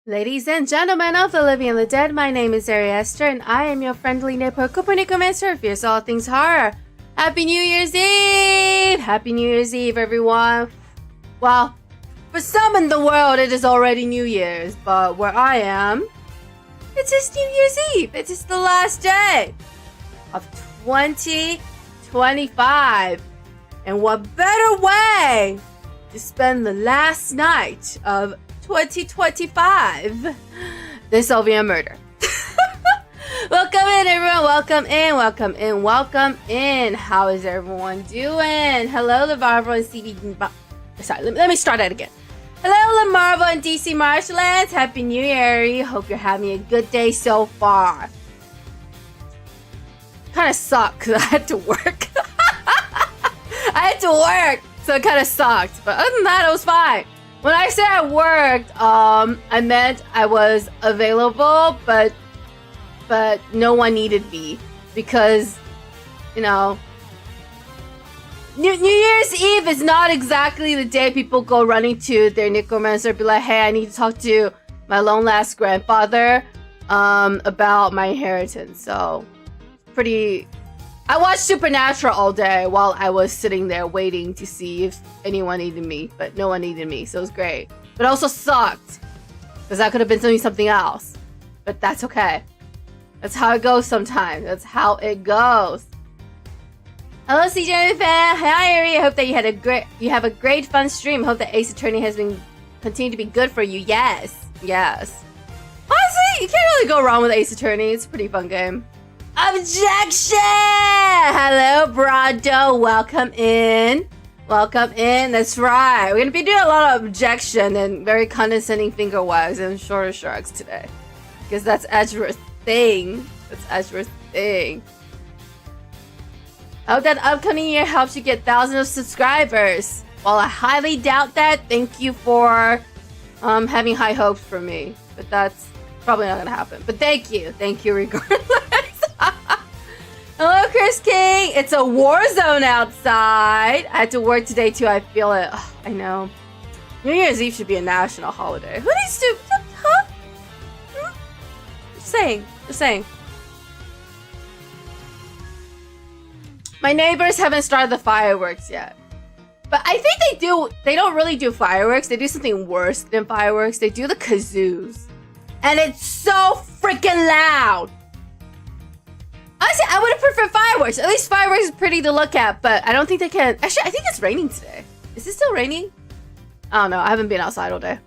Ladies and gentlemen of the living and the dead, my name is Ari Esther, and I am your friendly neighborhood Copernicomancer for all things horror. Happy New Year's Eve! Happy New Year's Eve, everyone. Well, for some in the world, it is already New Year's, but where I am, it's just New Year's Eve. It is the last day of 2025. And what better way to spend the last night of 2025 than Sylvia murder. Welcome in, everyone. Welcome in, welcome in, welcome in. How is everyone doing? Hello, the Marvel and CB. Sorry, let me start that again. Hello, the Marvel and DC Marshlands. Happy New Year. Hope you're having a good day so far. Kind of sucked because I had to work. I had to work, so it kind of sucked. But other than that, it was fine. When I say I worked, I meant I was available, but no one needed me because, you know, New Year's Eve is not exactly the day people go running to their necromancer and be like, hey, I need to talk to my long lost grandfather about my inheritance. So, I watched Supernatural all day while I was sitting there waiting to see if anyone needed me, but no one needed me, so it was great. But it also sucked, because I could have been doing something else. But that's okay. That's how it goes sometimes. That's how it goes. Hello, CJ fan. Hi, Ari. I hope that you have a great fun stream. Hope that Ace Attorney has been continuing to be good for you. Yes. Honestly, you can't really go wrong with Ace Attorney. It's a pretty fun game. Objection! Hello, Brado. Welcome in. Welcome in. That's right. We're gonna be doing a lot of objection and very condescending finger wags and shoulder shrugs today, because that's Ezra's thing. I hope that upcoming year helps you get thousands of subscribers. While I highly doubt that, thank you for having high hopes for me. But that's probably not gonna happen. But thank you regardless. Hello, Chris King. It's a war zone outside. I had to work today too. I feel it. Ugh, I know. New Year's Eve should be a national holiday. Who needs to? Huh? Just saying. My neighbors haven't started the fireworks yet, but I think they do. They don't really do fireworks. They do something worse than fireworks. They do the kazoos, and it's so freaking loud. Honestly, I would have preferred fireworks. At least fireworks is pretty to look at, but I don't think they can. Actually, I think it's raining today. Is it still raining? I don't know. I haven't been outside all day.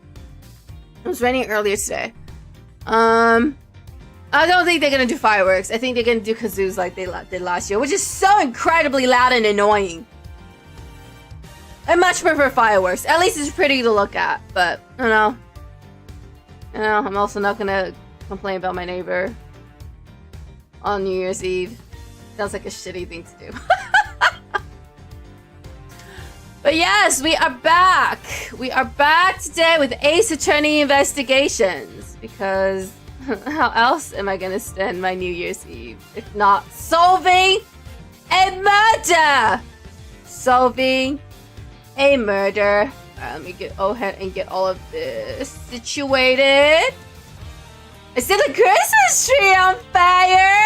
It was raining earlier today. I don't think they're gonna do fireworks. I think they're gonna do kazoos like they did last year, which is so incredibly loud and annoying. I much prefer fireworks. At least it's pretty to look at, but I don't know. I'm also not gonna complain about my neighbor on New Year's Eve. Sounds like a shitty thing to do. But yes, we are back. We are back today with Ace Attorney Investigations. Because how else am I going to spend my New Year's Eve if not solving a murder? Solving a murder. Alright, let me go ahead and get all of this situated. I see the Christmas tree on fire!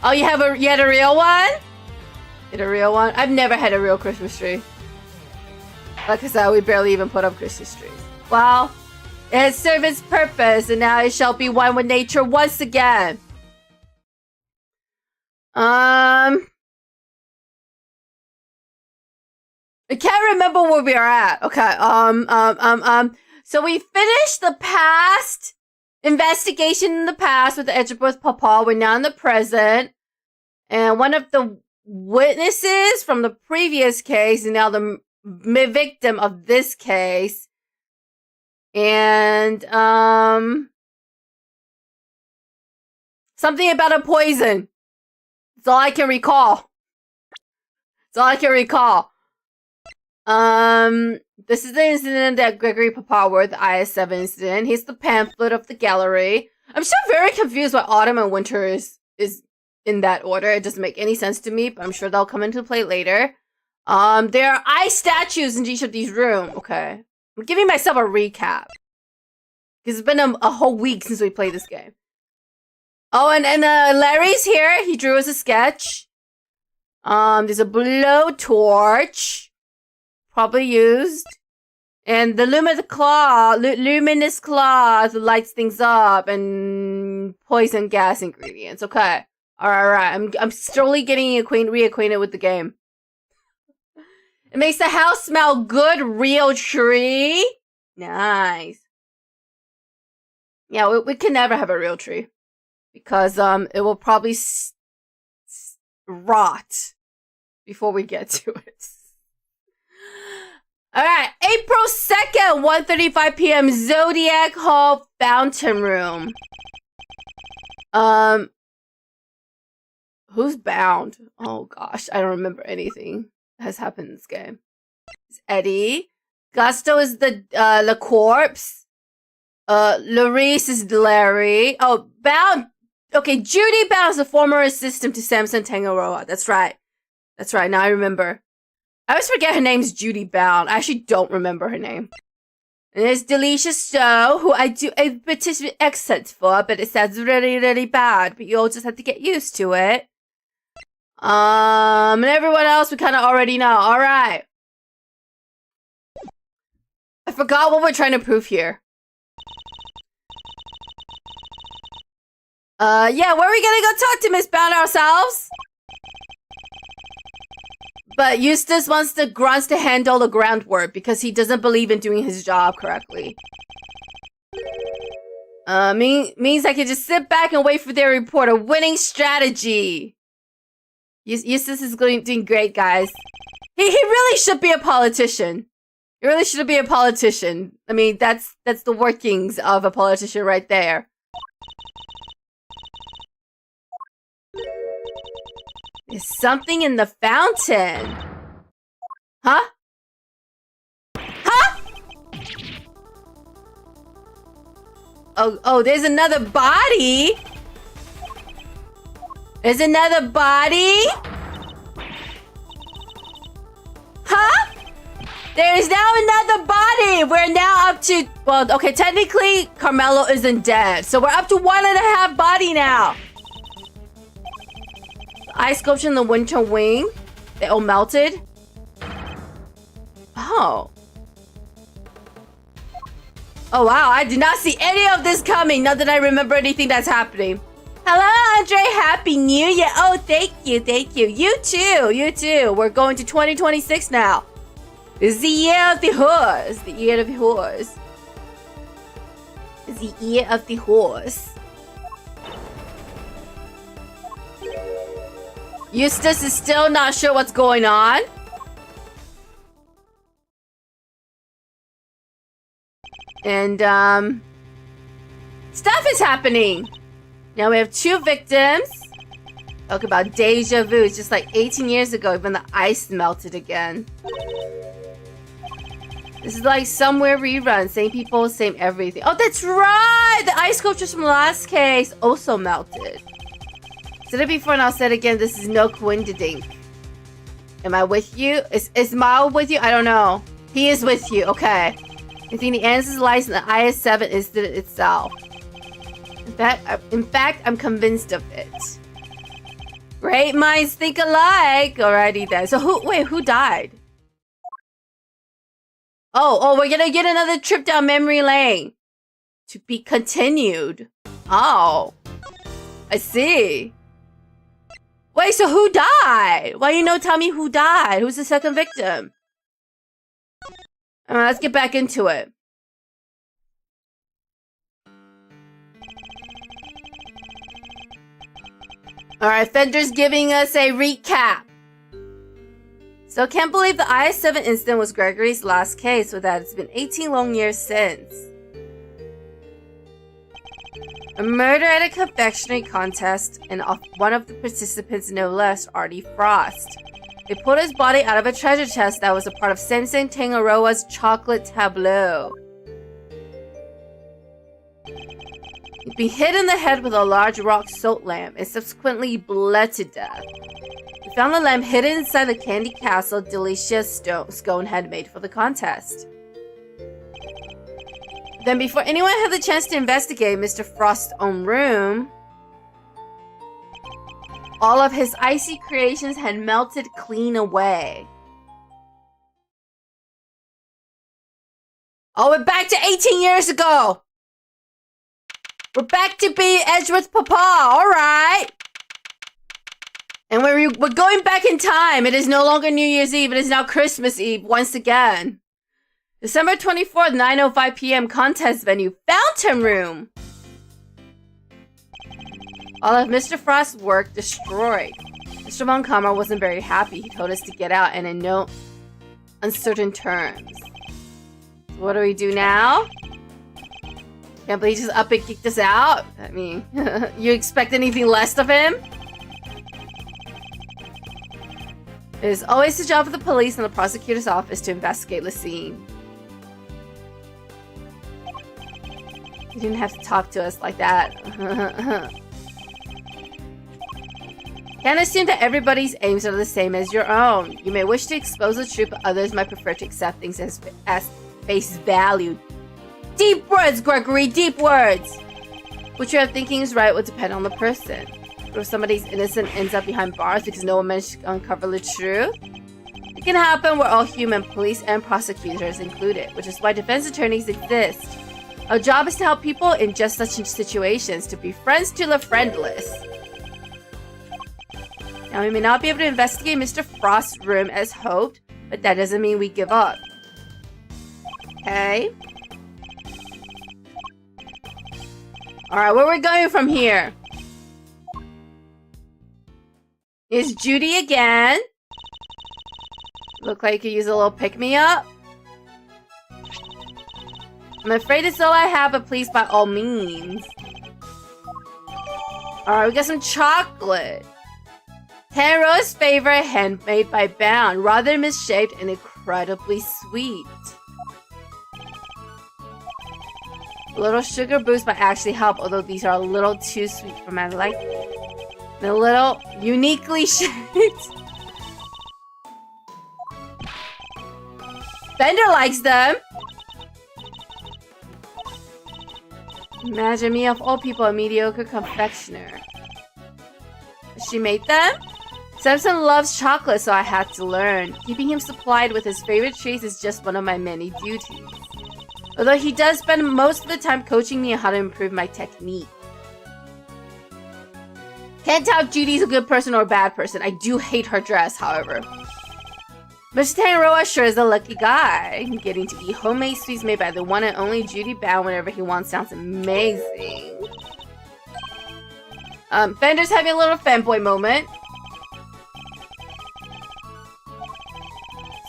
Oh, you had a real one? You had a real one? I've never had a real Christmas tree. Like I said, we barely even put up Christmas trees. Well, it has served its purpose, and now it shall be one with nature once again. I can't remember where we are at. Okay, so we finished the past investigation in the past with the Edgeworth Papa. We're now in the present. And one of the witnesses from the previous case is now the victim of this case. And, something about a poison. That's all I can recall. This is the incident that Gregory Papaworth, the IS-7 incident. Here's the pamphlet of the gallery. I'm still very confused why autumn and winter is in that order. It doesn't make any sense to me, but I'm sure they'll come into play later. There are ice statues in each of these rooms. Okay. I'm giving myself a recap. Because it's been a whole week since we played this game. Oh, and Larry's here. He drew us a sketch. There's a blowtorch. Probably used. And the luminous cloth lights things up, and poison gas ingredients. Okay. Alright. I'm slowly getting reacquainted with the game. It makes the house smell good. Real tree. Nice. Yeah, we can never have a real tree. Because it will probably rot before we get to it. Alright, April 2nd, 1:35 p.m. Zodiac Hall Fountain Room. Who's bound? Oh gosh, I don't remember anything that has happened in this game. It's Eddie. Gusto is the corpse. Larice is Larry. Oh, bound. Okay, Judy Bound is the former assistant to Samson Tangaroa. That's right. That's right. Now I remember. I always forget her name's Judy Bound. I actually don't remember her name. And there's Delisha Stowe, who I do a British accent for, but it sounds really, really bad. But you'll just have to get used to it. And everyone else we kind of already know. All right. I forgot what we're trying to prove here. Yeah, where are we gonna go talk to Miss Bound ourselves? But Eustace wants the grunts to handle the groundwork because he doesn't believe in doing his job correctly. Means I can just sit back and wait for their report. A winning strategy. Eustace is doing great, guys. He really should be a politician. He really should be a politician. I mean, that's the workings of a politician right there. There's something in the fountain. Huh? Huh? Oh, there's another body. There's another body. Huh? There's now another body. We're now up to, well, okay, technically Carmelo isn't dead. So we're up to 1.5 body now. Ice sculpture in the winter wing. They all melted. Oh. Oh, wow. I did not see any of this coming. Not that I remember anything that's happening. Hello, Andre. Happy New Year. Oh, thank you. Thank you. You too. You too. We're going to 2026 now. It's the year of the horse. The year of the horse. It's the year of the horse. Eustace is still not sure what's going on. And, stuff is happening. Now we have 2 victims. Talk about deja vu. It's just like 18 years ago when the ice melted again. This is like somewhere rerun. Same people, same everything. Oh, that's right! The ice sculptures from last case also melted. Said it before and I'll say it again. This is no coincidence. Am I with you? Is Mao with you? I don't know. He is with you. Okay. I think the answer lies in the IS-7 incident itself. In fact, I'm convinced of it. Great minds think alike. Alrighty then. So who died? Oh, we're gonna get another trip down memory lane. To be continued. Oh. I see. Wait, so who died? Why you no tell me who died? Who's the second victim? Let's get back into it. Alright, Fender's giving us a recap. So can't believe the IS-7 incident was Gregory's last case, with that it's been 18 long years since. A murder at a confectionery contest, and one of the participants, no less, Artie Frost. They pulled his body out of a treasure chest that was a part of Sensei Tangaroa's chocolate tableau. He'd been hit in the head with a large rock salt lamp and subsequently bled to death. We found the lamp hidden inside the candy castle Delicia scone had made for the contest. Then before anyone had the chance to investigate Mr. Frost's own room, all of his icy creations had melted clean away. Oh, we're back to 18 years ago! We're back to be Edgeworth's papa, alright! And we're going back in time. It is no longer New Year's Eve, it is now Christmas Eve once again. December 24th, 9:05 p.m. contest venue, Fountain Room! All of Mr. Frost's work destroyed. Mr. Montgomery wasn't very happy. He told us to get out and in no uncertain terms. So what do we do now? Can't believe he just up and kicked us out? I mean, you expect anything less of him? It is always the job of the police and the prosecutor's office to investigate the scene. You didn't have to talk to us like that. Can't assume that everybody's aims are the same as your own. You may wish to expose the truth, but others might prefer to accept things as face value. Deep words, Gregory, deep words! What you are thinking is right will depend on the person. But if somebody's innocent ends up behind bars because no one managed to uncover the truth, it can happen. We're all human, police and prosecutors included, which is why defense attorneys exist. Our job is to help people in just such situations, to be friends to the friendless. Now, we may not be able to investigate Mr. Frost's room as hoped, but that doesn't mean we give up. Okay. Alright, where are we going from here? Is Judy again? Look like you could use a little pick-me-up. I'm afraid it's all I have, but please, by all means. Alright, we got some chocolate. Tanro's favorite, handmade by Bound. Rather misshaped and incredibly sweet. A little sugar boost might actually help, although these are a little too sweet for my liking. They're a little uniquely shaped. Bender likes them. Imagine me of all people, a mediocre confectioner. She made them? Samson loves chocolate, so I had to learn. Keeping him supplied with his favorite treats is just one of my many duties. Although he does spend most of the time coaching me on how to improve my technique. Can't tell if Judy's a good person or a bad person. I do hate her dress, however. Mr. Tanroa sure is a lucky guy. Getting to eat homemade sweets made by the one and only Judy Bound whenever he wants sounds amazing. Bender's having a little fanboy moment.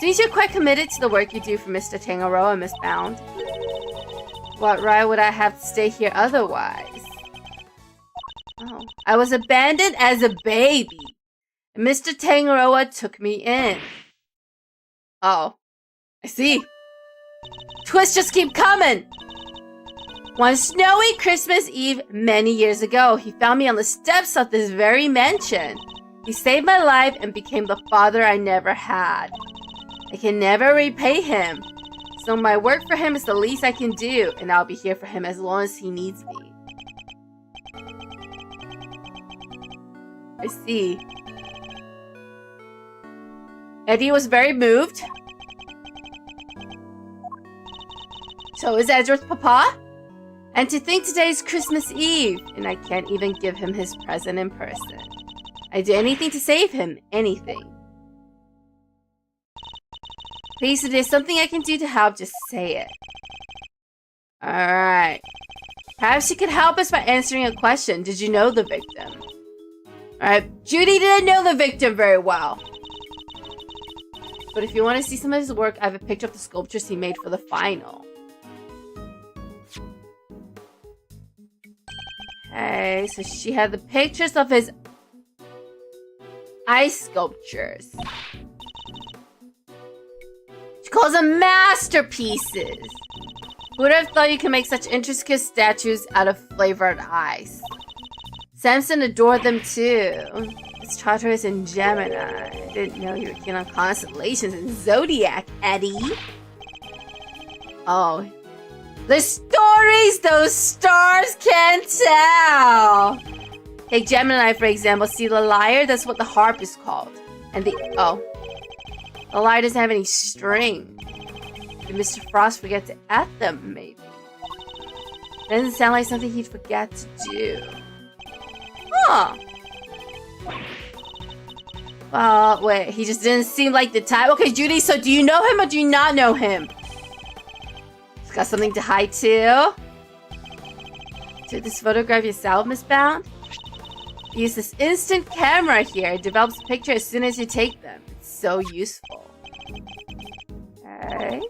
Seems you're quite committed to the work you do for Mr. Tangaroa, Miss Bound. What right would I have to stay here otherwise? Oh, I was abandoned as a baby. And Mr. Tangaroa took me in. Oh, I see. Twists just keep coming. One snowy Christmas Eve many years ago, he found me on the steps of this very mansion. He saved my life and became the father I never had. I can never repay him, so my work for him is the least I can do, and I'll be here for him as long as he needs me. I see. Eddie was very moved. So is Edgeworth's papa? And to think today's Christmas Eve, and I can't even give him his present in person. I'd do anything to save him, anything. Please, if there's something I can do to help, just say it. Alright. Perhaps you could help us by answering a question. Did you know the victim? Alright, Judy didn't know the victim very well. But if you want to see some of his work, I have a picture of the sculptures he made for the final. Okay, so she had the pictures of his ice sculptures. She calls them masterpieces. Who would have thought you could make such intricate statues out of flavored ice? Samson adored them too. It's Tartarus and Gemini. I didn't know you were keen on constellations and zodiac, Eddie. Oh. The stories those stars can't tell. Take Gemini, for example. See the lyre? That's what the harp is called. And the lyre doesn't have any string. Did Mr. Frost forget to add them, maybe? Doesn't sound like something he'd forget to do. Huh. Wait, he just didn't seem like the type. Okay, Judy, so do you know him or do you not know him? He's got something to hide too. Took this photograph yourself, Miss Bound? Use this instant camera here. It develops a picture as soon as you take them. It's so useful. Okay.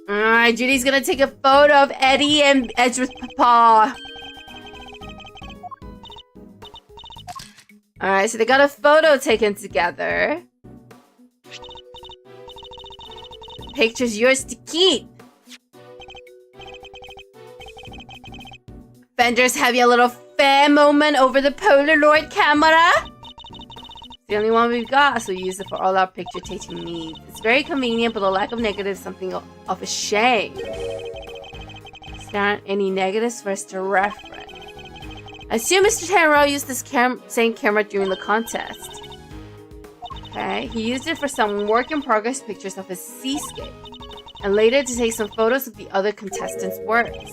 Alright, Judy's gonna take a photo of Eddie and Edgeworth Papa. Alright, so they got a photo taken together. The picture's yours to keep. Vendors have your little fan moment over the Polaroid camera. It's the only one we've got, so we use it for all our picture taking needs. It's very convenient, but the lack of negatives is something of a shame. There aren't any negatives for us to reference. I assume Mr. Tanro used this same camera during the contest. Okay, he used it for some work-in-progress pictures of his seascape, and later to take some photos of the other contestants' works.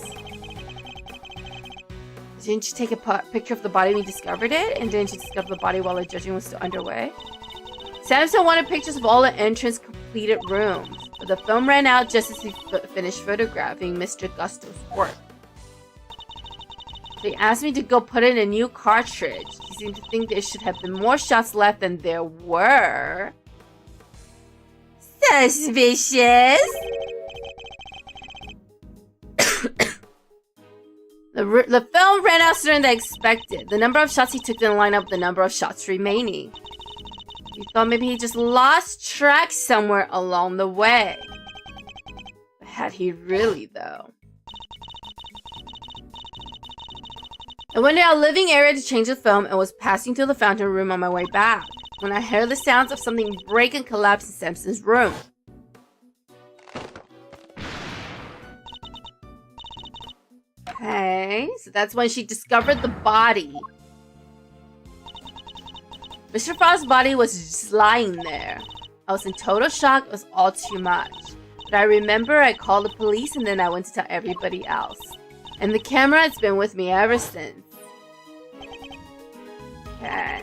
Didn't you take a picture of the body when you discovered it? And didn't you discover the body while the judging was still underway? Samson wanted pictures of all the entrance completed rooms, but the film ran out just as he finished photographing Mr. Gusto's work. They asked me to go put in a new cartridge. He seemed to think there should have been more shots left than there were. Suspicious! The film ran out sooner than expected. The number of shots he took didn't line up with the number of shots remaining. We thought maybe he just lost track somewhere along the way. But had he really, though? I went to our living area to change the film and was passing through the fountain room on my way back when I heard the sounds of something break and collapse in Samson's room. Okay, so that's when she discovered the body. Mr. Frost's body was just lying there. I was in total shock. It was all too much. But I remember I called the police and then I went to tell everybody else. And the camera has been with me ever since. Okay.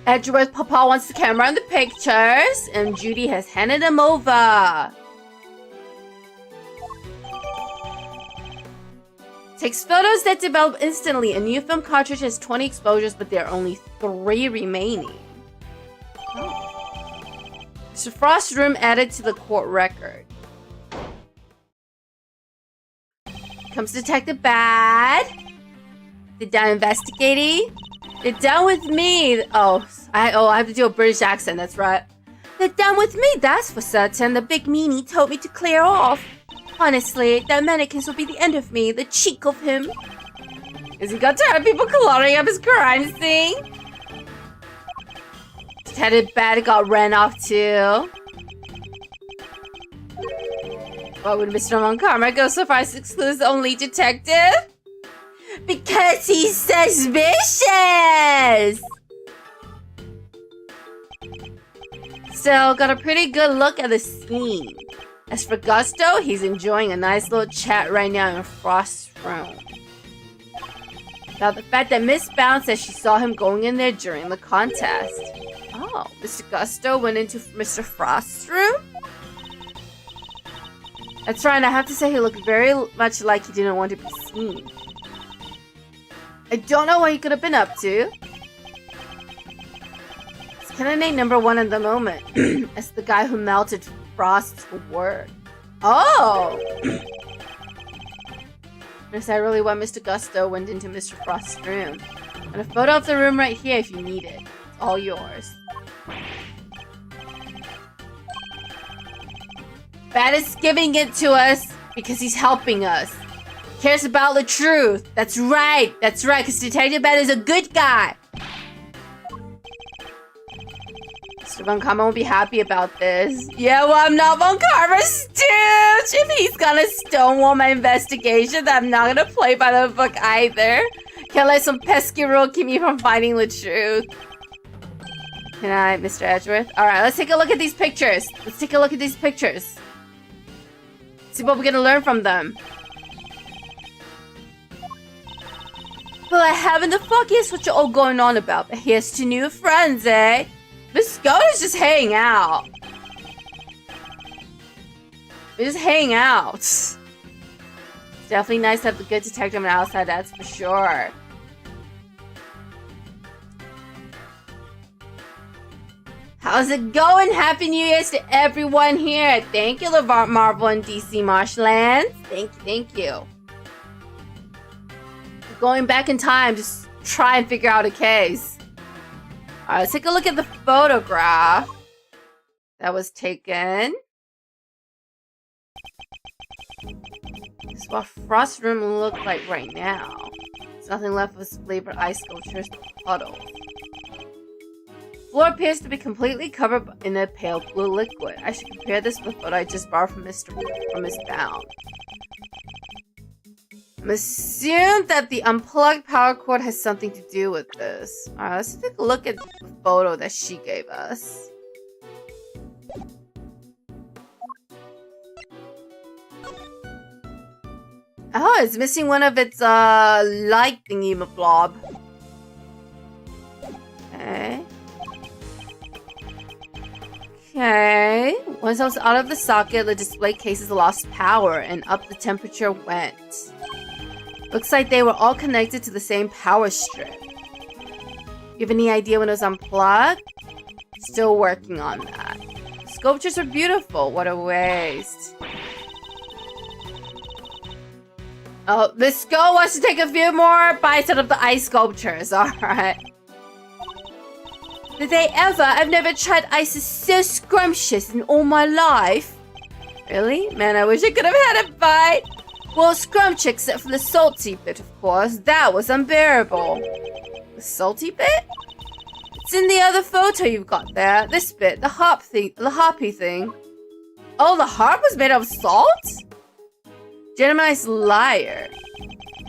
Edgeworth Papa wants the camera and the pictures, and Judy has handed them over. Takes photos that develop instantly. A new film cartridge has 20 exposures, but there are only 3 remaining. Oh. Mr. Frost's room added to the court record. Comes Detective Bad. They're done investigating. They're done with me. I have to do a British accent, that's right. They're done with me, that's for certain. The big meanie told me to clear off. Honestly, that mannequins will be the end of me. The cheek of him. Is he got tired of people coloring up his crime scene? Detective Bad got ran off too. Why would Mr. Montgomery go so far as to exclude his only detective? Because he's suspicious! So, got a pretty good look at the scene. As for Gusto, he's enjoying a nice little chat right now in Frost's room. Now, the fact that Miss Bound says she saw him going in there during the contest. Oh, Mr. Gusto went into Mr. Frost's room? That's right, I have to say he looked very much like he didn't want to be seen. I don't know what he could have been up to. It's candidate number 1 at the moment. As the guy who melted Frost's work. Oh! Yes, I really want Mr. Gusto went into Mr. Frost's room. And a photo of the room right here if you need it. It's all yours. Bad is giving it to us because he's helping us. He cares about the truth. That's right, because Detective Bad is a good guy. Mr. Von Karma won't be happy about this. Yeah, well, I'm not Von Karma's stooge. If he's gonna stonewall my investigation, then I'm not gonna play by the book either. Can't let some pesky rule keep me from finding the truth. Good night, Mr. Edgeworth. Alright, let's take a look at these pictures. Let's take a look at these pictures. See what we're gonna learn from them. Well, I haven't the foggiest what you're all going on about, but here's to new friends, eh? Miss Scott is just hanging out. We're just hanging out. It's definitely nice to have the good detective on the outside, that's for sure. How's it going? Happy New Year's to everyone here. Thank you, LeVar Marvel and DC Marshlands. Thank you. Going back in time, just try and figure out a case. Alright, let's take a look at the photograph that was taken. This is what Frost's room looks like right now. There's nothing left of his flavored ice sculptures puddles. The floor appears to be completely covered in a pale blue liquid. I should compare this with what I just borrowed from Miss Bound. I'm assuming that the unplugged power cord has something to do with this. Alright, let's take a look at the photo that she gave us. Oh, it's missing one of its light thingy blob. Okay. Okay. Once I was out of the socket, the display cases lost power and up the temperature went. Looks like they were all connected to the same power strip. You have any idea when it was unplugged? Still working on that. The sculptures are beautiful. What a waste. Oh, this skull wants to take a few more bites out of the ice sculptures. Alright. Did they ever? I've never tried ice so scrumptious in all my life. Really? Man, I wish I could have had a bite. Well, scrumptious except for the salty bit, of course. That was unbearable. The salty bit? It's in the other photo you've got there. This bit, the hoppy thing. Oh, the harp was made of salt? Generalized liar.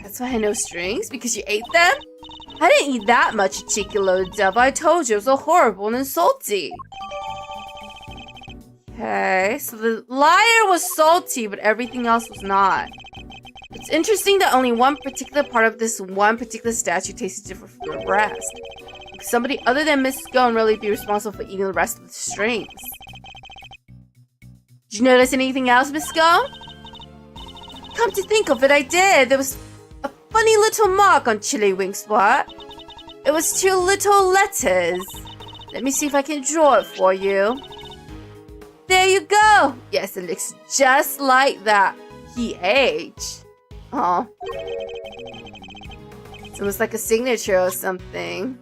That's why I know strings? Because you ate them? I didn't eat that much, you cheeky little devil. I told you it was so horrible and salty. Okay, so the liar was salty, but everything else was not. It's interesting that only one particular part of this one particular statue tasted different from the rest. Could somebody other than Miss Scone really be responsible for eating the rest of the strings? Did you notice anything else, Miss Scone? Come to think of it, I did. There was a funny little mark on Chillywing's spot. It was 2 little letters. Let me see if I can draw it for you. There you go. Yes, it looks just like that. He aged. Oh. It's almost like a signature or something.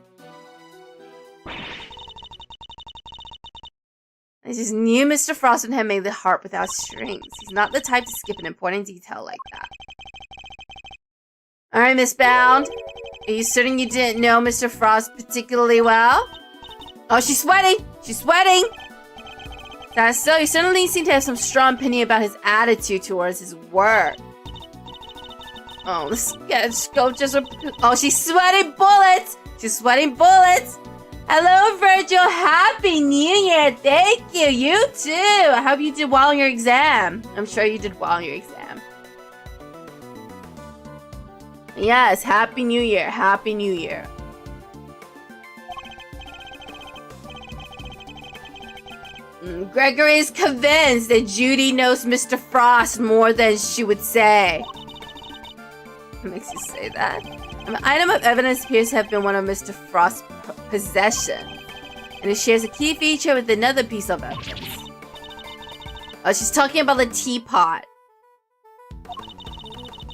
I just knew Mr. Froston had made the harp without strings. He's not the type to skip an important detail like that. Alright, Miss Bound. Are you certain you didn't know Mr. Frost particularly well? Oh, she's sweating! She's sweating! That's so. You certainly seem to have some strong opinion about his attitude towards his work. Oh, the sketch sculptures are... Oh, she's sweating bullets! She's sweating bullets! Hello, Virgil! Happy New Year! Thank you! You too! I hope you did well on your exam. I'm sure you did well on your exam. Yes, Happy New Year! Happy New Year! Gregory is convinced that Judy knows Mr. Frost more than she would say. What makes you say that? An item of evidence appears to have been one of Mr. Frost's possessions, and it shares a key feature with another piece of evidence. Oh, she's talking about the teapot.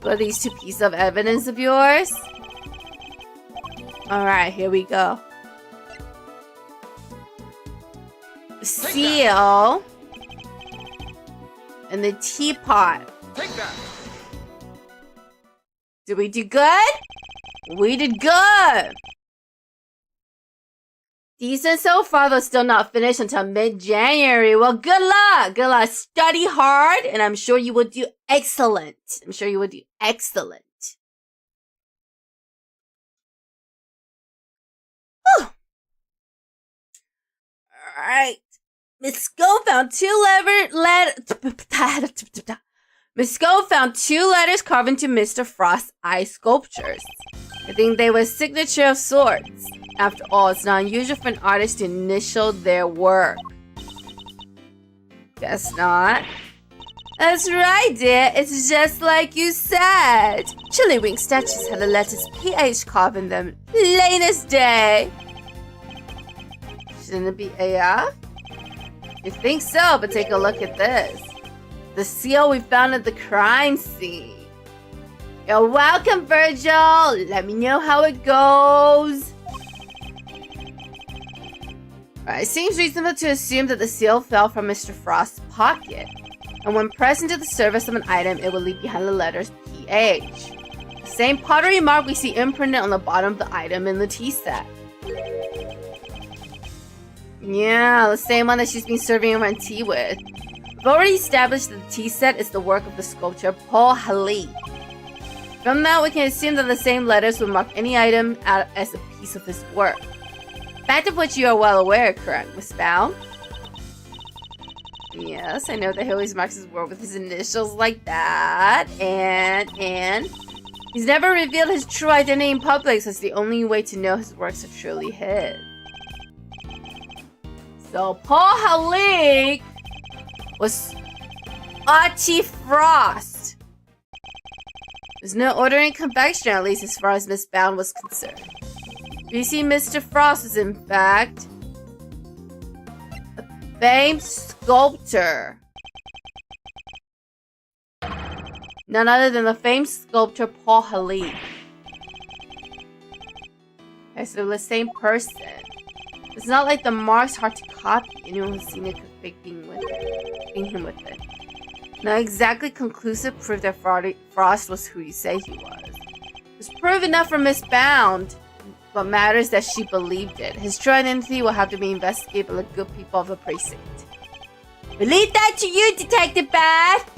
What are these 2 pieces of evidence of yours? Alright, here we go. The seal and the teapot. Take that. Did we do good? We did good. Decent so far, though still not finished until mid-January. Well, good luck. Good luck. Study hard, and I'm sure you will do excellent. I'm sure you will do excellent. Whew. All right. Miss Scone found Miss Scone found 2 letters carved into Mr. Frost's eye sculptures. I think they were a signature of sorts. After all, it's not unusual for an artist to initial their work. Guess not. That's right, dear. It's just like you said. Chillywink statues had the letters PH carved in them. Plain as day. Shouldn't it be AF? You think so, but take a look at this. The seal we found at the crime scene. You're welcome, Virgil. Let me know how it goes. It seems reasonable to assume that the seal fell from Mr. Frost's pocket, and when pressed into the surface of an item, it will leave behind the letters PH. The same pottery mark we see imprinted on the bottom of the item in the tea set. Yeah, the same one that she's been serving everyone tea with. We've already established that the tea set is the work of the sculptor Paul Haley. From that, we can assume that the same letters would mark any item as a piece of his work. Fact of which you are well aware, correct, Miss Bound? Yes, I know that he always marks his work with his initials like that. And he's never revealed his true identity in public, so it's the only way to know his works are truly his. So Paul Halleck was Archie Frost. There's no order in convection, at least as far as Miss Bound was concerned. You see, Mr. Frost is in fact a famed sculptor. None other than the famed sculptor Paul Halleck. Okay, so the same person. It's not like the mark's hard to copy. Anyone who's seen it could fake him with it. Not exactly conclusive proof that Frost was who you say he was. It's proof enough for Miss Bound. What matters is that she believed it. His true identity will have to be investigated by the good people of the precinct. We leave that to you, Detective Bath!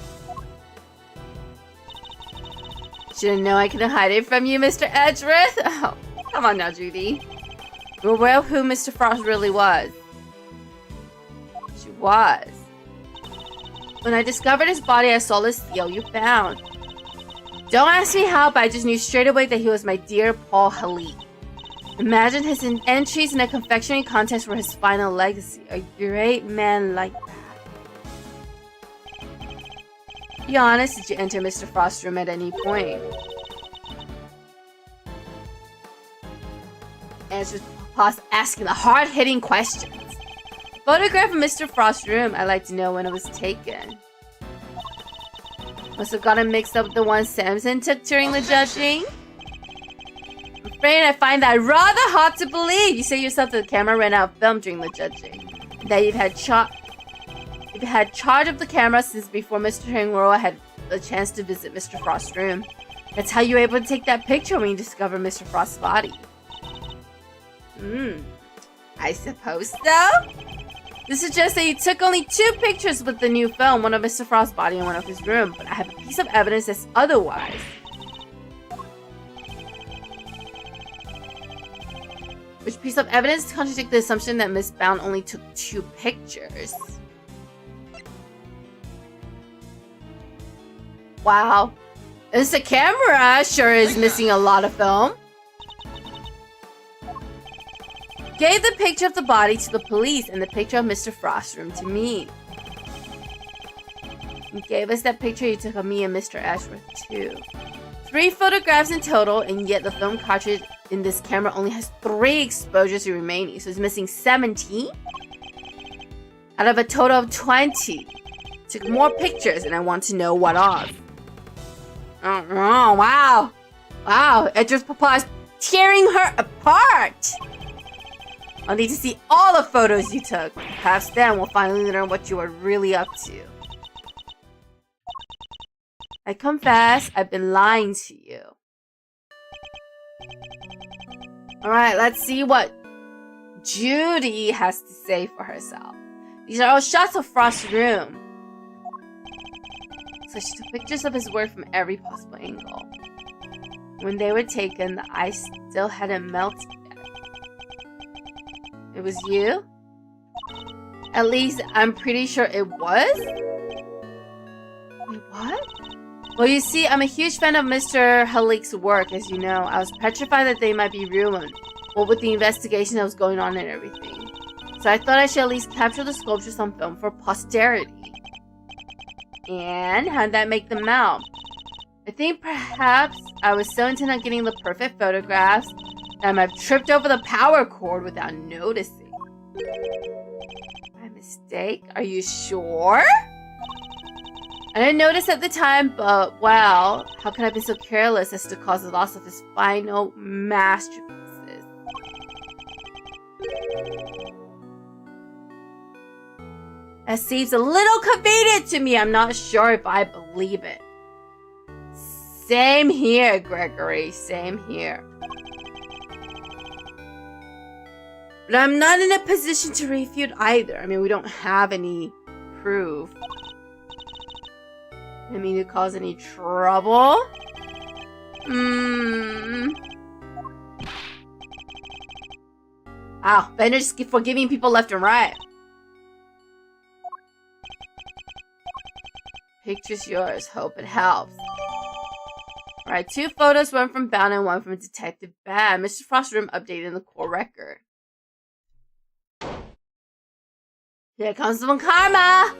Shouldn't know I couldn't hide it from you, Mr. Edgeworth. Oh, come on now, Judy. You're aware of who Mr. Frost really was. She was. When I discovered his body, I saw the seal you found. Don't ask me how, but I just knew straight away that he was my dear Paul Halleck. Imagine his entries in a confectionery contest were his final legacy. A great man like that. Be honest, did you enter Mr. Frost's room at any point? Answers pause asking the hard-hitting questions. Photograph of Mr. Frost's room. I'd like to know when it was taken. Must have gotten mixed up with the one Samson took during the judging. I'm afraid I find that rather hard to believe. You say yourself that the camera ran out of film during the judging. That you've had charge of the camera since before Mr. Hengro had a chance to visit Mr. Frost's room. That's how you were able to take that picture when you discovered Mr. Frost's body. I suppose so. This suggests that you took only 2 pictures with the new film, one of Mr. Frost's body and one of his room, but I have a piece of evidence that's otherwise. Which piece of evidence contradicts the assumption that Miss Bound only took 2 pictures? Wow. This camera sure is missing a lot of film. Gave the picture of the body to the police and the picture of Mr. Frost's room to me. He gave us that picture he took of me and Mr. Ashworth too. 3 photographs in total, and yet the film cartridge in this camera only has 3 exposures remaining, so it's missing 17? Out of a total of 20. Took more pictures, and I want to know what of. Oh, wow. Wow, Edgeworth's papa is tearing her apart. I'll need to see all the photos you took. Perhaps then we'll finally learn what you were really up to. I confess, I've been lying to you. Alright, let's see what Judy has to say for herself. These are all shots of Frost's room. So she took pictures of his work from every possible angle. When they were taken, the ice still hadn't melted yet. It was you? At least I'm pretty sure it was? Wait, what? Well, you see, I'm a huge fan of Mr. Halik's work, as you know. I was petrified that they might be ruined. Well, with the investigation that was going on and everything. So I thought I should at least capture the sculptures on film for posterity. And how'd that make them out? I think perhaps I was so intent on getting the perfect photographs that I might have tripped over the power cord without noticing. My mistake? Are you sure? I didn't notice at the time, but wow, how could I have been so careless as to cause the loss of his final masterpieces? That seems a little convenient to me. I'm not sure if I believe it. Same here, Gregory. Same here. But I'm not in a position to refute either. I mean, we don't have any proof. I mean, to cause any trouble? Wow, Bender just keep forgiving people left and right. Picture's yours. Hope it helps. Alright, 2 photos, one from Bound and one from Detective Bad. Mr. Frost's room updated in the core record. Here comes Von Karma!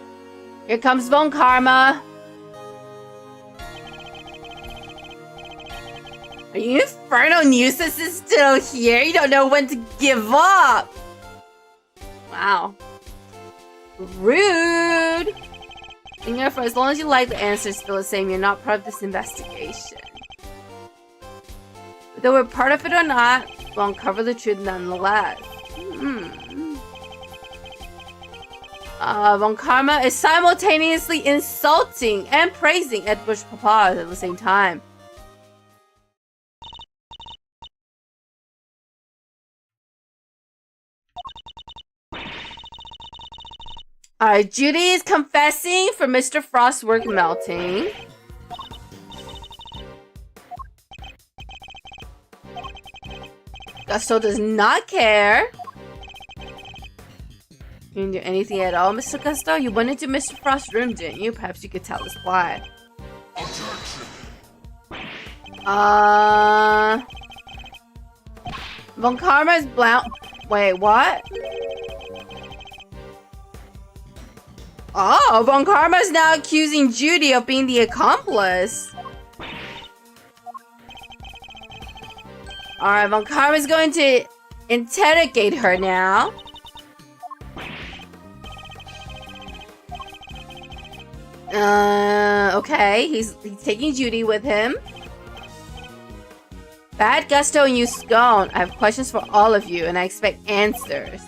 Here comes Von Karma! Are you infernal nuisances still here? You don't know when to give up! Wow. Rude! For as long as you like the answers still the same, you're not part of this investigation. Whether we're part of it or not, we'll uncover the truth nonetheless. Von Karma is simultaneously insulting and praising Edward's papa at the same time. Alright, Judy is confessing for Mr. Frost's work melting. Gusto does not care. You didn't do anything at all, Mr. Gusto? You went into Mr. Frost's room, didn't you? Perhaps you could tell us why. Von Karma's Wait, what? Oh, Von Karma's now accusing Judy of being the accomplice. Alright, Von Karma's going to interrogate her now. Okay, he's taking Judy with him. Bad, Gusto, and you Scone. I have questions for all of you, and I expect answers.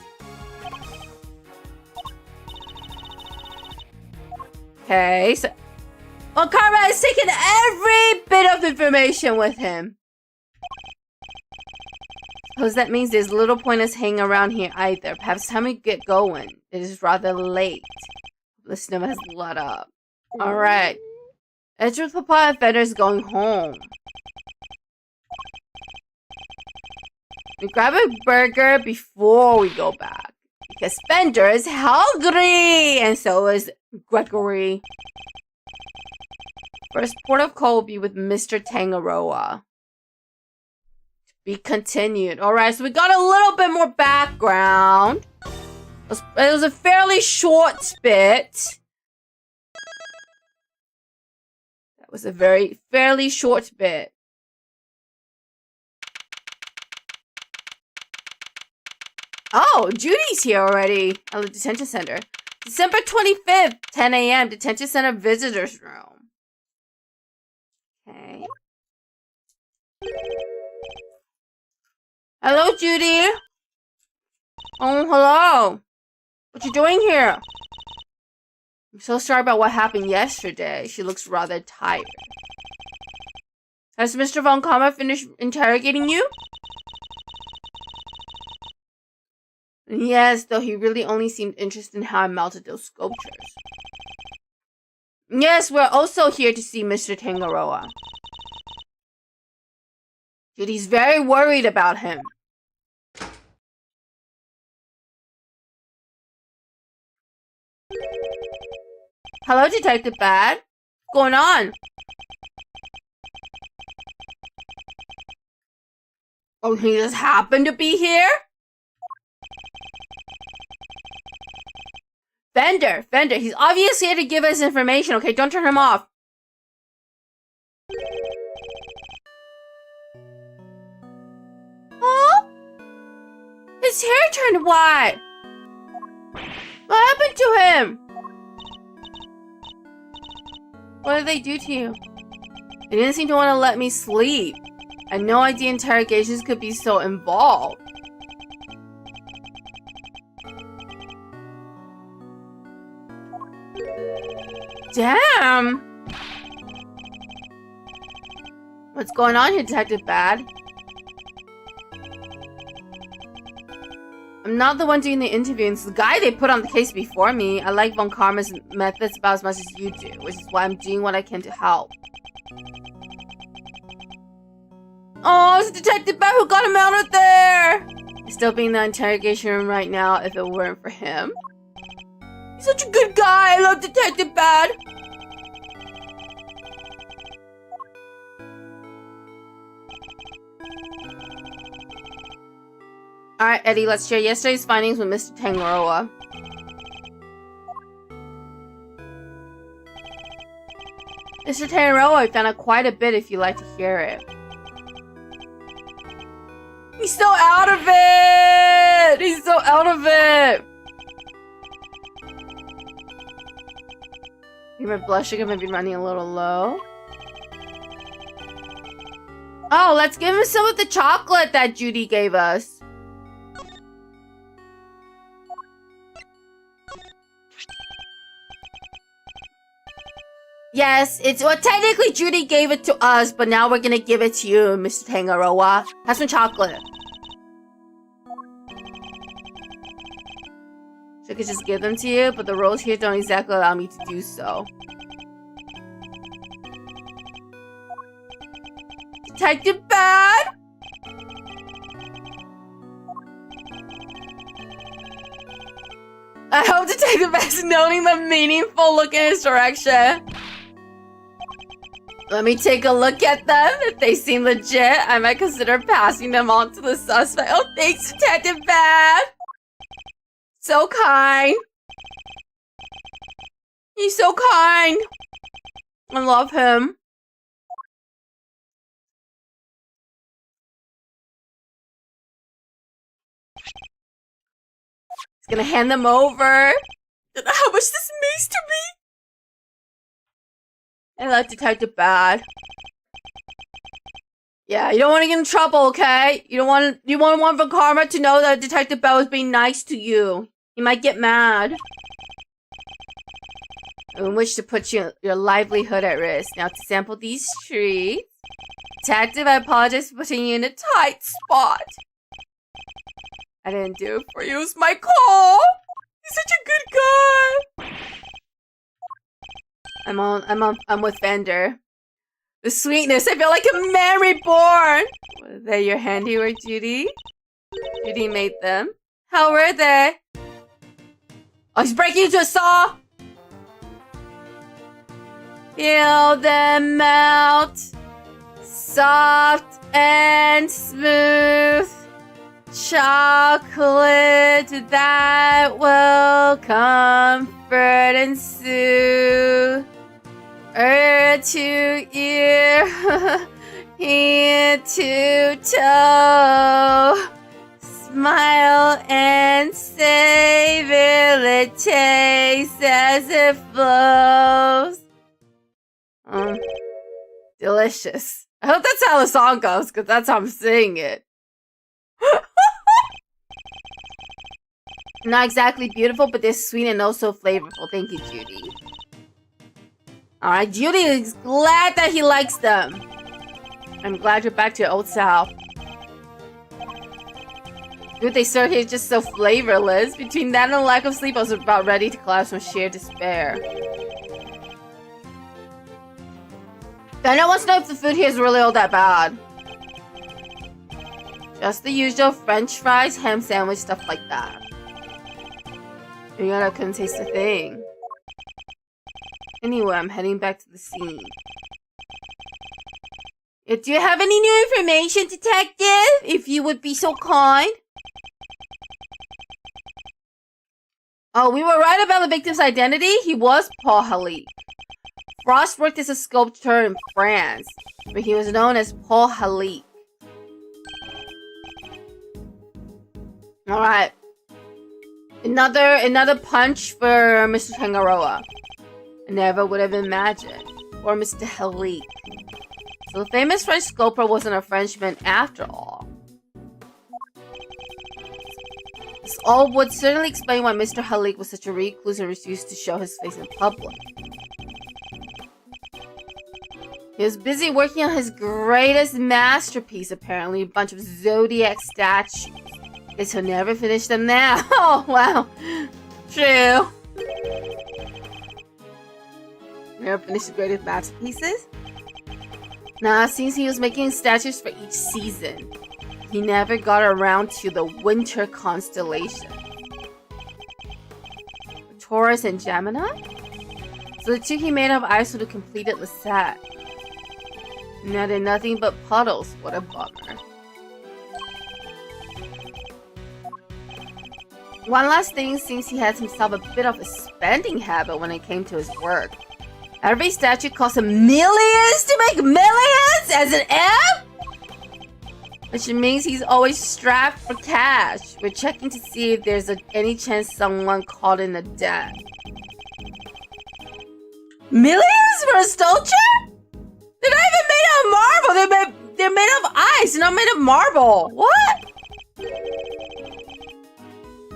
Okay, so Von Karma has taken every bit of information with him. Suppose that means there's little point us hanging around here either. Perhaps time we get going. It is rather late. Listen, has let up. Alright. Edward's papa and Fender's going home. We grab a burger before we go back. Because Fender is hungry! And so is Gregory. First port of call will be with Mr. Tangaroa. To be continued. Alright, so we got a little bit more background. It was a fairly short bit. That was a fairly short bit. Oh, Judy's here already at the detention center. December 25th, 10 a.m. Detention center visitors room. Okay. Hello, Judy. Oh, hello. What you doing here? I'm so sorry about what happened yesterday. She looks rather tired. Has Mr. Von Karma finished interrogating you? Yes, though he really only seemed interested in how I melted those sculptures. Yes, we're also here to see Mr. Tangaroa. Judy's very worried about him. Hello, Detective Bad. What's going on? Oh, he just happened to be here? Fender, he's obviously here to give us information, okay? Don't turn him off. Oh? His hair turned white. What happened to him? What did they do to you? They didn't seem to want to let me sleep. I had no idea interrogations could be so involved. Damn! What's going on here, Detective Bad? I'm not the one doing the interviewing. It's the guy they put on the case before me. I like Von Karma's methods about as much as you do, which is why I'm doing what I can to help. Oh, it's Detective Bad who got him out of there! He's still being in the interrogation room right now if it weren't for him. He's such a good guy! I love Detective Bad! Alright, Eddie, let's share yesterday's findings with Mr. Tangaroa. Mr. Tangaroa, I found out quite a bit if you'd like to hear it. He's so out of it! He's so out of it! My blood sugar might be running a little low. Oh, let's give him some of the chocolate that Judy gave us. Yes, well, technically Judy gave it to us, but now we're gonna give it to you, Mr. Tangaroa. Have some chocolate. So I could just give them to you, but the rules here don't exactly allow me to do so. Detective Bad? I hope Detective Bad's noting the meaningful look in his direction. Let me take a look at them. If they seem legit, I might consider passing them on to the suspect. Oh, thanks, Detective Bad. So kind. He's so kind. I love him. He's gonna hand them over. How much this means to me? I love Detective Bad. Yeah, you don't want to get in trouble, okay? You want Von Karma to know that Detective Bad was being nice to you. He might get mad. I wish to put your livelihood at risk. Now to sample these treats. Detective, I apologize for putting you in a tight spot. I didn't do it for you. It was my call. He's such a good guy. I'm with Fender. The sweetness. I feel like a man reborn. Were they your handiwork, Judy? Judy made them. How were they? Oh, he's breaking into a saw. Feel them melt. Soft and smooth. Chocolate that will comfort and soothe. Ear to ear, ear to toe. Smile and say, will it taste as it flows? Delicious. I hope that's how the song goes, because that's how I'm singing it. Not exactly beautiful, but they're sweet and also flavorful. Thank you, Judy. Alright, Judy is glad that he likes them. I'm glad you're back to your old self. food they serve here is just so flavorless. Between that and a lack of sleep, I was about ready to collapse from sheer despair. Dino wants to know if the food here is really all that bad. Just the usual French fries, ham sandwich, stuff like that. And yet I couldn't taste a thing. Anyway, I'm heading back to the scene. Do you have any new information, detective? If you would be so kind. Oh, we were right about the victim's identity. He was Paul Halik. Frost worked as a sculptor in France, where he was known as Paul Halik. Alright. Another punch for Mr. Tangaroa. I never would have imagined. Or Mr. Halik. So the famous French sculptor wasn't a Frenchman after all. This all would certainly explain why Mr. Halik was such a recluse and refused to show his face in public. He was busy working on his greatest masterpiece, apparently, a bunch of zodiac statues. Guess he'll never finish them now. Oh, wow. True. Never finished the greatest masterpieces? Nah, since he was making statues for each season, he never got around to the winter constellation. Taurus and Gemini? So the two he made of ice would have completed the set. Now they're nothing but puddles. What a bummer. One last thing, since he had himself a bit of a spending habit when it came to his work. Every statue cost him millions to make millions as an imp? Which means he's always strapped for cash. We're checking to see if there's any chance someone caught in the debt. Millions for a sculpture? They're not even made of marble. They're made of ice. They're not made of marble. What?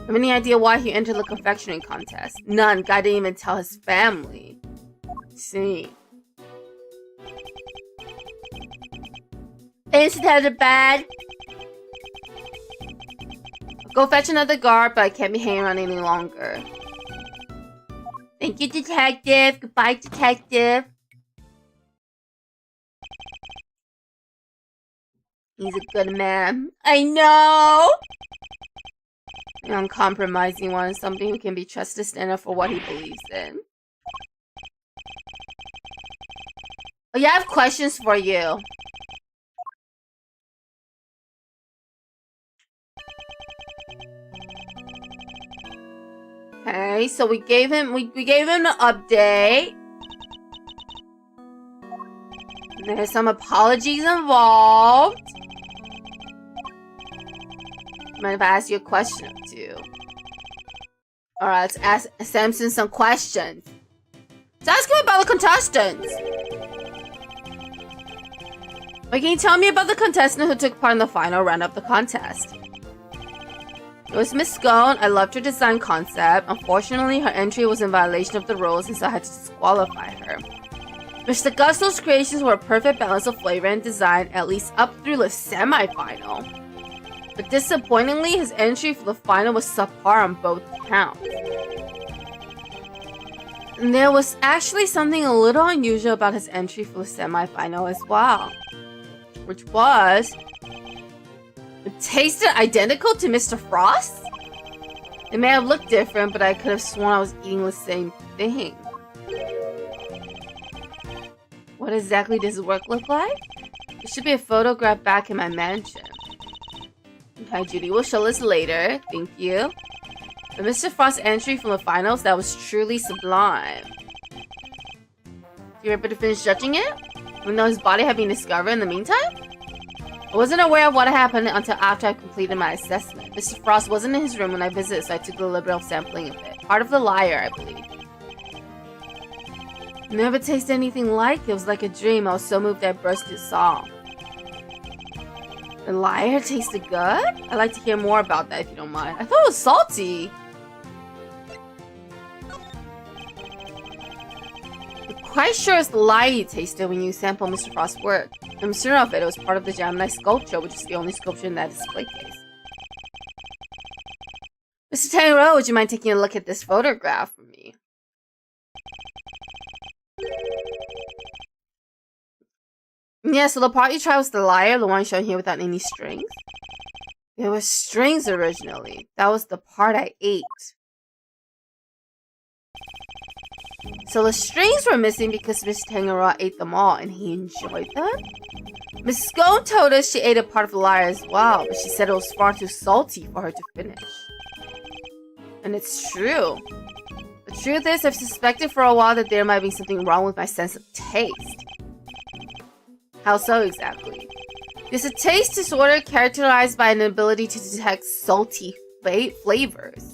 Have any idea why he entered the confectionery contest? None. Guy didn't even tell his family. Let's see. Isn't that bad? I'll go fetch another guard, but I can't be hanging around any longer. Thank you, detective. Goodbye, detective. He's a good man. I know! An uncompromising one, something who can be trusted to stand up for what he believes in. Oh yeah, I have questions for you. Okay, so we gave him an update. There's some apologies involved. Mind if I ask you a question or two? Alright, let's ask Samson some questions. Let's ask him about the contestants. Wait, can you tell me about the contestant who took part in the final round of the contest? It was Miss Scone. I loved her design concept. Unfortunately, her entry was in violation of the rules, and so I had to disqualify her. Mr. Gusto's creations were a perfect balance of flavor and design, at least up through the semi-final. But disappointingly, his entry for the final was subpar on both counts. And there was actually something a little unusual about his entry for the semi-final as well. Which was... it tasted identical to Mr. Frost? It may have looked different, but I could have sworn I was eating the same thing. What exactly does his work look like? It should be a photograph back in my mansion. Okay, Judy will show us later. Thank you. But Mr. Frost's entry from the finals, that was truly sublime. You ready to finish judging it? Even though his body had been discovered in the meantime? I wasn't aware of what happened until after I completed my assessment. Mr. Frost wasn't in his room when I visited, so I took the liberal sampling of it. Part of the liar, I believe. Never tasted anything like it. It was like a dream. I was so moved that I burst into song. The liar tasted good? I'd like to hear more about that if you don't mind. I thought it was salty. I'm quite sure it's the liar you tasted when you sample Mr. Frost's work. I'm sure of it. It was part of the Gemini sculpture, which is the only sculpture in that display case. Mr. Tango, would you mind taking a look at this photograph for me? Yeah, so the part you tried was the liar, the one shown here without any strings. There were strings originally. That was the part I ate. So the strings were missing because Miss Tangaroa ate them all and he enjoyed them? Miss Scone told us she ate a part of the liar as well, but she said it was far too salty for her to finish. And it's true. The truth is, I've suspected for a while that there might be something wrong with my sense of taste. How so exactly? There's a taste disorder characterized by an ability to detect salty flavors.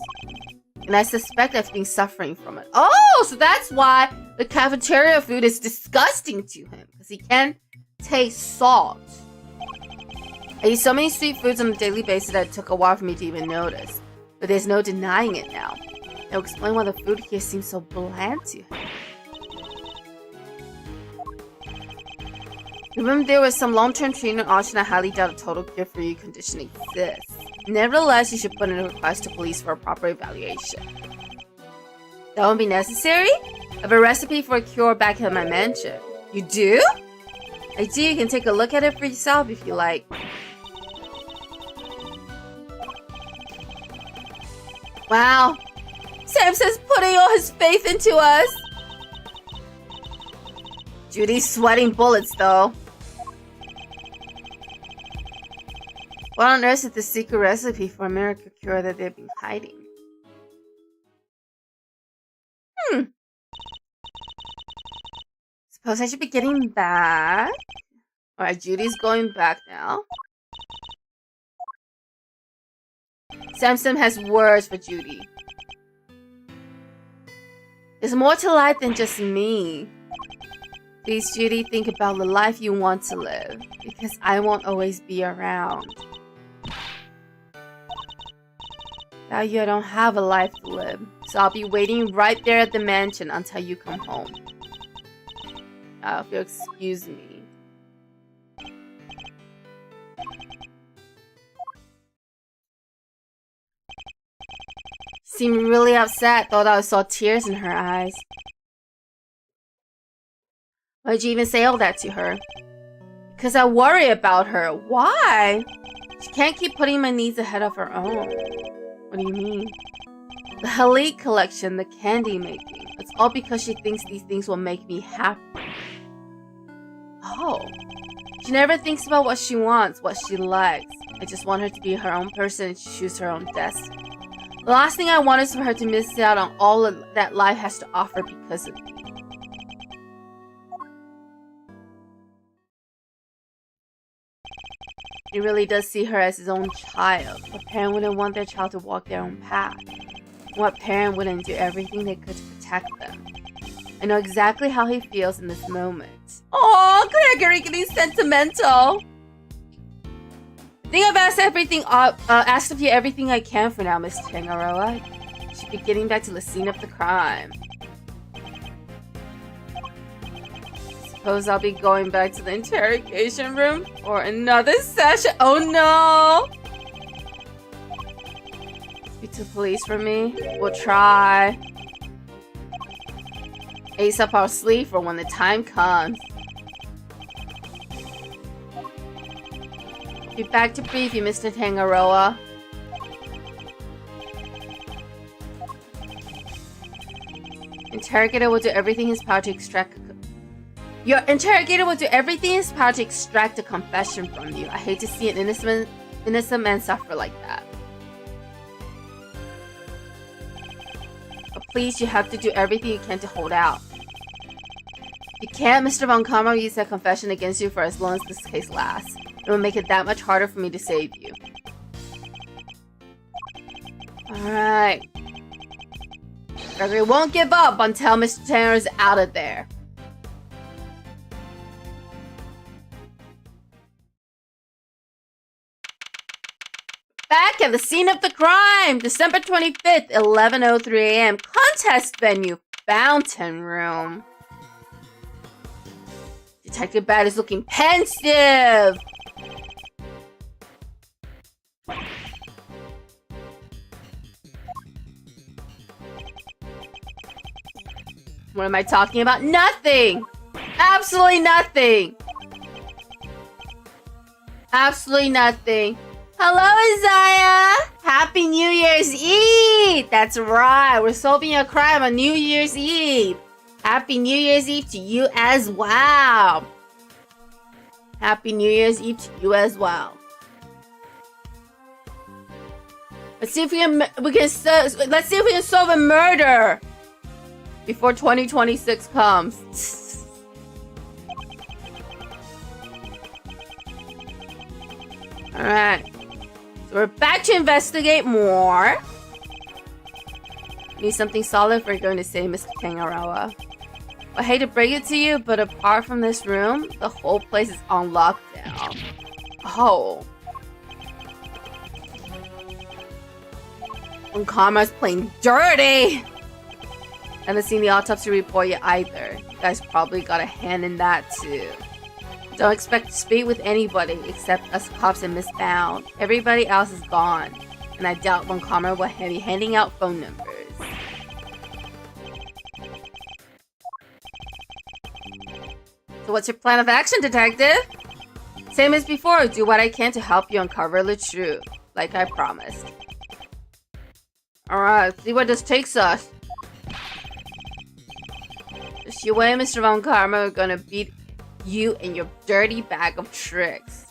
And I suspect I've been suffering from it. Oh, so that's why the cafeteria food is disgusting to him. Because he can't taste salt. I eat so many sweet foods on a daily basis that it took a while for me to even notice. But there's no denying it now. It'll explain why the food here seems so bland to him. Remember, there was some long-term treatment option. I highly doubt a total cure for your condition exists. Nevertheless, you should put in a request to police for a proper evaluation. That won't be necessary? I have a recipe for a cure back at my mansion. You do? I do. You can take a look at it for yourself if you like. Wow. Samson's putting all his faith into us. Judy's sweating bullets, though. What on earth is the secret recipe for a miracle cure that they've been hiding? Suppose I should be getting back. Alright, Judy's going back now. Samson has words for Judy. There's more to life than just me. Please, Judy, think about the life you want to live, because I won't always be around. Now you don't have a life to live, so I'll be waiting right there at the mansion until you come home. If you'll excuse me. Seemed really upset, thought I saw tears in her eyes. Why'd you even say all that to her? Because I worry about her. Why? She can't keep putting my needs ahead of her own. What do you mean? The Halit collection, the candy making. It's all because she thinks these things will make me happy. Oh. She never thinks about what she wants, what she likes. I just want her to be her own person and choose her own destiny. The last thing I want is for her to miss out on all that life has to offer because of me. He really does see her as his own child. What parent wouldn't want their child to walk their own path? What parent wouldn't do everything they could to protect them? I know exactly how he feels in this moment. Aww, Gregory getting sentimental. I think I've asked of you everything I can for now, Miss Tangaroa. You should be getting back to the scene of the crime. Suppose I'll be going back to the interrogation room for another session. Oh no! Speak to the police for me. We'll try. Ace up our sleeve for when the time comes. Be back to brief you, Mr. Tangaroa. Interrogator will do everything in his power to extract. Your interrogator will do everything in his power to extract a confession from you. I hate to see an innocent man suffer like that. But please, you have to do everything you can to hold out. If you can't, Mr. Von Karma will use that confession against you for as long as this case lasts. It will make it that much harder for me to save you. Alright. Gregory won't give up until Mr. Tanner is out of there. Back at the scene of the crime! December 25th, 11:03 a.m. Contest venue, Fountain Room. Detective Bad is looking pensive! What am I talking about? Nothing! Absolutely nothing! Absolutely nothing. Hello, Isaiah! Happy New Year's Eve! That's right, we're solving a crime on New Year's Eve. Happy New Year's Eve to you as well. Happy New Year's Eve to you as well. Let's see if we can solve a murder before 2026 comes. Alright. So we're back to investigate more. Need something solid if we're going to save Mr. Tangaroa. I hate to break it to you, but apart from this room, the whole place is on lockdown. Oh. When Karma's playing dirty! I haven't seen the autopsy report yet either. You guys probably got a hand in that too. Don't expect to speak with anybody except us cops and Miss Bound. Everybody else is gone, and I doubt Von Karma will be handing out phone numbers. So what's your plan of action, detective? Same as before, do what I can to help you uncover the truth, like I promised. Alright, let's see where this takes us. Just you wait, Mr. Von Karma, we're gonna beat you and your dirty bag of tricks.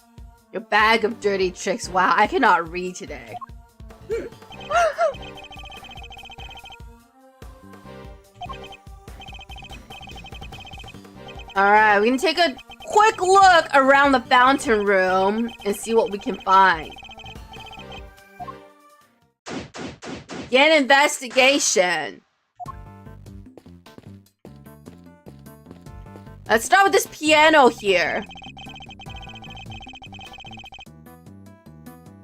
Your bag of dirty tricks. Wow, I cannot read today. Alright, we can take a quick look around the fountain room and see what we can find. Get investigation. Let's start with this piano here.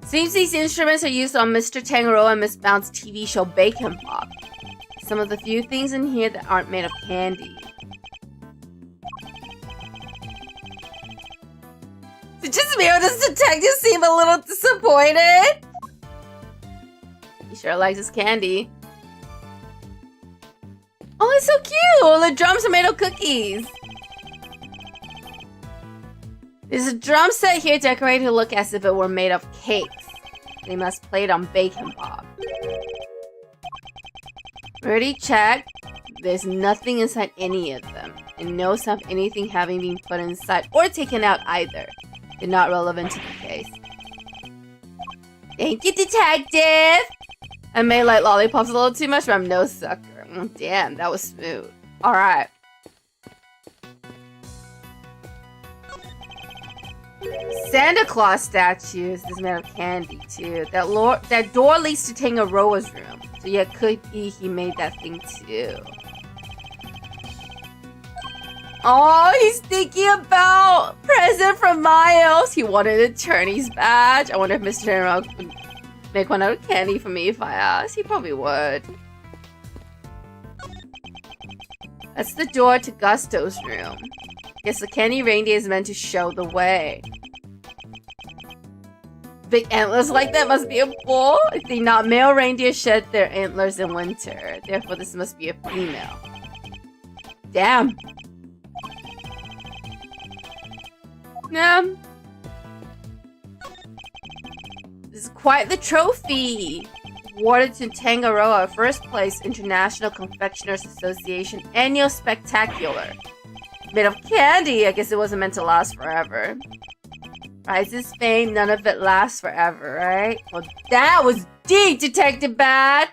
Seems these instruments are used on Mr. Tangaroa and Miss Bound's TV show Bacon Pop. Some of the few things in here that aren't made of candy. Did just me or does the detective seem a little disappointed? He sure likes his candy. Oh, it's so cute! The drums are made of cookies. There's a drum set here decorated to look as if it were made of cakes. They must play it on Bacon Pop. Already checked. There's nothing inside any of them. And no sign of anything having been put inside or taken out either. They're not relevant to the case. Thank you, detective! I may like lollipops a little too much, but I'm no sucker. Damn, that was smooth. Alright. Santa Claus statues is made of candy too. That door leads to Tangaroa's room. So yeah, could be he made that thing too. Oh, he's thinking about present from Miles. He wanted an attorney's badge. I wonder if Mr. Tangaroa would make one out of candy for me if I asked. He probably would. That's the door to Gusto's room. Guess the candy reindeer is meant to show the way. Big antlers like that must be a bull. I think not. Male reindeer shed their antlers in winter. Therefore, this must be a female. Damn. Yeah. This is quite the trophy. Awarded to Tangaroa, first place International Confectioners Association Annual Spectacular. Made of candy. I guess it wasn't meant to last forever. Rises fame, none of it lasts forever, right? Well, that was deep, Detective Bad!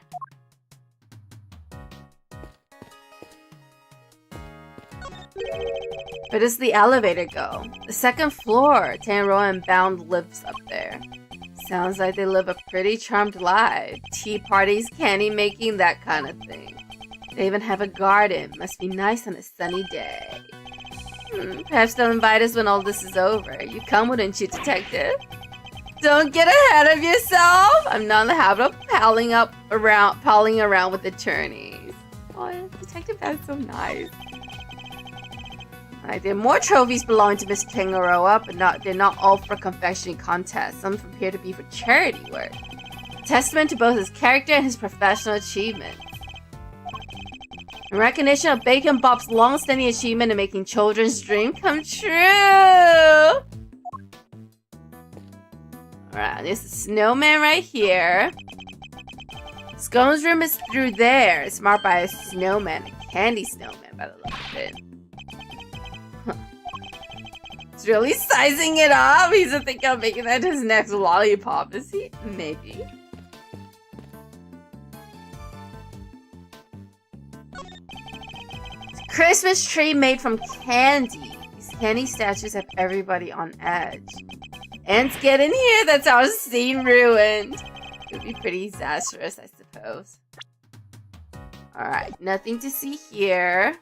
Where does the elevator go? The second floor. Tangaroa and Bound lives up there. Sounds like they live a pretty charmed life. Tea parties, candy making, that kind of thing. They even have a garden. Must be nice on a sunny day. Perhaps they'll invite us when all this is over. You come, wouldn't you, detective? Don't get ahead of yourself! I'm not in the habit of palling around with attorneys. Oh, Detective Bad's so nice. There are more trophies belonging to Mr. Tangaroa, but they're not all for confectionery contests. Some appear to be for charity work. A testament to both his character and his professional achievements. In recognition of Bacon Bop's long-standing achievement in making children's dream come true. Alright, there's a snowman right here. Scone's room is through there. It's marked by a snowman, a candy snowman by the look of it. It's really sizing it up. He's thinking of making that his next lollipop, is he? Maybe. Christmas tree made from candy. These candy statues have everybody on edge. Ants get in here, that's our scene ruined. It would be pretty disastrous, I suppose. Alright, nothing to see here.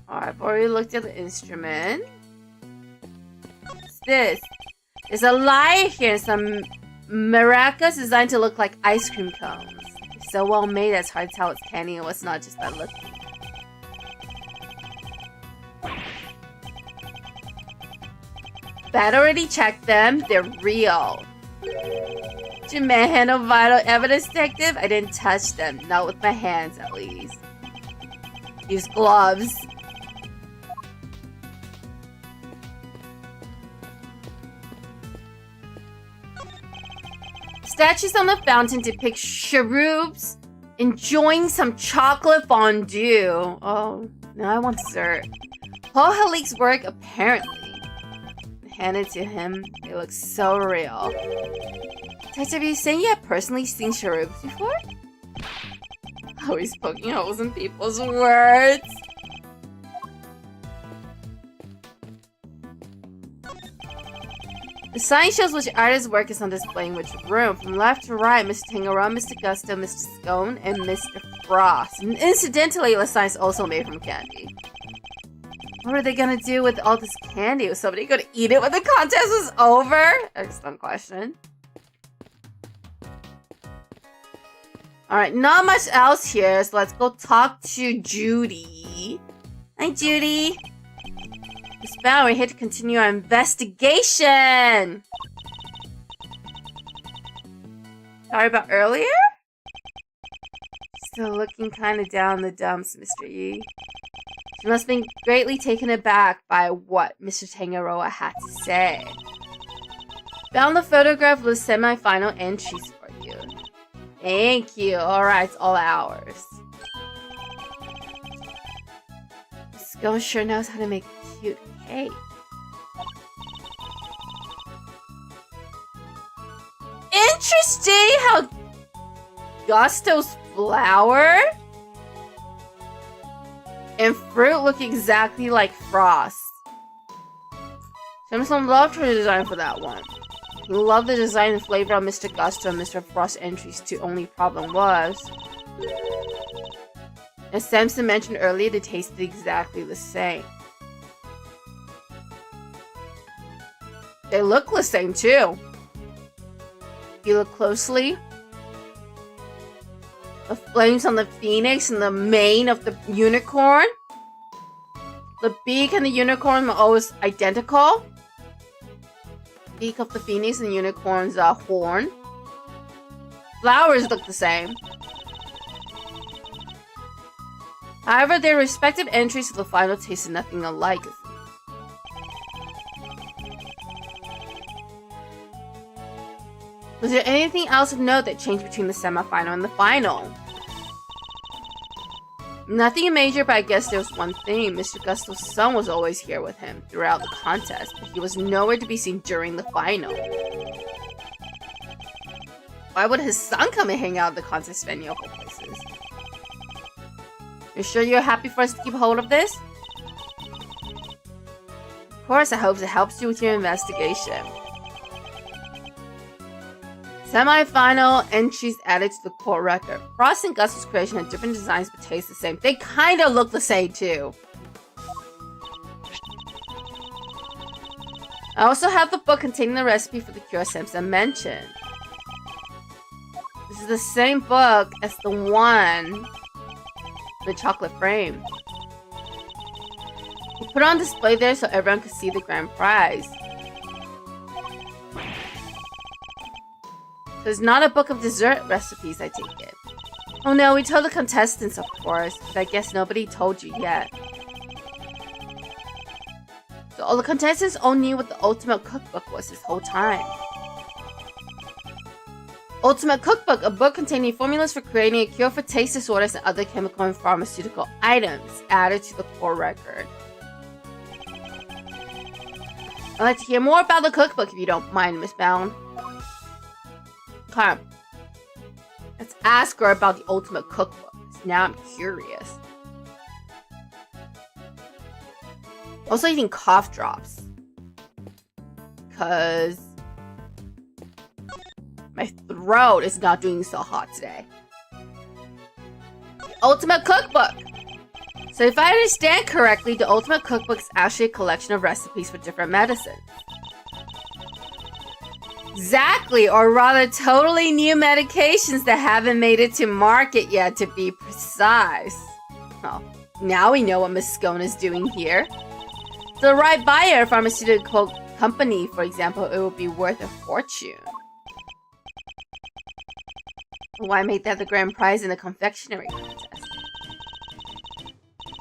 Alright, I've already looked at the instrument. What's this? There's a light here, some maracas designed to look like ice cream cones. It's so well made that it's hard to tell what's candy and what's not just by looking. Bat already checked them. They're real. Did you manhandle vital evidence, detective? I didn't touch them. Not with my hands, at least. Use gloves. Statues on the fountain depict cherubs enjoying some chocolate fondue. Oh, now I want dessert. Paul Halik's work, apparently. Hand it to him. It looks so real. Detective, are you saying you have personally seen cherubs before? Oh, he's poking holes in people's words. The sign shows which artist's work is on display in which room. From left to right, Mr. Tangerone, Mr. Gusto, Mr. Scone, and Mr. Frost. And incidentally, the sign is also made from candy. What are they gonna do with all this candy? Was somebody gonna eat it when the contest was over? Excellent question. Alright, not much else here, so let's go talk to Judy. Hi, Judy. Miss Bauer, we're here to continue our investigation. Sorry about earlier? Still looking kind of down the dumps, Mr. Yi. She must have been greatly taken aback by what Mr. Tangaroa had to say. Found the photograph with semi-final entries for you. Thank you. Alright, it's all ours. Scone sure knows how to make a cute cake. Interesting how Gusto's flower and fruit look exactly like Frost. Samson loved her design for that one. He loved the design and flavor of Mr. Gusto and Mr. Frost's entries too. Only problem was, as Samson mentioned earlier, they tasted exactly the same. They look the same too. If you look closely, the flames on the phoenix and the mane of the unicorn. The beak and the unicorn are always identical. Beak of the phoenix and the unicorn's horn. Flowers look the same. However, their respective entries to the final tasted nothing alike. Was there anything else of note that changed between the semi-final and the final? Nothing major, but I guess there was one thing. Mr. Gusto's son was always here with him throughout the contest, but he was nowhere to be seen during the final. Why would his son come and hang out at the contest venue of all places? You're sure you're happy for us to keep hold of this? Of course, I hope it helps you with your investigation. Semi-final entries added to the court record. Frost and Gusto's creation had different designs but taste the same. They kind of look the same too. I also have the book containing the recipe for the cure Simpson mentioned. This is the same book as the one, the chocolate frame. We put it on display there so everyone could see the grand prize. There's not a book of dessert recipes, I take it. Oh no, we told the contestants, of course, but I guess nobody told you yet. So all the contestants all knew what the ultimate cookbook was this whole time. Ultimate Cookbook, a book containing formulas for creating a cure for taste disorders and other chemical and pharmaceutical items, added to the core record. I'd like to hear more about the cookbook if you don't mind, Miss Bound. Okay. Let's ask her about the Ultimate Cookbook. Now I'm curious. Also eating cough drops. Because my throat is not doing so hot today. The Ultimate Cookbook! So if I understand correctly, the Ultimate Cookbook is actually a collection of recipes for different medicines. Exactly, or rather totally new medications that haven't made it to market yet, to be precise. Well, now we know what Miss Scone is doing here. To the right buyer, a pharmaceutical company, for example, it would be worth a fortune. Why make that the grand prize in the confectionery contest?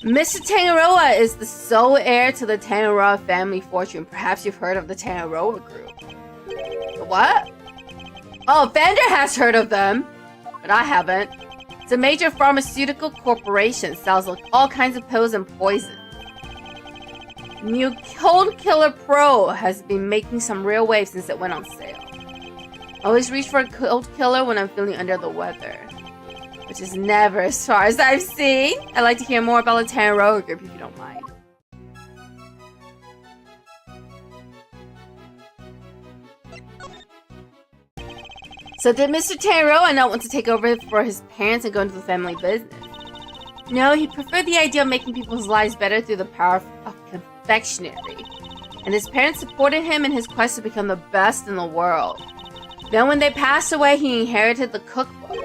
Mr. Tangaroa is the sole heir to the Tangaroa family fortune. Perhaps you've heard of the Tangaroa group. The what? Oh, Vander has heard of them, but I haven't. It's a major pharmaceutical corporation, sells all kinds of pills and poisons. New Cold Killer Pro has been making some real waves since it went on sale. I always reach for a cold killer when I'm feeling under the weather, which is never as far as I've seen. I'd like to hear more about the Tangaroa group if you don't mind. So did Mr. Tangaroa not want to take over for his parents and go into the family business? No, he preferred the idea of making people's lives better through the power of confectionery. And his parents supported him in his quest to become the best in the world. Then when they passed away, he inherited the cookbook.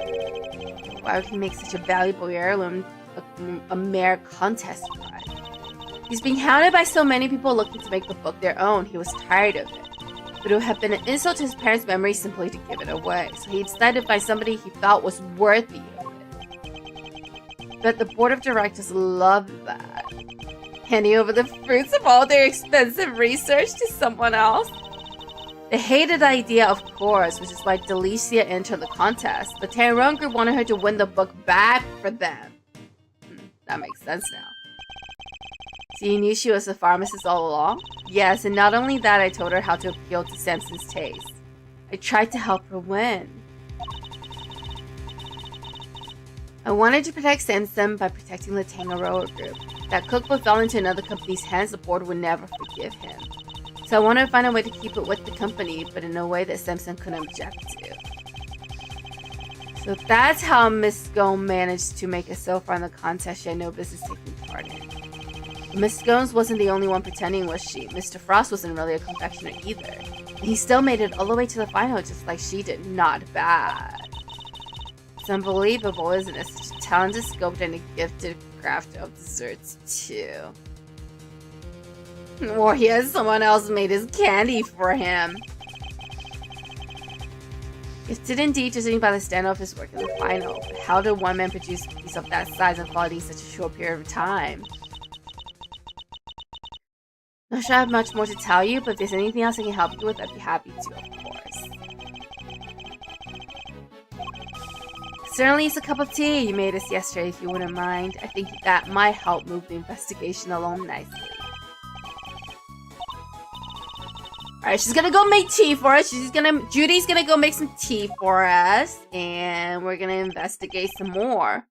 Why would he make such a valuable heirloom a mere contest prize? He's being hounded by so many people looking to make the book their own. He was tired of it. But it would have been an insult to his parents' memory simply to give it away. So he decided to find somebody he felt was worthy of it. But the board of directors loved that. Handing over the fruits of all their expensive research to someone else. They hated the idea, of course, which is why Delicia entered the contest. The Tangaroa group wanted her to win the book back for them. That makes sense now. So you knew she was a pharmacist all along? Yes, and not only that, I told her how to appeal to Samson's taste. I tried to help her win. I wanted to protect Samson by protecting the Tangaroa group. If that cookbook fell into another company's hands, the board would never forgive him. So I wanted to find a way to keep it with the company, but in a way that Samson couldn't object to. So that's how Miss Scone managed to make it so far in the contest she had no business taking part in. Miss Scones wasn't the only one pretending, was she? Mr. Frost wasn't really a confectioner either. And he still made it all the way to the final just like she did. Not bad. It's unbelievable, isn't it? Such a talented sculptor and a gifted crafter of desserts, too. Or he has someone else made his candy for him. Gifted indeed, judging by the standard of his work in the final. But how did one man produce a piece of that size and quality in such a short period of time? Not sure I have much more to tell you, but if there's anything else I can help you with, I'd be happy to, of course. Certainly it's a cup of tea you made us yesterday, if you wouldn't mind. I think that might help move the investigation along nicely. Alright, she's gonna go make tea for us. Judy's gonna go make some tea for us. And we're gonna investigate some more.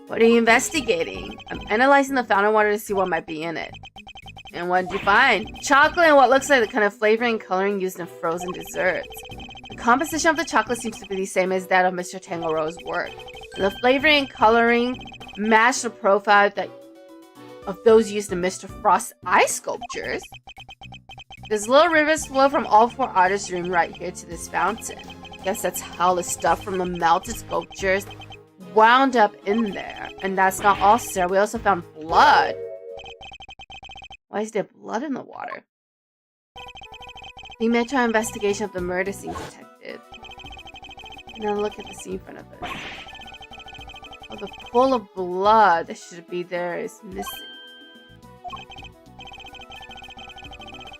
What are you investigating? I'm analyzing the fountain water to see what might be in it. And what did you find? Chocolate and what looks like the kind of flavoring and coloring used in frozen desserts. The composition of the chocolate seems to be the same as that of Mr. Tangaroa's work. And the flavoring and coloring match the profile of those used in Mr. Frost's ice sculptures. There's little rivers flow from all four artists' room right here to this fountain. guess that's how the stuff from the melted sculptures wound up in there. And that's not all, sir. We also found blood. Why is there blood in the water? We met our investigation of the murder scene, detective. Now look at the scene in front of us. Oh, the pool of blood that should be there is missing.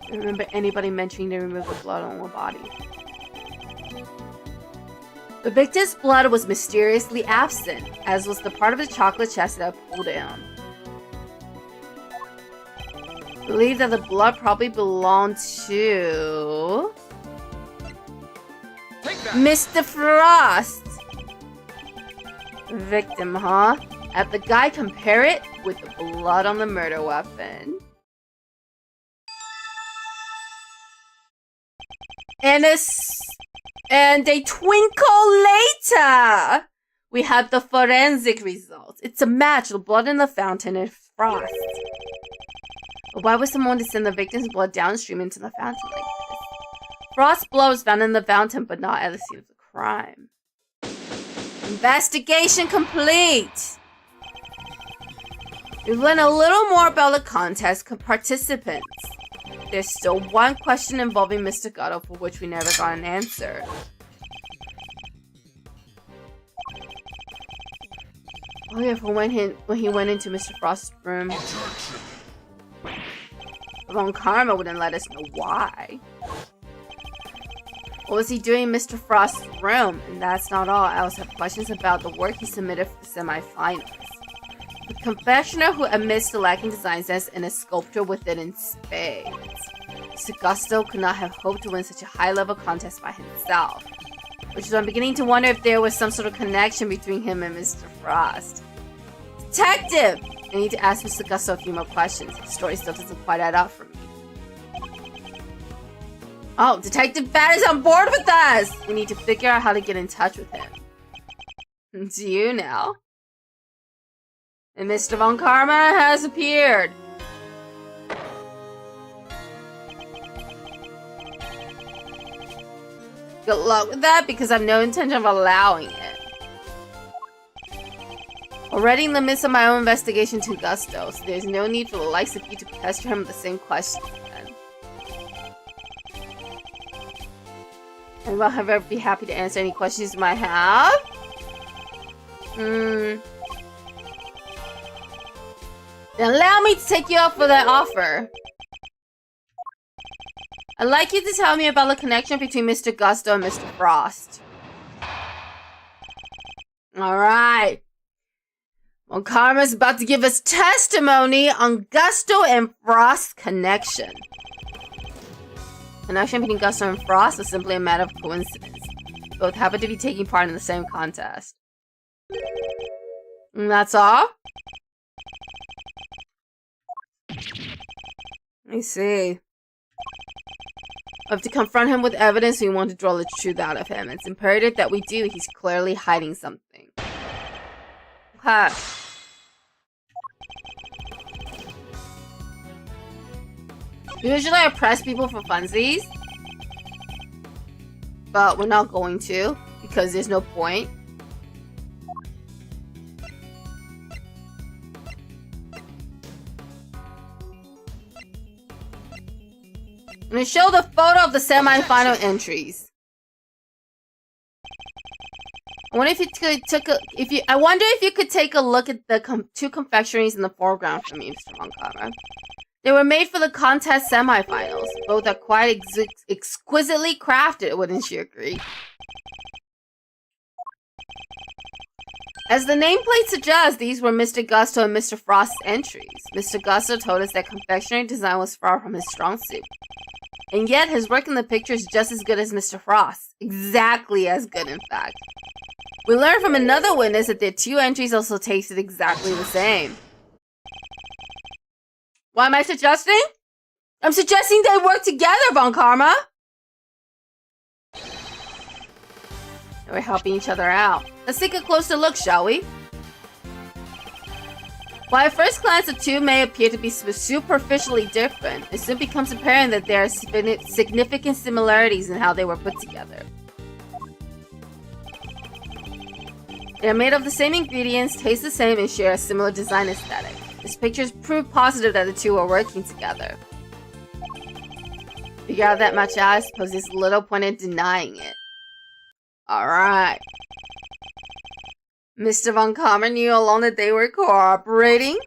I don't remember anybody mentioning they removed the blood on the body. The victim's blood was mysteriously absent, as was the part of the chocolate chest that I pulled down. I believe that the blood probably belonged to Mr. Frost. Victim, huh? Have the guy compare it with the blood on the murder weapon. And a twinkle later, we had the forensic results. It's a match. The blood in the fountain is Frost. But why would someone send the victim's blood downstream into the fountain like this? Frost's blood was found in the fountain, but not at the scene of the crime. Investigation complete! We learned a little more about the contest participants. There's still one question involving Mr. Gatto for which we never got an answer. Oh yeah, for when he went into Mr. Frost's room. Von Karma wouldn't let us know why. What was he doing in Mr. Frost's room? And that's not all. I also have questions about the work he submitted for the semi-finals. The confectioner who admits to lacking design sense and a sculptor with it in spades. Mr. Gusto could not have hoped to win such a high-level contest by himself. Which is why I'm beginning to wonder if there was some sort of connection between him and Mr. Frost. Detective! I need to ask Mr. Gusto a few more questions. His story still doesn't quite add up for me. Oh, Detective Bat is on board with us! We need to figure out how to get in touch with him. Do you know? And Mr. Von Karma has appeared. Good luck with that, because I have no intention of allowing it. Already in the midst of my own investigation to Gusto, so there's no need for the likes of you to pester him with the same questions again. And I'll however be happy to answer any questions you might have. Then allow me to take you up for that offer. I'd like you to tell me about the connection between Mr. Gusto and Mr. Frost. Alright. Well, Karma's about to give us testimony on Gusto and Frost's connection. Connection between Gusto and Frost is simply a matter of coincidence. Both happen to be taking part in the same contest. And that's all? I see. We have to confront him with evidence. We want to draw the truth out of him. It's imperative that we do. He's clearly hiding something. Okay. Usually I press people for funsies. But we're not going to. Because there's no point. I'm gonna show the photo of the semi-final entries. I wonder if you could take a look at the two confectionaries in the foreground for me, Mr. Von Karma. They were made for the contest semi-finals. Both are quite exquisitely crafted, wouldn't you agree? As the nameplate suggests, these were Mr. Gusto and Mr. Frost's entries. Mr. Gusto told us that confectionery design was far from his strong suit. And yet, his work in the picture is just as good as Mr. Frost's. Exactly as good, in fact. We learned from another witness that their two entries also tasted exactly the same. What am I suggesting? I'm suggesting they work together, Von Karma! We're helping each other out. Let's take a closer look, shall we? While at first glance the two may appear to be superficially different, it soon becomes apparent that there are significant similarities in how they were put together. They are made of the same ingredients, taste the same, and share a similar design aesthetic. This picture's proof positive that the two are working together. Figure out that much, I suppose there's little point in denying it. Alright. Mr. Von Karma knew all along that they were cooperating,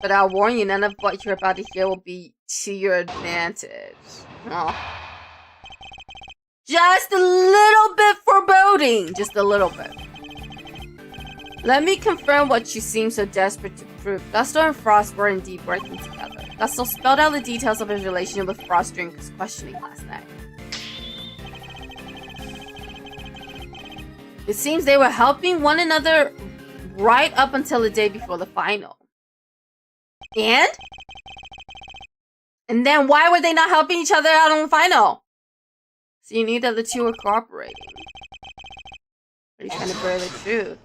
but I'll warn you, none of what you're about to hear will be to your advantage. Oh. Just a little bit foreboding! Just a little bit. Let me confirm what you seem so desperate to prove. Gusto and Frost were indeed working together. Gusto spelled out the details of his relationship with Frost during his questioning last night. It seems they were helping one another right up until the day before the final. And then why were they not helping each other out on the final? So you knew that the two were cooperating. Are you trying to bury the truth?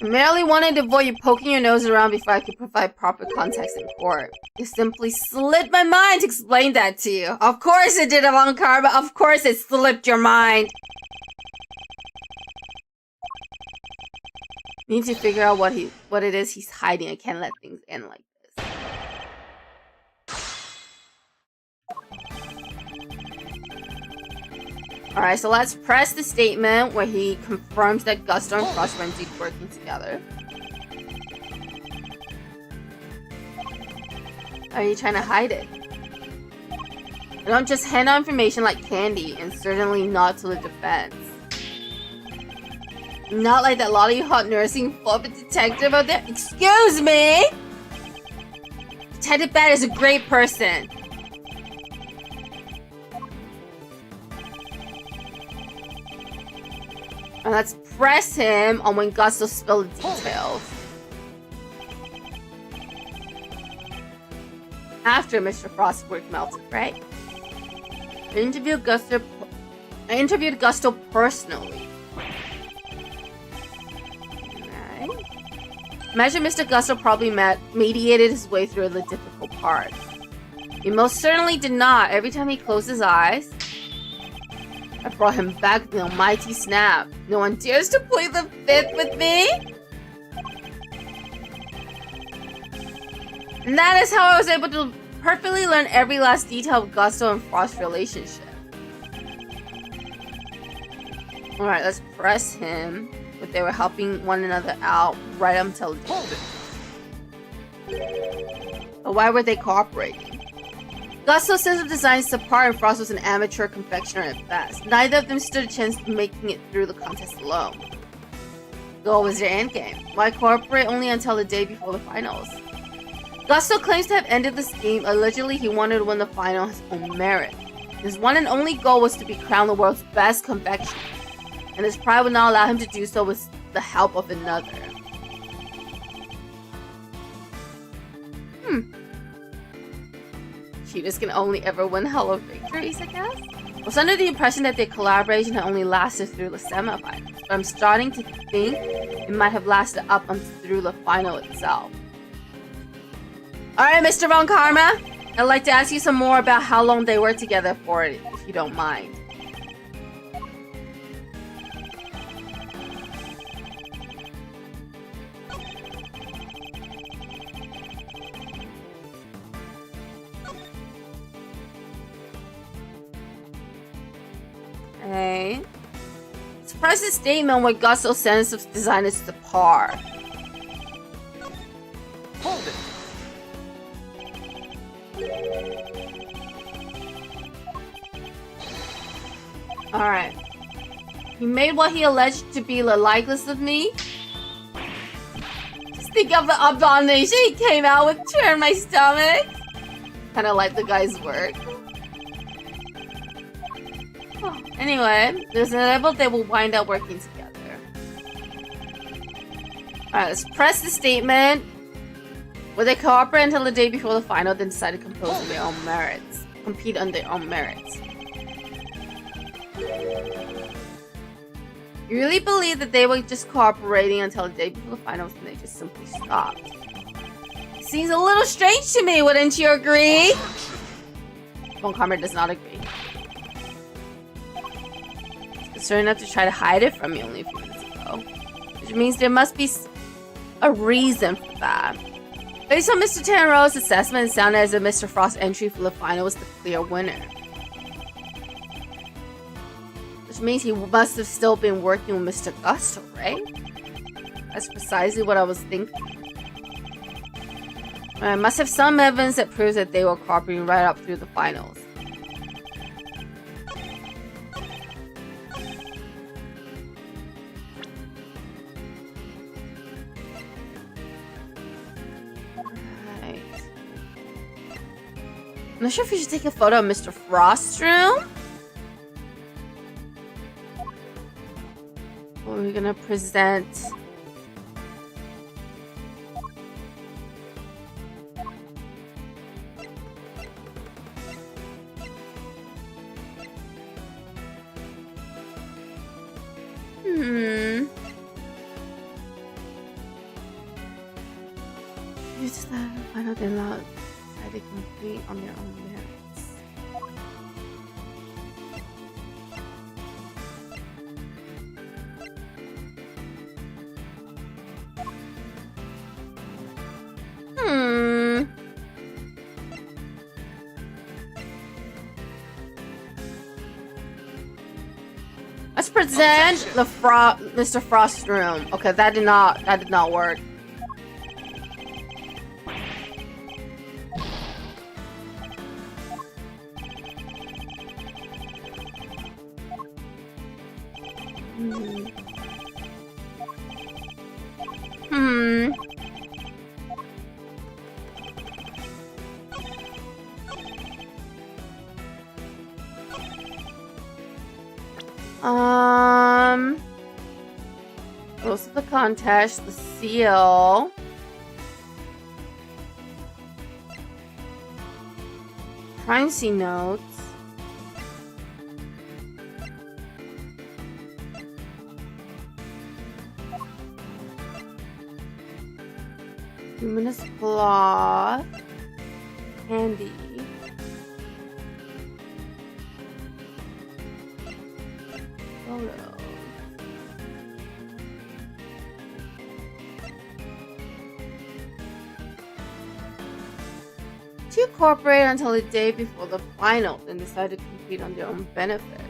I merely wanted to avoid you poking your nose around before I could provide proper context in court. It simply slipped my mind to explain that to you. Of course it did, Von Karma. Of course it slipped your mind. Need to figure out what it is he's hiding. I can't let things end like this. Alright, so let's press the statement where he confirms that Gusto and Frost were indeed working together. Are you trying to hide it? I don't just hand out information like candy, and certainly not to the defense. Not like that lolly-hot nursing fluffy detective out there. Excuse me! Detective Bat is a great person. And let's press him on when Gusto spilled the details. After Mr. Frost's work melted, right? I interviewed Gusto personally. Right. Imagine Mr. Gusto probably mediated his way through the difficult part. He most certainly did not. Every time he closed his eyes, I brought him back with the almighty snap. No one dares to plead the fifth with me? And that is how I was able to perfectly learn every last detail of Gusto and Frost's relationship. Alright, let's press him. But they were helping one another out right up until the end. But why were they cooperating? Gusto's sense of design is subpar and Frost was an amateur confectioner at best. Neither of them stood a chance of making it through the contest alone. Goal was their endgame. Why cooperate only until the day before the finals? Gusto claims to have ended this game. Allegedly, he wanted to win the final on his own merit. His one and only goal was to be crowned the world's best confectioner, and his pride would not allow him to do so with the help of another. Cheaters can only ever win hollow victories, I guess? I was under the impression that their collaboration had only lasted through the semifinals, but I'm starting to think it might have lasted up and through the final itself. Alright, Mr. Von Karma, I'd like to ask you some more about how long they were together for, if you don't mind. Okay. Express a statement where Gusto's sense of design is the par. Hold it. Alright. He made what he alleged to be the likeness of me. Just think of the abomination he came out with, turned my stomach. Kinda like the guy's work. Oh, anyway, there's an inevitable they will wind up working together. Alright, let's press the statement. Will they cooperate until the day before the final, then decide to compete on their own merits? Compete on their own merits. You really believe that they were just cooperating until the day before the finals and they just simply stopped? Seems a little strange to me, wouldn't you agree? Von Karma does not agree. concerned enough to try to hide it from me only a few minutes ago. Which means there must be a reason for that. Based on Mr. Tannero's assessment, it sounded as if Mr. Frost's entry for the final was the clear winner. Which means he must have still been working with Mr. Gusto, right? That's precisely what I was thinking. I must have some evidence that proves that they were cooperating right up through the finals. Right. I'm not sure if we should take a photo of Mr. Frost's room. Or we're gonna present... Use the final dialogue decided complete on their own merits. Let's present the Mr. Frost's room. Okay, that did not work. Rules of the contest, the seal. Privacy notes. Luminous cloth. Candy. Photos. Two cooperate until the day before the final, then decide to compete on their own benefits.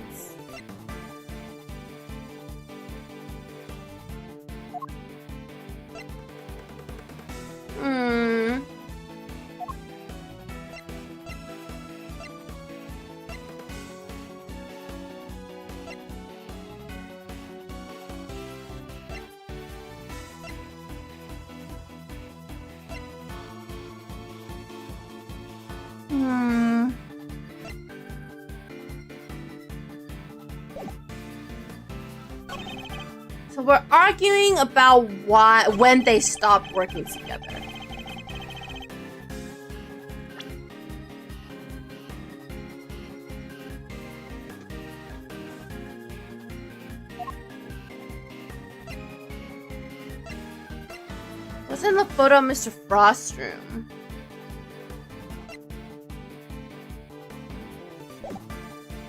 So we're arguing about when they stopped working together. What's in the photo of Mr. Frost's room?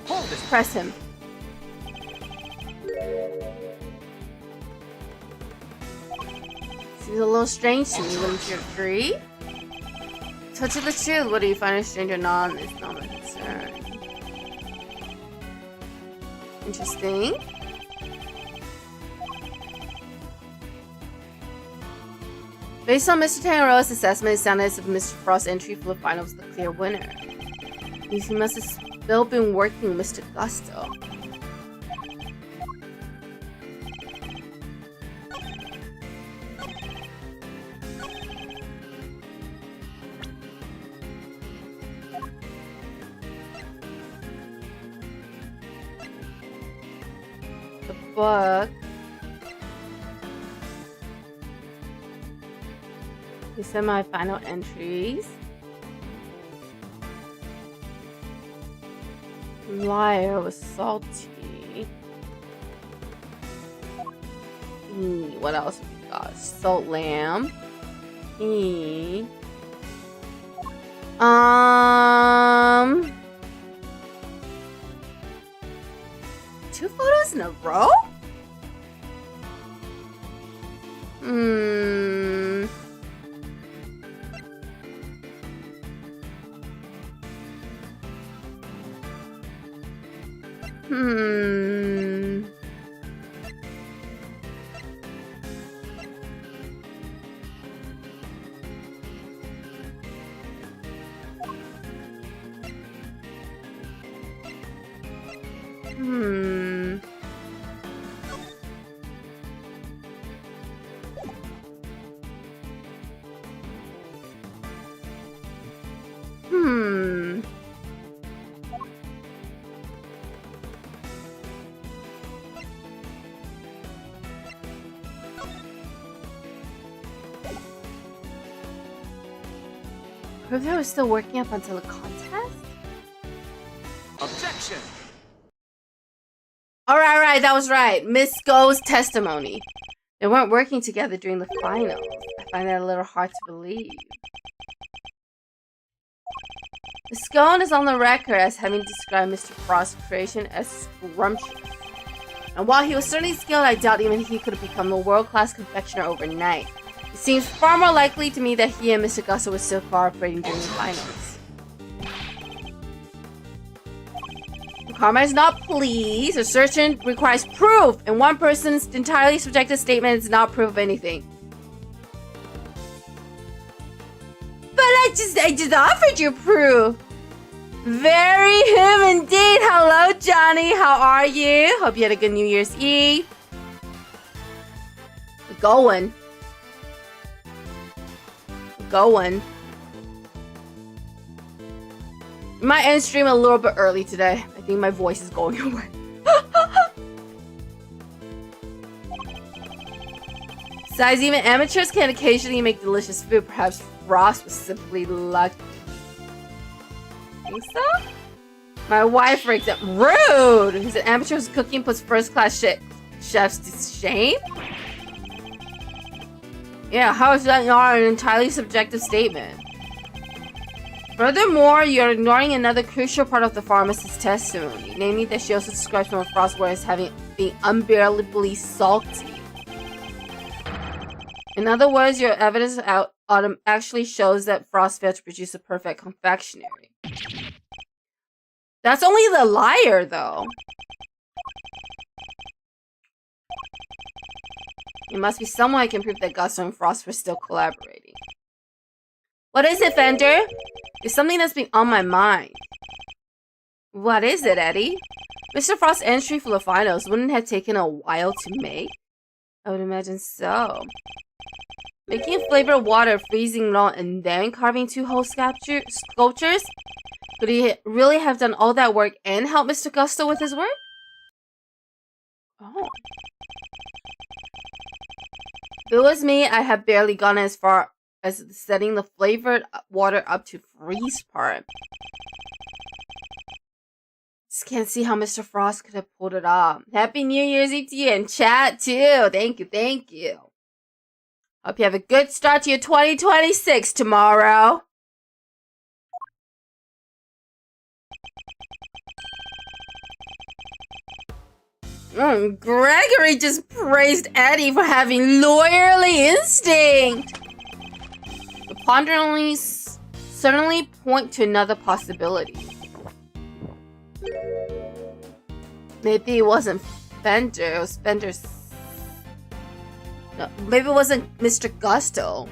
Just press him. Seems a little strange to me, wouldn't you agree? Touch of the truth, what do you find strange or not? It's not my concern. Interesting. Based on Mr. Tannero's assessment, it sounded as if Mr. Frost's entry for the final was the clear winner. He must have still been working with Mr. Gusto. Book. These are my final entries. Liar was salty. What else have we got? Salt lamb. 2 photos in a row? Hmm. Preview was still working up until the contest? Objection! Alright, that was right. Miss Go's testimony. They weren't working together during the finals. I find that a little hard to believe. Miss Scone is on the record as having described Mr. Frost's creation as scrumptious. And while he was certainly skilled, I doubt even he could have become a world-class confectioner overnight. It seems far more likely to me that he and Mr. Gusto were still cooperating during the finals. Karma is not pleased. A search requires proof, and one person's entirely subjective statement is not proof of anything. But I just offered you proof. Very him indeed. Hello, Johnny. How are you? Hope you had a good New Year's Eve. Going. Might end stream a little bit early today. I think my voice is going away. Besides, even amateurs can occasionally make delicious food. Perhaps Frost was simply lucky. Think so? My wife, for example, rude! He said amateurs cooking puts first-class chefs to shame? Yeah, how is that not an entirely subjective statement? Furthermore, you're ignoring another crucial part of the pharmacist's testimony, namely that she also describes some of Frost's work as being unbearably salty. In other words, your evidence actually shows that Frost failed to produce a perfect confectionery. That's only the liar, though. It must be someone I can prove that Gusto and Frost were still collaborating. What is it, Fender? It's something that's been on my mind. What is it, Eddie? Mr. Frost's entry for the finals wouldn't have taken a while to make? I would imagine so. Making flavored water freezing raw and then carving 2 whole sculptures? Could he really have done all that work and help Mr. Gusto with his work? Oh. If it was me, I had barely gone as far as setting the flavored water up to freeze part. Just can't see how Mr. Frost could have pulled it off. Happy New Year's Eve to you and chat too. Thank you. Hope you have a good start to your 2026 tomorrow. Gregory just praised Eddie for having lawyerly instinct. The ponderings certainly point to another possibility. Maybe it wasn't Fender, it was Fender's... No, maybe it wasn't Mr. Gusto.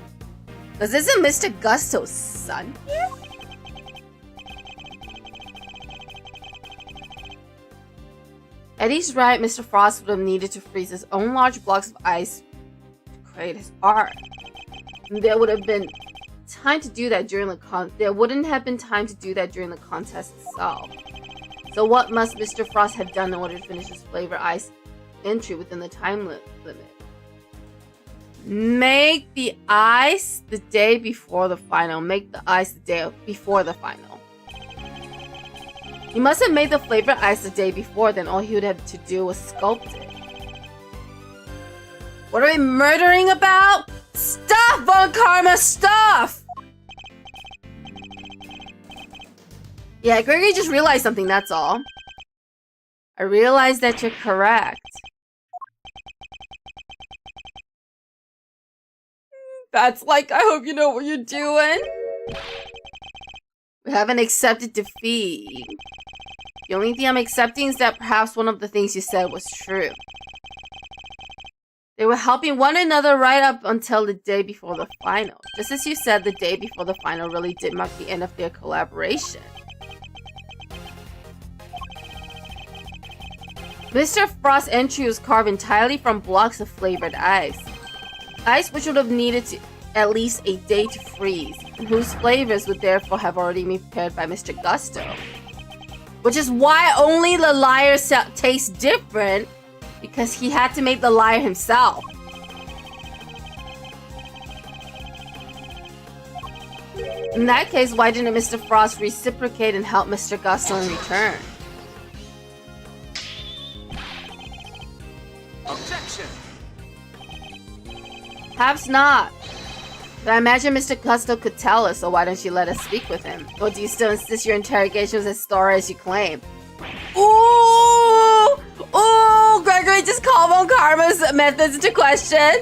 Because isn't Mr. Gusto's son here? Eddie's right, Mr. Frost would have needed to freeze his own large blocks of ice to create his art. There would have been time to do that during the There wouldn't have been time to do that during the contest itself. So what must Mr. Frost have done in order to finish his flavor ice entry within the time limit? Make the ice the day before the final. Make the ice the day before the final. He must have made the flavor ice the day before, then all he would have to do was sculpt it. What are we murdering about? Stuff, Von Karma, stuff! Yeah, Gregory just realized something, that's all. I realize that you're correct. That's like, I hope you know what you're doing. We haven't accepted defeat. The only thing I'm accepting is that perhaps one of the things you said was true. They were helping one another right up until the day before the final. Just as you said, the day before the final really did mark the end of their collaboration. Mr. Frost's entry was carved entirely from blocks of flavored ice. Ice which would have needed at least a day to freeze, and whose flavors would therefore have already been prepared by Mr. Gusto. Which is why only the liar tastes different, because he had to make the liar himself. In that case, why didn't Mr. Frost reciprocate and help Mr. Gusto in return? Objection! Perhaps not. But I imagine Mr. Gusto could tell us, so why don't you let us speak with him? Or do you still insist your interrogation was as thorough as you claim? Ooh! Ooh! Gregory just called on Karma's methods into question.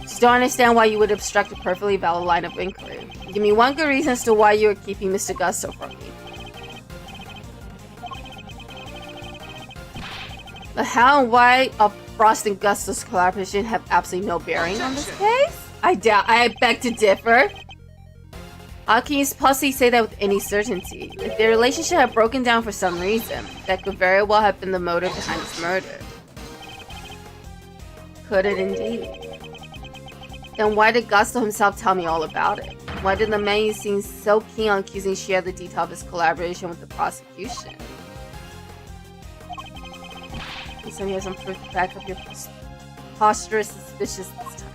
Just don't understand why you would obstruct a perfectly valid line of inquiry. Give me one good reason as to why you are keeping Mr. Gusto from me. The how and why of Frost and Gusto's collaboration have absolutely no bearing on this case? I beg to differ. How can you possibly say that with any certainty? If their relationship had broken down for some reason, that could very well have been the motive behind his murder. Could it indeed? Then why did Gusto himself tell me all about it? Why did the man you seem so keen on accusing share the detail of his collaboration with the prosecution? So he has some proof to back up your posture suspicious this time.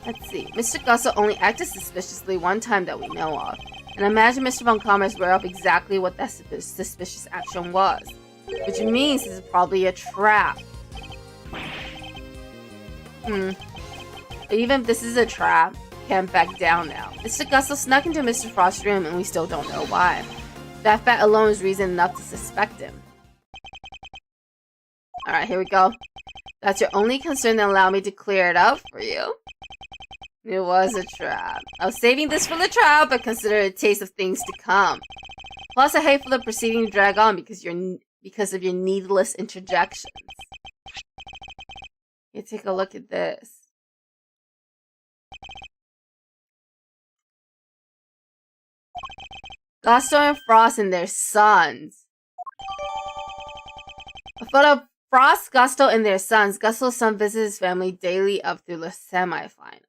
Let's see. Mr. Gusto only acted suspiciously one time that we know of. And I imagine Mr. Von Karma is aware of exactly what that suspicious action was. Which means this is probably a trap. But even if this is a trap, can't back down now. Mr. Gusto snuck into Mr. Frost's room and we still don't know why. That fact alone is reason enough to suspect him. Alright, here we go. That's your only concern, then allow me to clear it up for you. It was a trap. I was saving this for the trial, but consider it a taste of things to come. Plus, I hate for the proceeding to drag on because of your needless interjections. You take a look at this. Gusto and Frost and their sons. A photo of Frost, Gusto, and their sons. Gusto's son visits his family daily up through the semifinal.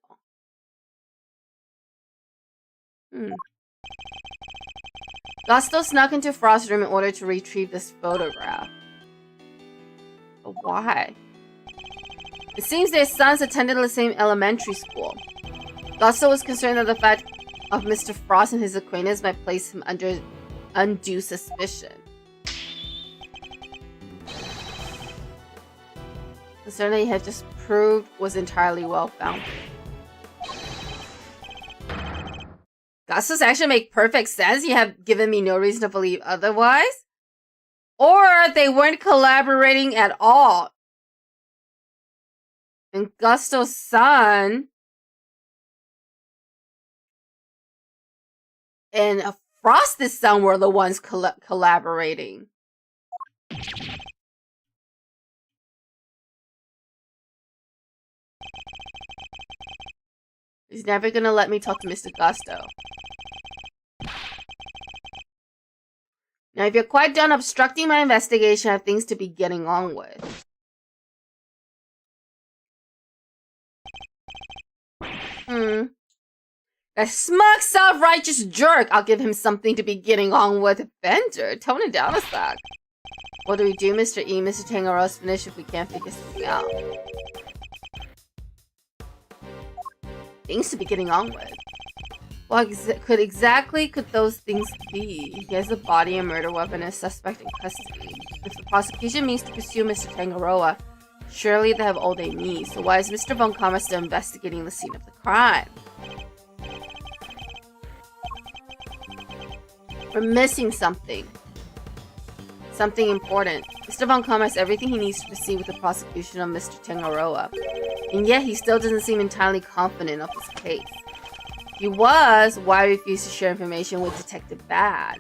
Gusto snuck into Frost's room in order to retrieve this photograph. But why? It seems their sons attended the same elementary school. Gusto was concerned that the fact of Mr. Frost and his acquaintance might place him under undue suspicion. Concern that he had just proved was entirely well-founded. Gusto's actually make perfect sense. You have given me no reason to believe otherwise. Or they weren't collaborating at all. And Gusto's son and Frost's son were the ones collaborating. He's never gonna let me talk to Mr. Gusto. Now, if you're quite done obstructing my investigation, I have things to be getting on with. A smug, self-righteous jerk. I'll give him something to be getting on with. Bender, tone it down a sec. What do we do, Mr. E? Mr. Tangaro's finished if we can't figure something out. Things to be getting on with. What could those things be? He has a body, a murder weapon, and a suspect in custody. If the prosecution means to pursue Mr. Tangaroa, surely they have all they need. So why is Mr. Von Karma still investigating the scene of the crime? We're missing something. Something important. Mr. Von Karma has everything he needs to proceed with the prosecution of Mr. Tangaroa. And yet he still doesn't seem entirely confident of his case. If he was, why refuse to share information with Detective Bad?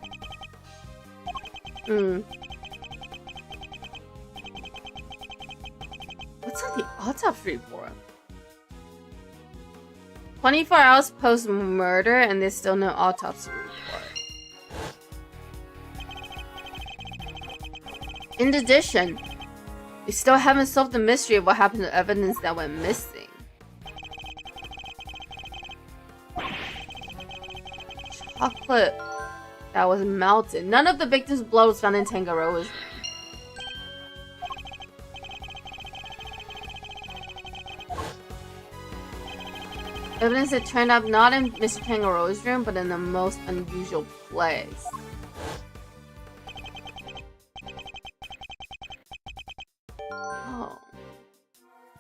What's on the autopsy report? 24 hours post-murder and there's still no autopsy report. In addition, we still haven't solved the mystery of what happened to evidence that went missing. Chocolate that was melted. None of the victim's blood was found in Tangaroa's room. Evidence that turned up not in Mr. Tangaroa's room, but in the most unusual place. Oh.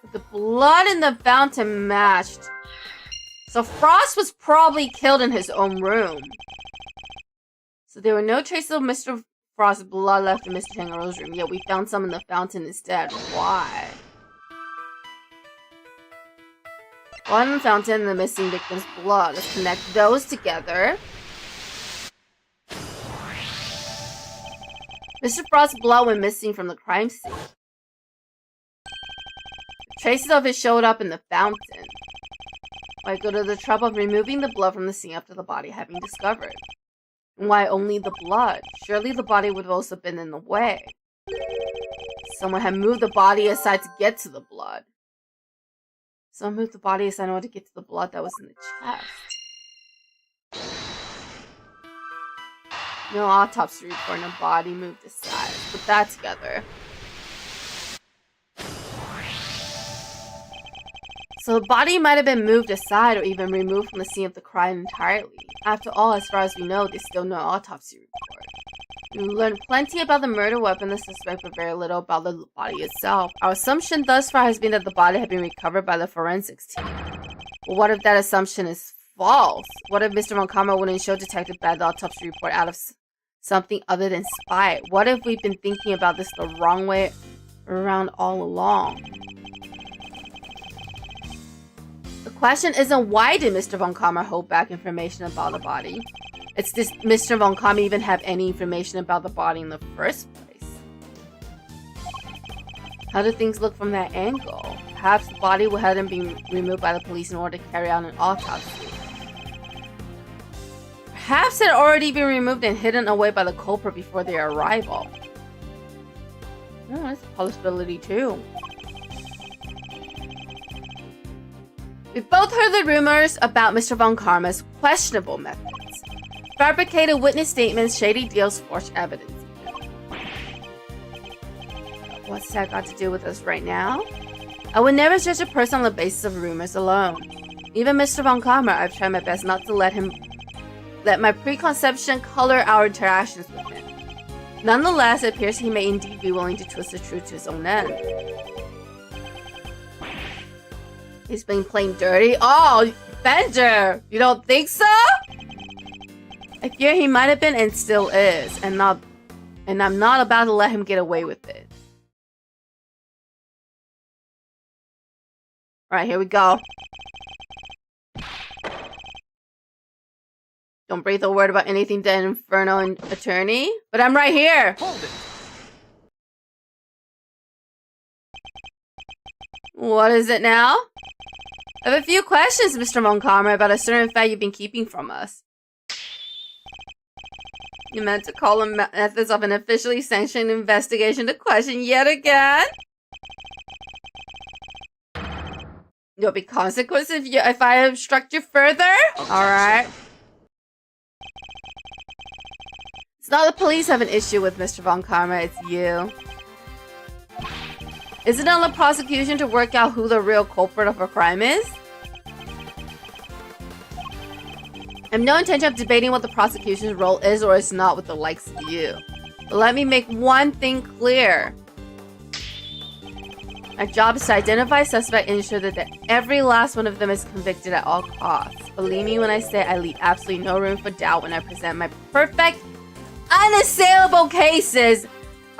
But the blood in the fountain matched. So Frost was probably killed in his own room. So there were no traces of Mr. Frost's blood left in Mr. Tangaroa's room, yet we found some in the fountain instead. Why? One fountain and the missing victim's blood. Let's connect those together. Mr. Frost's blood went missing from the crime scene. Traces of it showed up in the fountain. Why go to the trouble of removing the blood from the scene after the body had been discovered? And why only the blood? Surely the body would have also been in the way. Someone had moved the body aside to get to the blood. Someone moved the body aside in order to get to the blood that was in the chest. No autopsy report, no body moved aside. Put that together. So the body might have been moved aside or even removed from the scene of the crime entirely. After all, as far as we know, there's still no autopsy report. We learned plenty about the murder weapon, the suspect, but very little about the body itself. Our assumption thus far has been that the body had been recovered by the forensics team. But what if that assumption is false? What if Mr. Von Karma wouldn't show Detective Bad the autopsy report out of something other than spite? What if we've been thinking about this the wrong way around all along? The question isn't why did Mr. Von Karma hold back information about the body? It's this Mr. Von Karma even have any information about the body in the first place? How do things look from that angle? Perhaps the body hadn't been removed by the police in order to carry out an autopsy. Perhaps it had already been removed and hidden away by the culprit before their arrival. Oh, that's a possibility too. We both heard the rumors about Mr. Von Karma's questionable methods. Fabricated witness statements, shady deals, forged evidence. What's that got to do with us right now? I would never judge a person on the basis of rumors alone. Even Mr. Von Karma, I've tried my best not to let my preconception color our interactions with him. Nonetheless, it appears he may indeed be willing to twist the truth to his own end. He's being playing dirty? Oh, Bender! You don't think so? I fear he might have been and still is, and I'm not about to let him get away with it. Alright, here we go. Don't breathe a word about anything to an Inferno and attorney, but I'm right here! Hold it! What is it now? I have a few questions, Mr. Von Karma, about a certain fact you've been keeping from us. You meant to call them methods of an officially sanctioned investigation to question yet again? There'll be consequences if I obstruct you further? Alright. It's not the police have an issue with Mr. Von Karma, it's you. Is it on the prosecution to work out who the real culprit of a crime is? I have no intention of debating what the prosecution's role is or is not with the likes of you. But let me make one thing clear. Our job is to identify suspects and ensure that every last one of them is convicted at all costs. Believe me when I say I leave absolutely no room for doubt when I present my perfect, unassailable cases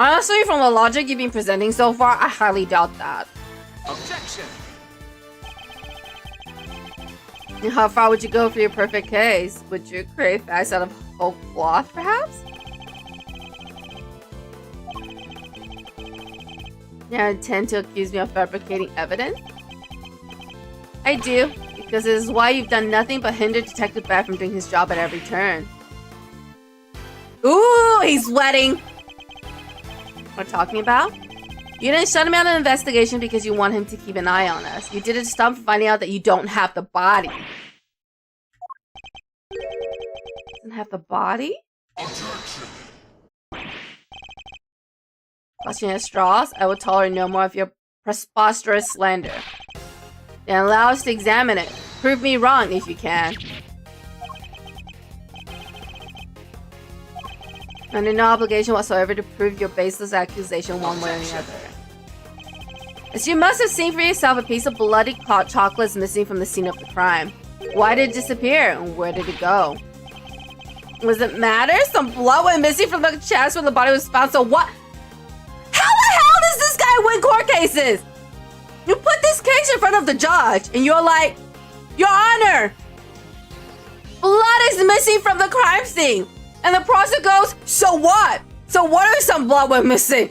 Honestly, from the logic you've been presenting so far, I highly doubt that. Objection! How far would you go for your perfect case? Would you create facts out of whole cloth, perhaps? You intend to accuse me of fabricating evidence? I do, because it is why you've done nothing but hinder Detective Bat from doing his job at every turn. Ooh, he's sweating! What we're talking about? You didn't shut him out of an investigation because you want him to keep an eye on us. You did it to stop him from finding out that you don't have the body. Doesn't have the body? Clutching at straws, I will tolerate no more of your preposterous slander. Then allow us to examine it. Prove me wrong if you can. Under no obligation whatsoever to prove your baseless accusation one way or the other. As you must have seen for yourself, a piece of bloody chocolate is missing from the scene of the crime. Why did it disappear, and where did it go? Does it matter? Some blood went missing from the chest when the body was found, so what? How the hell does this guy win court cases? You put this case in front of the judge, and you're like, Your Honor, blood is missing from the crime scene. And the prosecutor goes, so what? So what if some blood went missing?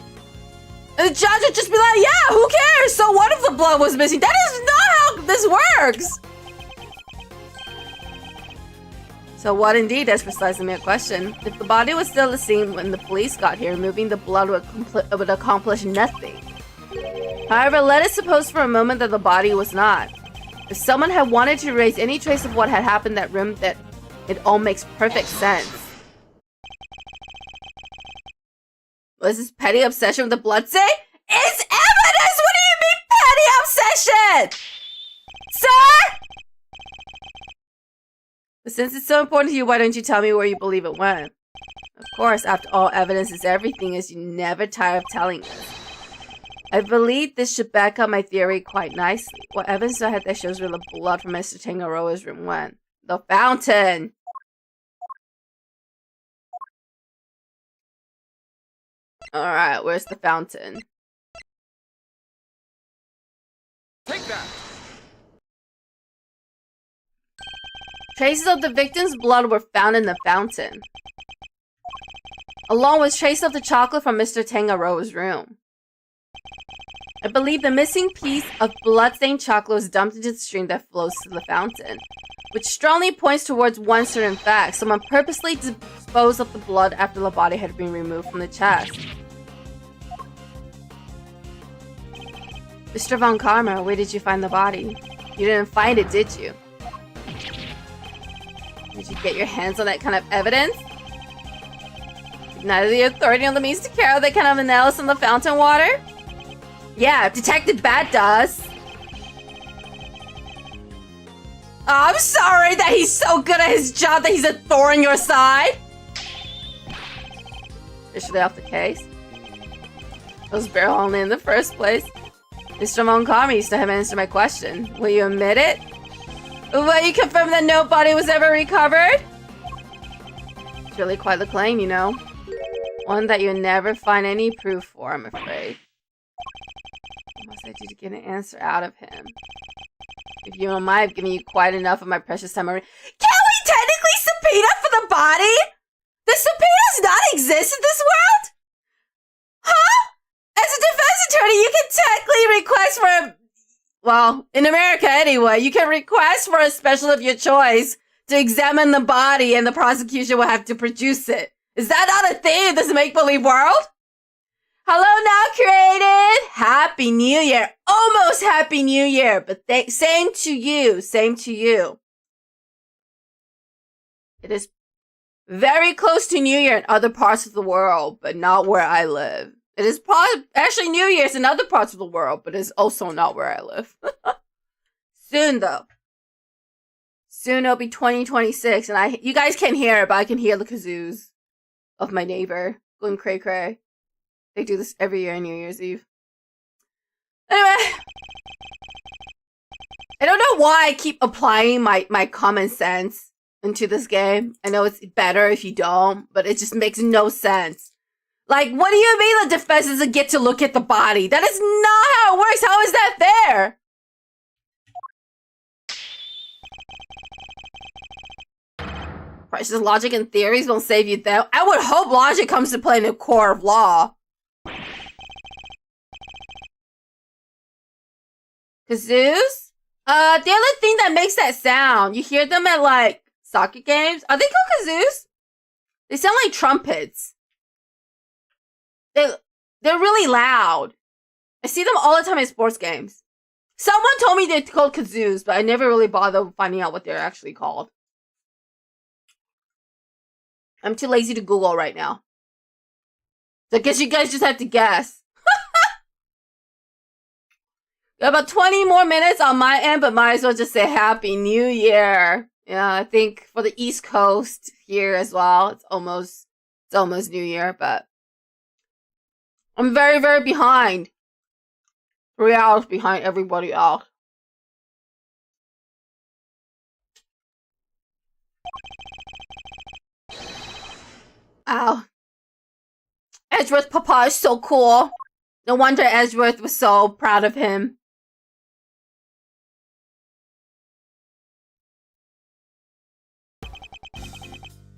And the judge would just be like, yeah, who cares? So what if the blood was missing? That is not how this works. So what indeed? That's precisely my question. If the body was still the scene when the police got here, removing the blood would accomplish nothing. However, let us suppose for a moment that the body was not. If someone had wanted to erase any trace of what had happened in that room, that it all makes perfect sense. Was this petty obsession with the blood say? It's evidence! What do you mean petty obsession? Sir? But since it's so important to you, why don't you tell me where you believe it went? Of course, after all, evidence is everything, as you never tire of telling us. I believe this should back up my theory quite nicely. What evidence do I have that shows where the blood from Mr. Tangaroa's room went? The fountain! Alright, where's the fountain? Take that! Traces of the victim's blood were found in the fountain, along with traces of the chocolate from Mr. Tangaroa's room. I believe the missing piece of blood-stained chocolate was dumped into the stream that flows to the fountain, which strongly points towards one certain fact. Someone purposely disposed of the blood after the body had been removed from the chest. Mr. Von Karma, where did you find the body? You didn't find it, did you? Did you get your hands on that kind of evidence? Did neither the authority nor the means to carry out that kind of analysis on the fountain water? Yeah, Detective Bat does. Oh, I'm sorry that he's so good at his job that he's a thorn in your side. Officially off the case. It was barrel only in the first place. Mr. Monkami, you still haven't answered my question. Will you admit it? Will you confirm that no body was ever recovered? It's really quite the claim, you know. One that you'll never find any proof for, I'm afraid. What must I do to get an answer out of him? If you don't mind, I've given you quite enough of my precious time already. Can we technically subpoena for the body? The subpoenas not exist in this world? Huh? As a defense attorney, you can technically request for a... Well, in America anyway, you can request for a special of your choice to examine the body and the prosecution will have to produce it. Is that not a thing in this make-believe world? Hello now, created! Happy New Year! Almost Happy New Year, but same to you, same to you. It is very close to New Year in other parts of the world, but not where I live. It is probably actually New Year's in other parts of the world, but it's also not where I live. Soon, though. Soon it'll be 2026, and you guys can't hear it, but I can hear the kazoos of my neighbor going cray cray. They do this every year on New Year's Eve. Anyway, I don't know why I keep applying my common sense into this game. I know it's better if you don't, but it just makes no sense. Like, what do you mean the defense doesn't get to look at the body? That is not how it works. How is that fair? Precious logic and theories won't save you though. I would hope logic comes to play in the core of law. Kazoos? The other thing that makes that sound, you hear them at like soccer games. Are they called kazoos? They sound like trumpets. They're really loud. I see them all the time in sports games. Someone told me they're called kazoos, but I never really bothered finding out what they're actually called. I'm too lazy to Google right now. So I guess you guys just have to guess. About 20 more minutes on my end, but might as well just say Happy New Year. Yeah, I think for the East Coast here as well, it's almost New Year, but I'm very, very behind. 3 hours behind everybody else. Ow. Edgeworth's papa is so cool. No wonder Edgeworth was so proud of him.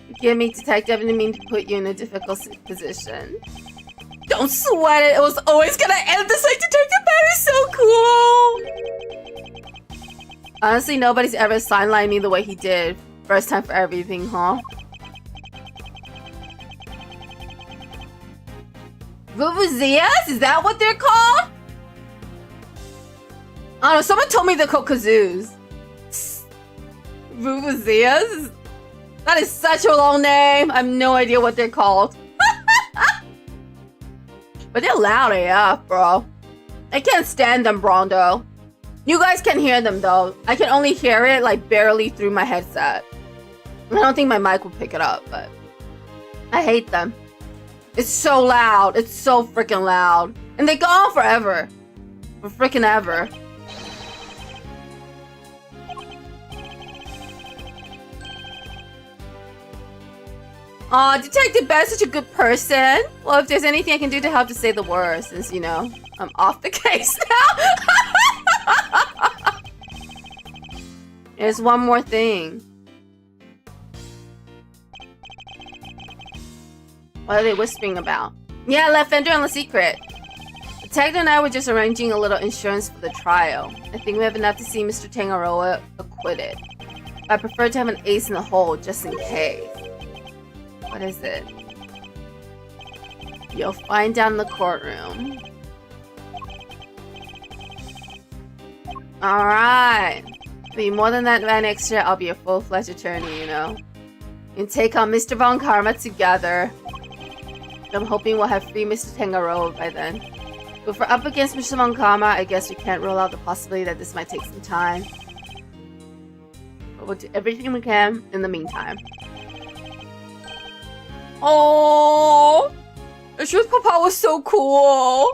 Forgive me, detective. I didn't mean to put you in a difficult position. Don't sweat it. It was always gonna end this like Detective Bad is so cool. Honestly, nobody's ever sidelined me the way he did. First time for everything, huh? Vuvuzeas? Is that what they're called? I don't know. Someone told me they're called kazoos. Vuvuzeas? That is such a long name. I have no idea what they're called. But they're loud AF, bro. I can't stand them, Brondo. You guys can hear them, though. I can only hear it, like, barely through my headset. I don't think my mic will pick it up, but I hate them. It's so loud. It's so freaking loud. And they go on forever. For freaking ever. Aw, Detective Ben's such a good person. Well, if there's anything I can do to help to say the worst, since, you know, I'm off the case now. There's one more thing. What are they whispering about? Yeah, left Fender on the secret. Detective and I were just arranging a little insurance for the trial. I think we have enough to see Mr. Tangaroa acquitted. But I prefer to have an ace in the hole, just in case. What is it? You'll find out in the courtroom. Alright. Be more than that by next year, I'll be a full-fledged attorney, you know. And take on Mr. Von Karma together. I'm hoping we'll have free Mr. Tangaroa by then. But if we're up against Mr. Von Karma, I guess we can't rule out the possibility that this might take some time. But we'll do everything we can in the meantime. Oh, Ashur's papa was so cool.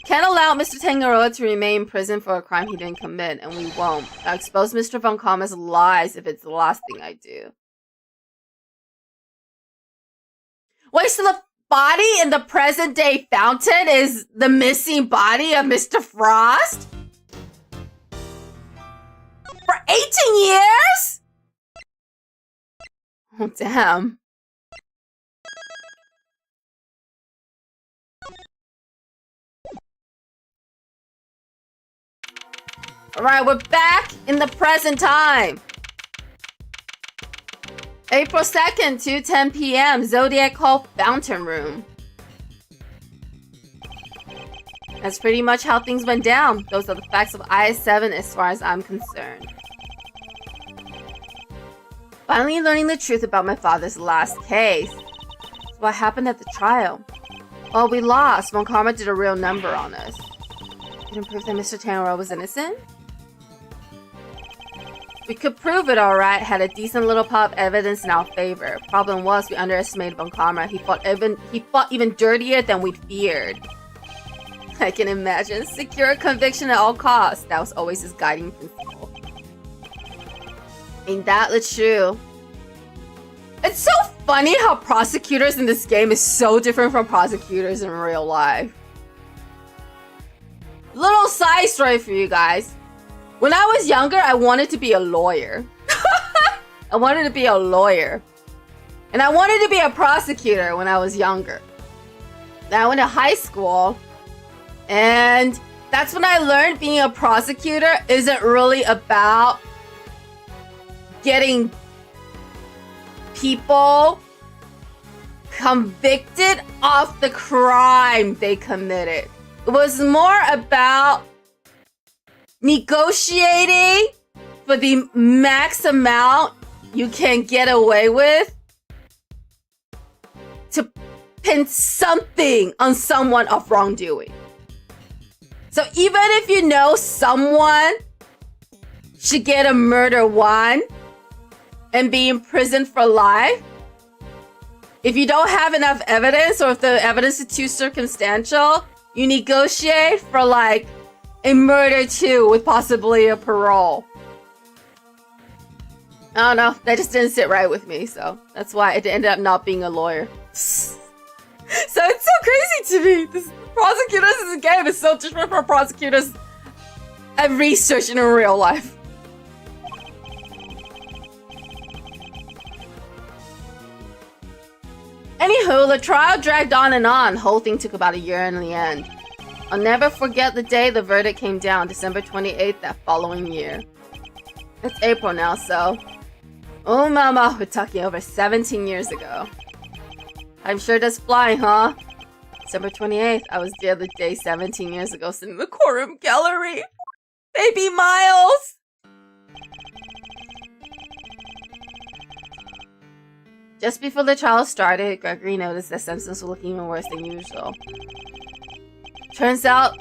Can't allow Mr. Tangaroa to remain in prison for a crime he didn't commit, and we won't. I'll expose Mr. Von Karma's lies if it's the last thing I do. Wait, so the body in the present-day fountain is the missing body of Mr. Frost? For 18 years? Oh, damn. Alright, we're back in the present time. April 2nd, 2:10 p.m. Zodiac Hall Fountain Room. That's pretty much how things went down. Those are the facts of IS-7 as far as I'm concerned. Finally learning the truth about my father's last case. So what happened at the trial? Well, we lost. Von Karma did a real number on us. Couldn't prove that Mr. Tangaroa was innocent? We could prove it alright, had a decent little pile of evidence in our favor. Problem was, we underestimated Von Karma. He fought even dirtier than we'd feared. I can imagine. Secure conviction at all costs. That was always his guiding principle. Ain't that the truth? It's so funny how prosecutors in this game is so different from prosecutors in real life. Little side story for you guys. When I was younger, I wanted to be a lawyer. I wanted to be a lawyer. And I wanted to be a prosecutor when I was younger. Then I went to high school, and that's when I learned being a prosecutor isn't really about getting people convicted of the crime they committed. It was more about negotiating for the max amount you can get away with to pin something on someone of wrongdoing. So even if you know someone should get a murder one and be in prison for life, if you don't have enough evidence or if the evidence is too circumstantial, you negotiate for like a murder two with possibly a parole. I don't know, that just didn't sit right with me, so that's why it ended up not being a lawyer. So it's so crazy to me. This prosecutors in the game is so different from prosecutors I've researched in real life. Anywho, the trial dragged on and on. The whole thing took about a year in the end. I'll never forget the day the verdict came down, December 28th that following year. It's April now, so... Oh mama, we're talking over 17 years ago. I'm sure does fly, huh? December 28th, I was the other day 17 years ago sitting in the courtroom gallery. Baby Miles! Just before the trial started, Gregory noticed that Simpsons were looking even worse than usual. Turns out,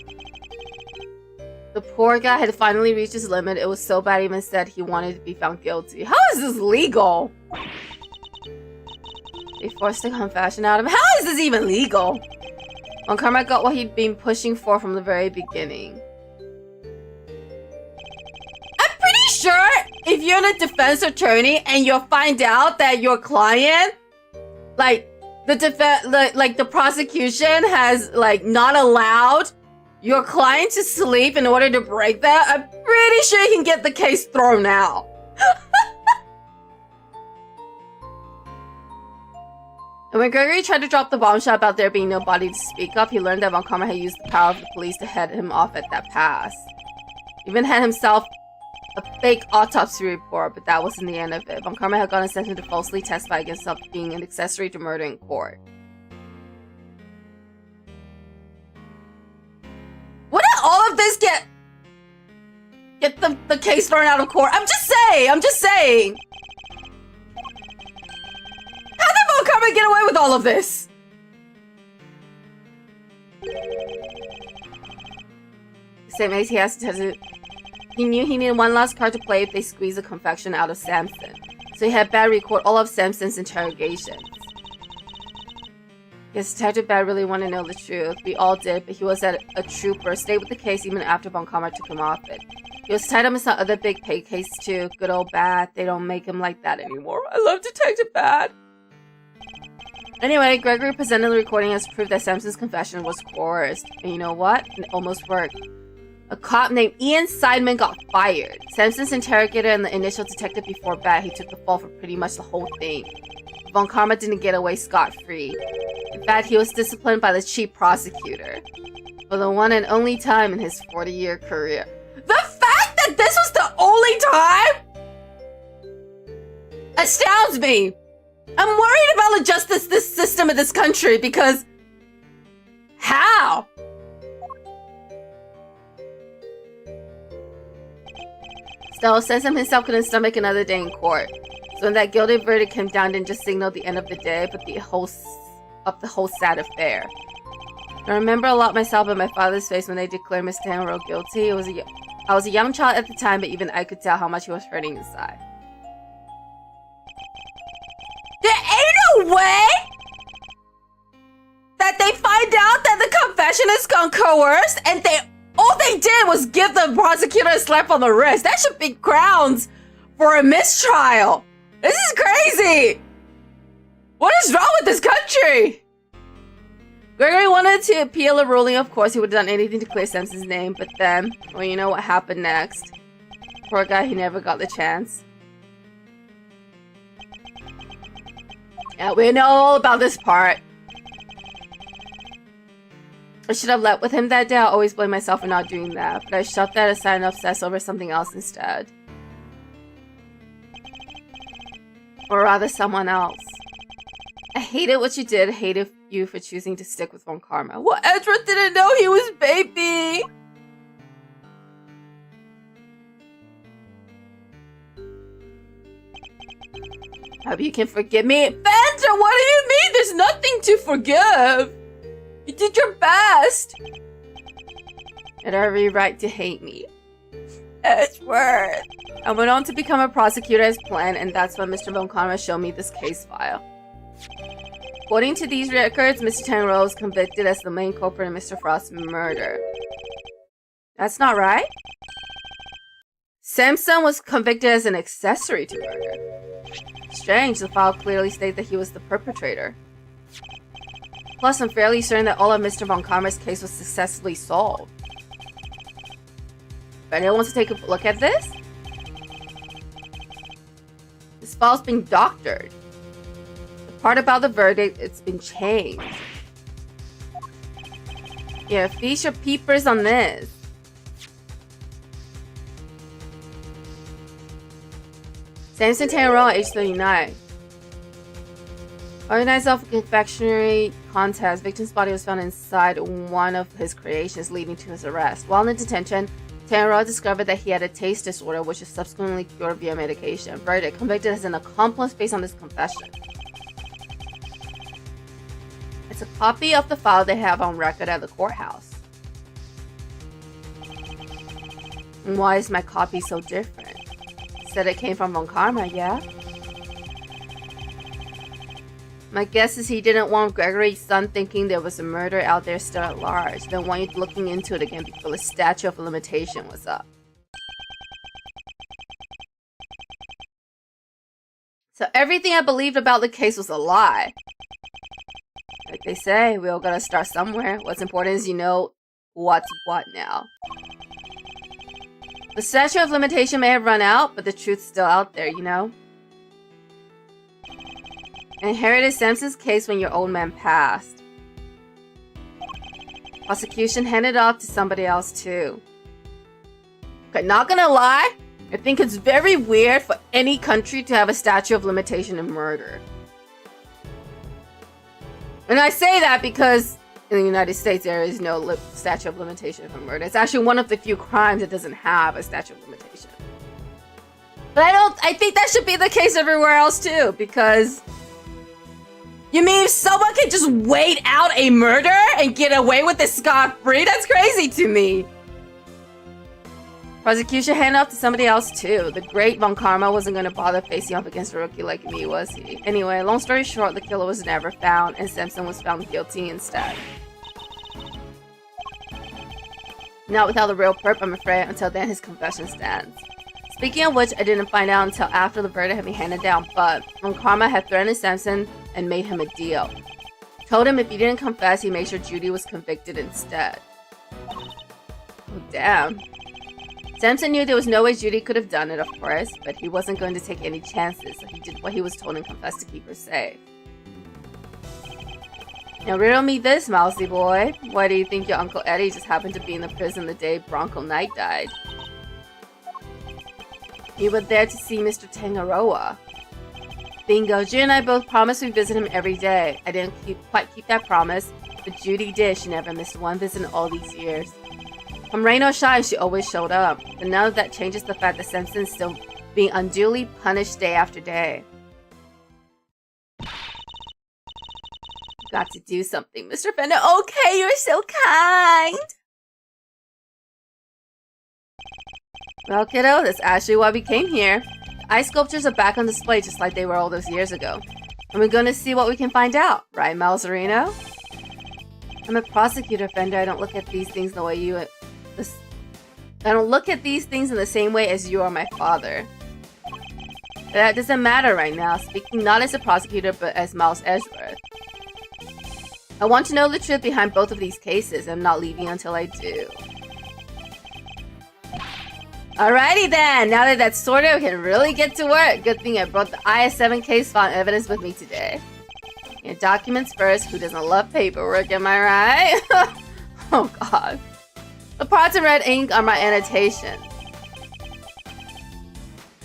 the poor guy had finally reached his limit. It was so bad he even said he wanted to be found guilty. How is this legal? They forced a confession out of him. How is this even legal? Von Karma got what he'd been pushing for from the very beginning. I'm pretty sure if you're a defense attorney and you'll find out that your client, like the prosecution has like not allowed your client to sleep in order to break that, I'm pretty sure you can get the case thrown out. And when Gregory tried to drop the bombshell about there being nobody to speak up, he learned that Von Karma had used the power of the police to head him off at that pass. He even had himself a fake autopsy report, but that wasn't the end of it. Von Karma had gotten sent him to falsely testify against himself being an accessory to murder in court. Wouldn't all of this get the case thrown out of court? I'm just saying. How did Von Karma get away with all of this? Same as he has to. He knew he needed one last card to play if they squeezed the confession out of Samson. So he had Bad record all of Samson's interrogations. Yes, Detective Bad really wanted to know the truth. We all did, but he was a trooper, stayed with the case even after Von Karma took him off it. He was tied up in some other big pay case too. Good old Bad. They don't make him like that anymore. I love Detective Bad. Anyway, Gregory presented the recording as proof that Samson's confession was coerced. And you know what? It almost worked. A cop named Ian Seidman got fired. Samson's interrogator and the initial detective before Bad, he took the fall for pretty much the whole thing. Von Karma didn't get away scot-free. In fact, he was disciplined by the chief prosecutor. For the one and only time in his 40-year career. The fact that this was the only time astounds me. I'm worried about the justice system in this country because... How? Still, Samson himself couldn't stomach another day in court. So when that guilty verdict came down, didn't just signal the end of the day, but the whole sad affair. I remember a lot myself in my father's face when they declared Mr. Hanro guilty. I was a young child at the time, but even I could tell how much he was hurting inside. There ain't no way that they find out that the confession is coerced and all they did was give the prosecutor a slap on the wrist. That should be grounds for a mistrial. This is crazy. What is wrong with this country? Gregory wanted to appeal the ruling. Of course, he would have done anything to clear Samson's name, but then, well, you know what happened next. Poor guy, he never got the chance. Yeah, we know all about this part. I should have left with him that day. I always blame myself for not doing that, but I shoved that aside and obsessed over something else instead. Or rather, someone else. I hated what you did. Hated you for choosing to stick with Von Karma. Well, Ezra didn't know he was baby. Hope you can forgive me. Fanta, what do you mean? There's nothing to forgive. You did your best. You had every right to hate me. Edgeworth. I went on to become a prosecutor as planned, and that's when Mr. Von Karma showed me this case file. According to these records, Mr. Tanro was convicted as the main culprit in Mr. Frost's murder. That's not right. Samson was convicted as an accessory to murder. Strange, the file clearly states that he was the perpetrator. Plus, I'm fairly certain that all of Mr. Von Karma's case was successfully solved. But anyone wants to take a look at this? This file's being doctored. The part about the verdict, it's been changed. Yeah, feature peepers on this. Samson Tanro, age 39. Organized off a confectionery contest, victim's body was found inside one of his creations, leading to his arrest. While in detention, Tanro discovered that he had a taste disorder, which is subsequently cured via medication. Verdict: convicted as an accomplice based on this confession. It's a copy of the file they have on record at the courthouse. And why is my copy so different? Said it came from Von Karma, yeah? My guess is he didn't want Gregory's son thinking there was a murder out there still at large. Didn't want you looking into it again before the statute of limitation was up. So everything I believed about the case was a lie. Like they say, we all gotta start somewhere. What's important is you know what's what now. The statute of limitation may have run out, but the truth's still out there, you know? I inherited Samson's case when your old man passed. Prosecution handed it off to somebody else too. Okay, not gonna lie, I think it's very weird for any country to have a statute of limitation in murder. And I say that because in the United States there is no statute of limitation for murder. It's actually one of the few crimes that doesn't have a statute of limitation. But I think that should be the case everywhere else too, because you mean someone can just wait out a murder and get away with it scot-free? That's crazy to me. Prosecution handed off to somebody else too. The great Von Karma wasn't going to bother facing off against a rookie like me, was he? Anyway, long story short, the killer was never found, and Samson was found guilty instead. Not without the real perp, I'm afraid. Until then, his confession stands. Speaking of which, I didn't find out until after the verdict had been handed down, but Von Karma had threatened Samson and made him a deal. Told him if he didn't confess, he made sure Judy was convicted instead. Oh, damn. Samson knew there was no way Judy could have done it, of course, but he wasn't going to take any chances, so he did what he was told and confessed to keep her safe. Now riddle me this, mousy boy. Why do you think your Uncle Eddie just happened to be in the prison the day Bronco Knight died? You were there to see Mr. Tangaroa. Bingo, Judy and I both promised we'd visit him every day. I didn't quite keep that promise, but Judy did. She never missed one visit in all these years. From rain or shine, she always showed up. But none of that changes the fact that Samson's still being unduly punished day after day. Got to do something, Mr. Fender. Okay, you're so kind. Well, kiddo, that's actually why we came here. The ice sculptures are back on display just like they were all those years ago. And we're gonna see what we can find out, right, Malzarino? I'm a prosecutor, Fender. I don't look at these things the way you... I don't look at these things in the same way as you are my father. That doesn't matter right now, speaking not as a prosecutor but as Miles Edgeworth. I want to know the truth behind both of these cases. I'm not leaving until I do. Alrighty then, now that that's sorted, we can really get to work. Good thing I brought the IS-7 case file and evidence with me today. Yeah, documents first, who doesn't love paperwork, am I right? Oh god. The parts in red ink are my annotation.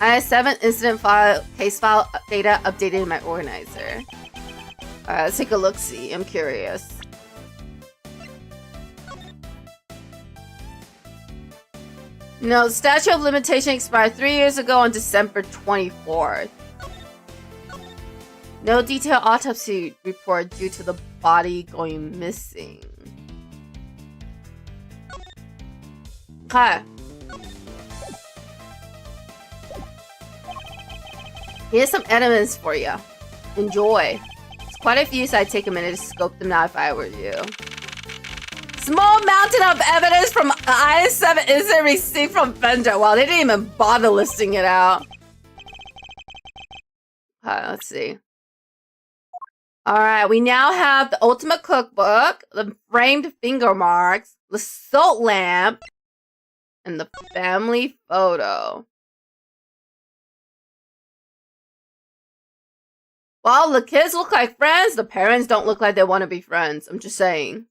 IS-7 incident file, case file data updated in my organizer. Alright, let's take a look-see, I'm curious. No, statute of limitation expired 3 years ago on December 24th. No detailed autopsy report due to the body going missing. Okay. Here's some evidence for you. Enjoy. It's quite a few, so I'd take a minute to scope them out if I were you. Small mountain of evidence from IS-7 incident received from vendor. Wow, they didn't even bother listing it out. Let's see. Alright, we now have the ultimate cookbook, the framed finger marks, the salt lamp, and the family photo. Well, the kids look like friends, the parents don't look like they want to be friends. I'm just saying.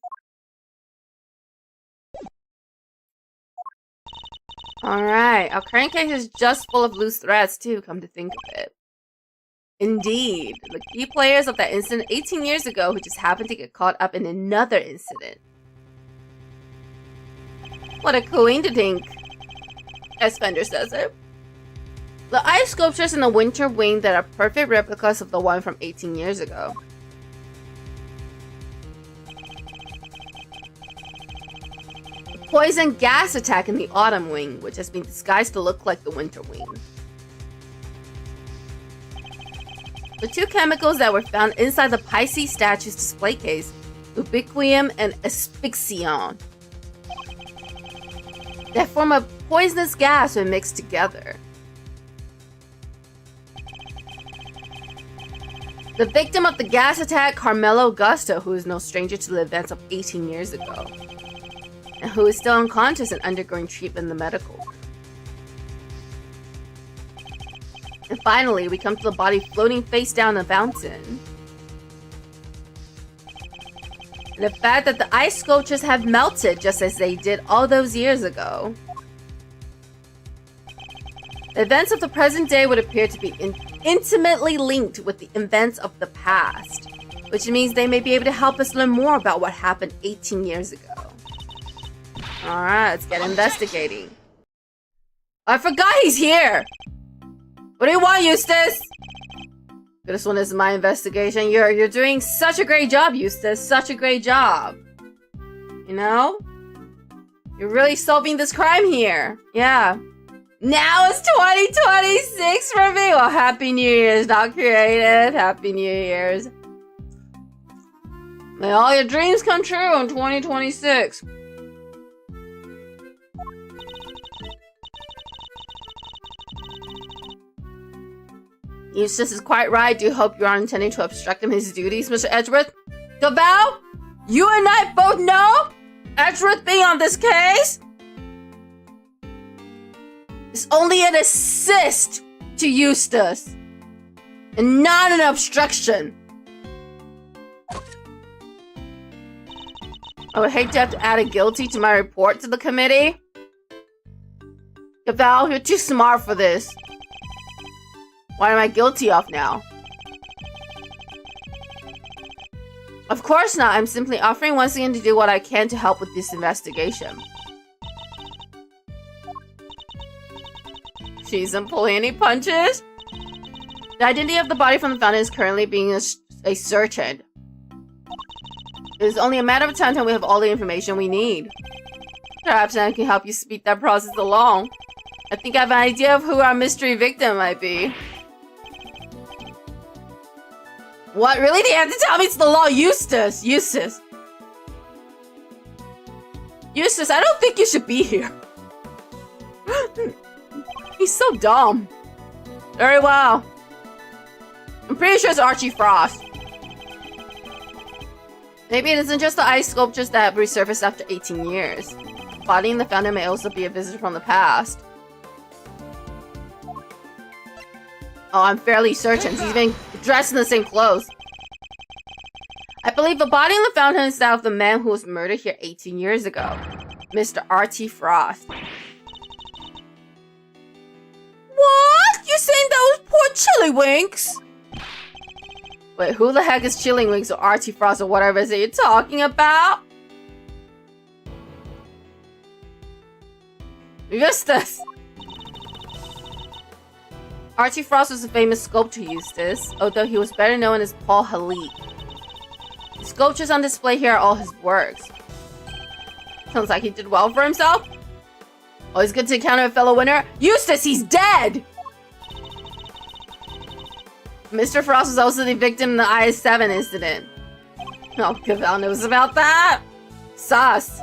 Alright, our current case is just full of loose threads too, come to think of it. Indeed, the key players of that incident 18 years ago who just happened to get caught up in another incident. What a coincidence, as Fender says it. The ice sculptures in the winter wing that are perfect replicas of the one from 18 years ago. Poison gas attack in the autumn wing, which has been disguised to look like the winter wing. The two chemicals that were found inside the Pisces statue's display case, ubiquium and asphyxion. They form a poisonous gas when mixed together. The victim of the gas attack, Carmelo Augusto, who is no stranger to the events of 18 years ago, and who is still unconscious and undergoing treatment in the medical ward. And finally, we come to the body floating face down a fountain. And the fact that the ice sculptures have melted just as they did all those years ago. The events of the present day would appear to be intimately linked with the events of the past, which means they may be able to help us learn more about what happened 18 years ago. Alright, let's get investigating. I forgot he's here! What do you want, Eustace? This one is my investigation. You're doing such a great job, Eustace. Such a great job. You know? You're really solving this crime here. Yeah. Now it's 2026 for me! Well, Happy New Year's, not creative. Happy New Year's. May all your dreams come true in 2026. Eustace is quite right. Do hope you aren't intending to obstruct him his duties, Mr. Edgeworth. Gaval, you and I both know Edgeworth being on this case is only an assist to Eustace and not an obstruction. I would hate to have to add a guilty to my report to the committee. Gaval, you're too smart for this. What am I guilty of now? Of course not. I'm simply offering once again to do what I can to help with this investigation. She isn't pulling any punches. The identity of the body from the fountain is currently being ascertained. It is only a matter of time until we have all the information we need. Perhaps I can help you speed that process along. I think I have an idea of who our mystery victim might be. What? Really? They have to tell me it's the law, Eustace! Eustace, I don't think you should be here. He's so dumb. Very well. I'm pretty sure it's Archie Frost. Maybe it isn't just the ice sculptures that resurfaced after 18 years. The body in the fountain may also be a visitor from the past. Oh, I'm fairly certain. He's even dressed in the same clothes. I believe the body in the fountain is that of the man who was murdered here 18 years ago. Mr. Archie Frost. What? You saying that was poor Chillywinks? Wait, who the heck is Chillywinks or Archie Frost or whatever it is that you're talking about? Eustace! Archie Frost was a famous sculptor, Eustace, although he was better known as Paul Halit. The sculptures on display here are all his works. Sounds like he did well for himself. Always good to encounter a fellow winner. Eustace, he's dead! Mr. Frost was also the victim in the IS-7 incident. Oh, Cavell knows about that. Sus.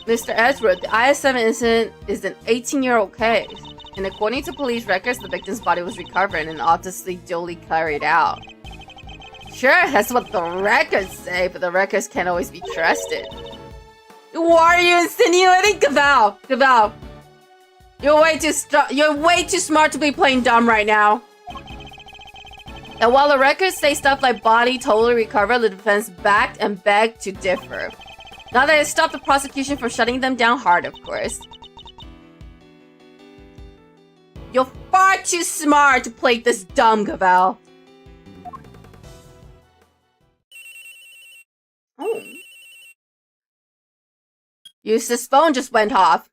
Mr. Edgewood, the IS-7 incident is an 18-year-old case. And according to police records, the victim's body was recovered and autopsy duly carried out. Sure, that's what the records say, but the records can't always be trusted. What are you insinuating, Cavell? Cavell, you're way too smart to be playing dumb right now. And while the records say stuff like body totally recovered, the defense backed and begged to differ. Not that it stopped the prosecution from shutting them down hard, of course. You're far too smart to play this dumb, Cavell. Oh. Eustace's phone just went off.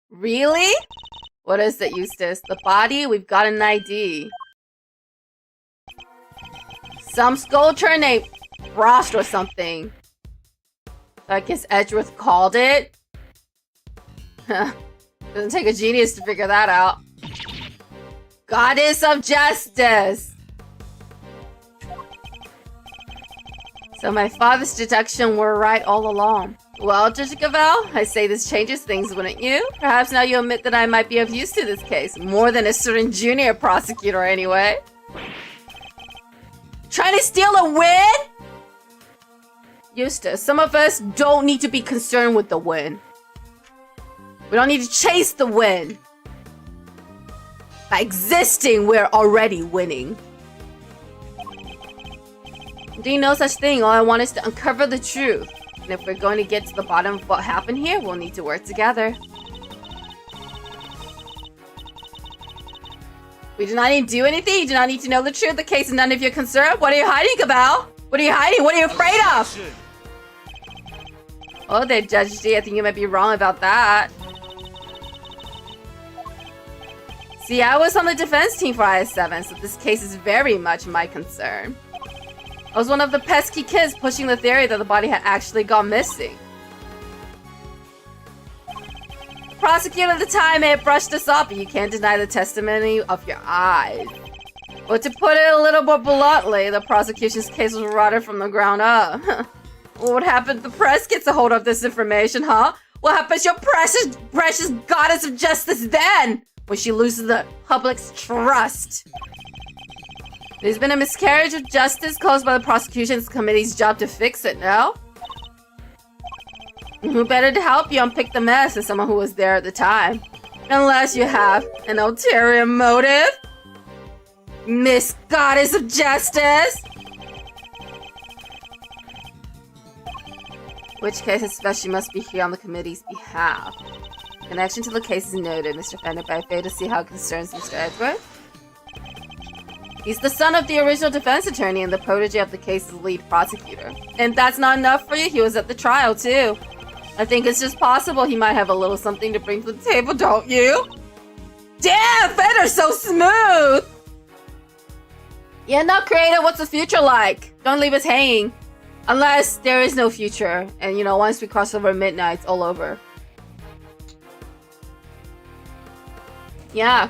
Really? What is it, Eustace? The body? We've got an ID. Some sculptor named Frost or something. I guess Edgeworth called it. Doesn't take a genius to figure that out. Goddess of Justice! So my father's deduction were right all along. Well, Judge Cavell, I say this changes things, wouldn't you? Perhaps now you admit that I might be of use to this case. More than a certain junior prosecutor, anyway. Trying to steal a win? Eustace, some of us don't need to be concerned with the win. We don't need to chase the win. By existing, we're already winning. Do you know such thing? All I want is to uncover the truth. And if we're going to get to the bottom of what happened here, we'll need to work together. We do not need to do anything. You do not need to know the truth. The case is none of your concern. What are you hiding, Cavell? What are you hiding? What are you afraid of? Oh, there, Judge D. I think you might be wrong about that. See, I was on the defense team for IS-7, so this case is very much my concern. I was one of the pesky kids pushing the theory that the body had actually gone missing. The prosecutor at the time may have brushed us off, but you can't deny the testimony of your eyes. But to put it a little more bluntly, the prosecution's case was rotted from the ground up. What happened if the press gets a hold of this information, huh? What happens to your precious goddess of justice then? When she loses the public's trust? There's been a miscarriage of justice caused by the prosecution's committee's job to fix it, no? Who better to help you unpick the mess than someone who was there at the time? Unless you have an ulterior motive? Miss Goddess of Justice? Which case especially must be here on the committee's behalf. Connection to the case is noted, Mr. Fender, but I fail to see how it concerns Mr. Edgeworth. He's the son of the original defense attorney and the protege of the case's lead prosecutor. And that's not enough for you, he was at the trial too. I think it's just possible he might have a little something to bring to the table, don't you? Damn, Fender's so smooth! Yeah, now creator, what's the future like? Don't leave us hanging. Unless there is no future, and you know, once we cross over midnight, it's all over. Yeah.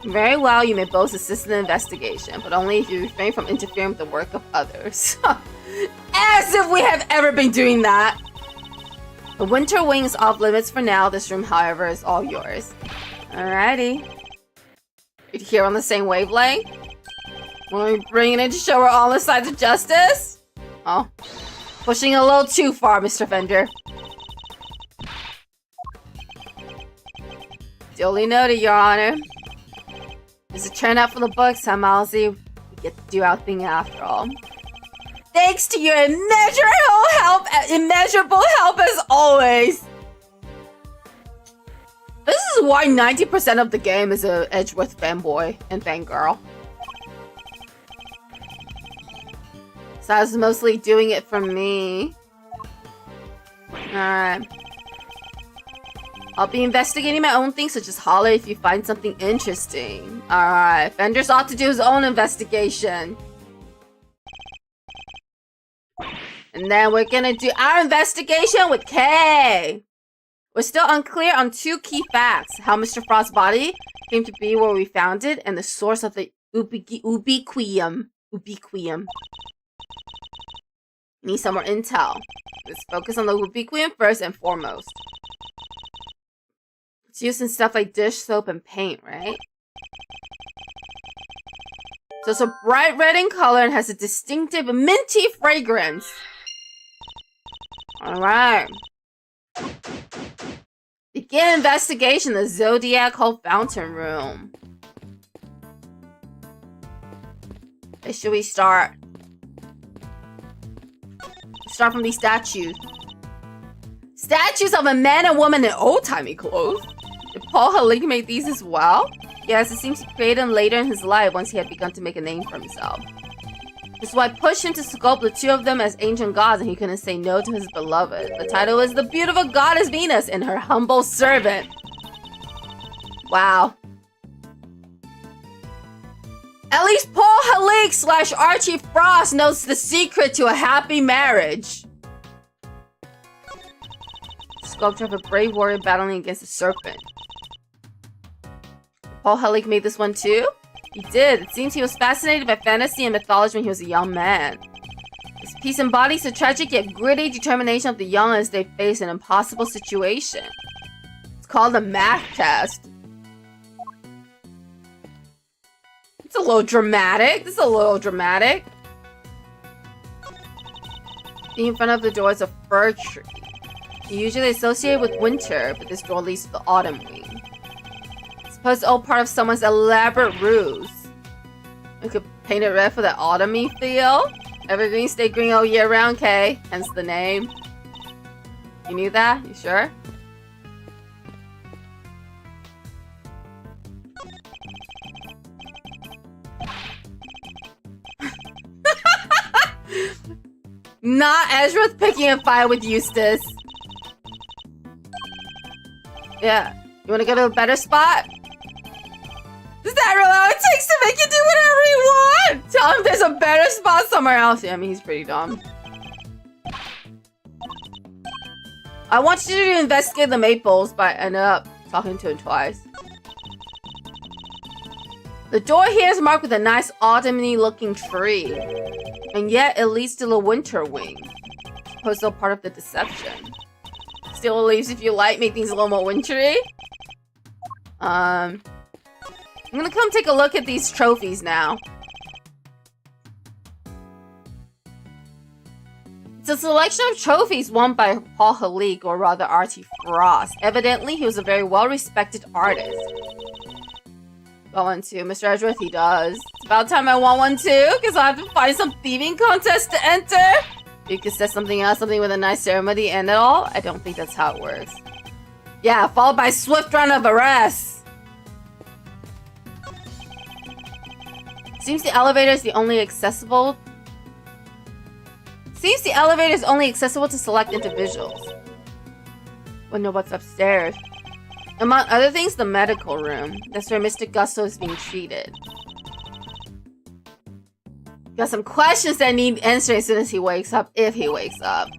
Very well, you may both assist in the investigation, but only if you refrain from interfering with the work of others. As if we have ever been doing that! The winter wing is off limits for now. This room, however, is all yours. Alrighty. You here on the same wavelength? When we bring it in to show we're all on the sides of justice? Oh. Pushing a little too far, Mr. Fender. Duly noted, Your Honor. There's a turnout for the books, huh, Malsey? We get to do our thing after all. Thanks to your immeasurable help as always. This is why 90% of the game is a Edgeworth fanboy and fangirl. So I was mostly doing it for me. Alright. I'll be investigating my own things, so just holler if you find something interesting. Alright, Fender's ought to do his own investigation. And then we're gonna do our investigation with Kay. We're still unclear on two key facts. How Mr. Frost's body came to be where we found it, and the source of the ubiquium. Need some more intel. Let's focus on the ubiquium first and foremost. It's used in stuff like dish soap and paint, right? So it's a bright red in color and has a distinctive minty fragrance. Alright. Begin investigation in the Zodiac Hole Fountain Room. Where should we start? Start from these statues. Statues of a man and woman in old-timey clothes. Did Paul Halik make these as well? Yes, it seems he created them later in his life once he had begun to make a name for himself. This is why I pushed him to sculpt the two of them as ancient gods, and he couldn't say no to his beloved. The title is The Beautiful Goddess Venus and Her Humble Servant. Wow. At least Paul Halik / Archie Frost knows the secret to a happy marriage. Sculpture of a brave warrior battling against a serpent. Paul Halik made this one too? He did. It seems he was fascinated by fantasy and mythology when he was a young man. This piece embodies the tragic yet gritty determination of the young as they face an impossible situation. It's called the math test. It's a little dramatic. This is a little dramatic. In front of the door is a fir tree. Usually associated with winter, but this door leads to the autumn wing. It's all part of someone's elaborate ruse. We could paint it red for the autumny feel. Evergreen stay green all year round, Kay. Hence the name. You knew that? You sure? Not Ezra's picking a fight with Eustace. Yeah. You wanna go to a better spot? Is that really all it takes to make you do whatever you want? Tell him there's a better spot somewhere else. Yeah, I mean, he's pretty dumb. I want you to investigate the maples, but I ended up talking to him twice. The door here is marked with a nice autumny looking tree. And yet it leads to the winter wing. Suppose still part of the deception. Still leaves if you like, make things a little more wintry. I'm gonna come take a look at these trophies now. It's a selection of trophies won by Paul Halik, or rather Archie Frost. Evidently, he was a very well-respected artist. Got one too. Mr. Edgeworth, he does. It's about time I want one too, because I have to find some thieving contest to enter. You could say something else, something with a nice ceremony and it all. I don't think that's how it works. Yeah, followed by swift run of arrest. Seems the elevator is only accessible to select individuals. Wonder what's upstairs. Among other things, the medical room. That's where Mr. Gusto is being treated. Got some questions that need answering as soon as he wakes up, if he wakes up.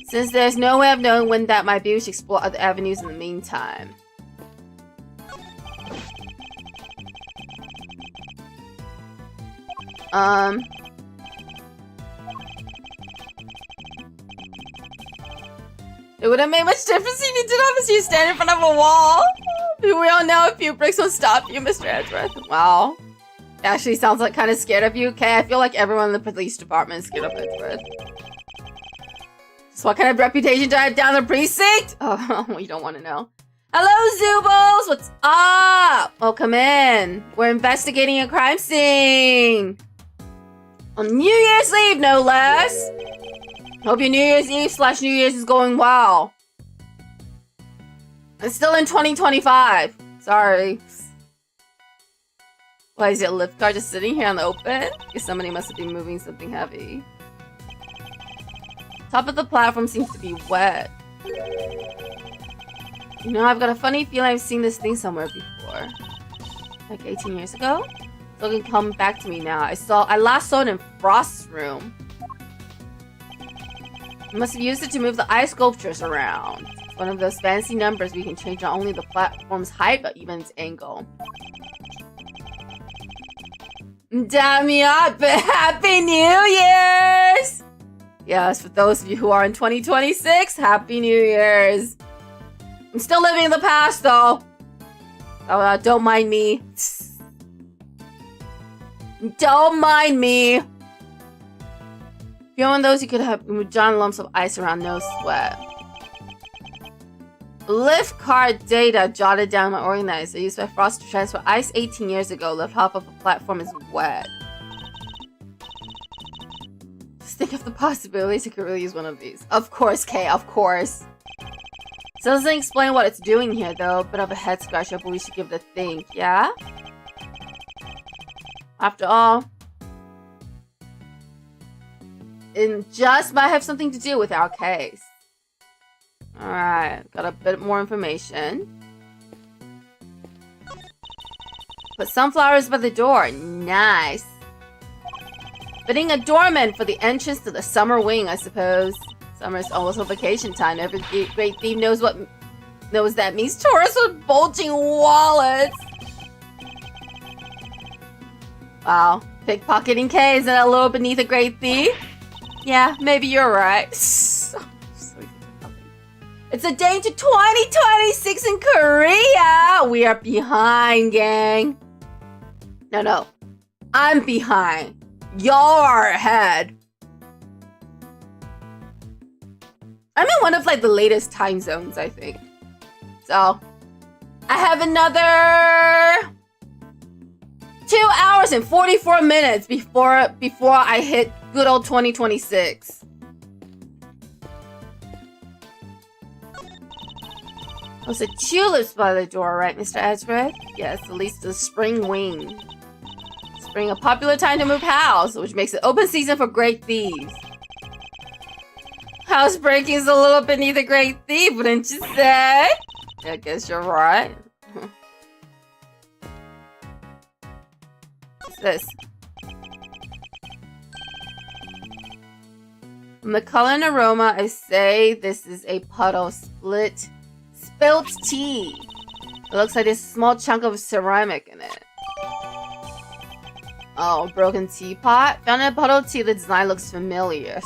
Since there's no way of knowing when that might be, we should explore other avenues in the meantime. It wouldn't make much difference if you did obviously you stand in front of a wall. We all know a few bricks will stop you, Mr. Edgeworth. Wow. It actually sounds like kind of scared of you. Okay, I feel like everyone in the police department is scared of Edgeworth. So what kind of reputation do I have down the precinct? Oh, well, you don't want to know. Hello, Zoobles! What's up? Welcome in. We're investigating a crime scene. On New Year's Eve, no less. Hope your New Year's Eve / New Year's is going well. It's still in 2025. Sorry. Why is it a lift car just sitting here on the open? Because somebody must have been moving something heavy. Top of the platform seems to be wet. You know, I've got a funny feeling I've seen this thing somewhere before. Like 18 years ago? So it can come back to me now. I last saw it in Frost's room. I must have used it to move the ice sculptures around. It's one of those fancy numbers we can change not only the platform's height, but even its angle. Damn me up! Happy New Year's! Yes, for those of you who are in 2026, Happy New Year's! I'm still living in the past, though. Oh, don't mind me. Don't mind me. If you're one of those, you could have giant lumps of ice around, no sweat. Lift card data jotted down my organizer used by Frost to transfer ice 18 years ago. Left half of a platform is wet. Just think of the possibilities you could really use one of these. Of course, Kay, of course. It doesn't explain what it's doing here, though. Bit of a head scratcher, but we should give it a think, yeah? After all, it just might have something to do with our case. Alright, got a bit more information. Put sunflowers by the door. Nice. Fitting a doorman for the entrance to the summer wing, I suppose. Summer's almost on vacation time. Every great thief knows that means tourists with bulging wallets. Wow. Pickpocketing K, isn't that a little beneath a great thief? Yeah, maybe you're right. It's a day to 2026 in Korea! We are behind, gang. No. I'm behind. Y'all are ahead. I'm in one of like the latest time zones, I think. So, I have another 2 hours and 44 minutes before I hit good old 2026. Oh, so tulips by the door, right, Mr. Edgeworth? Yes, at least the spring wing. Spring, a popular time to move house, which makes it open season for great thieves. Housebreaking is a little beneath a great thief, wouldn't you say? I guess you're right. What's this? From the color and aroma, I say this is a puddle spilt tea. It looks like there's a small chunk of ceramic in it. Oh, broken teapot. Found in a puddle tea, the design looks familiar.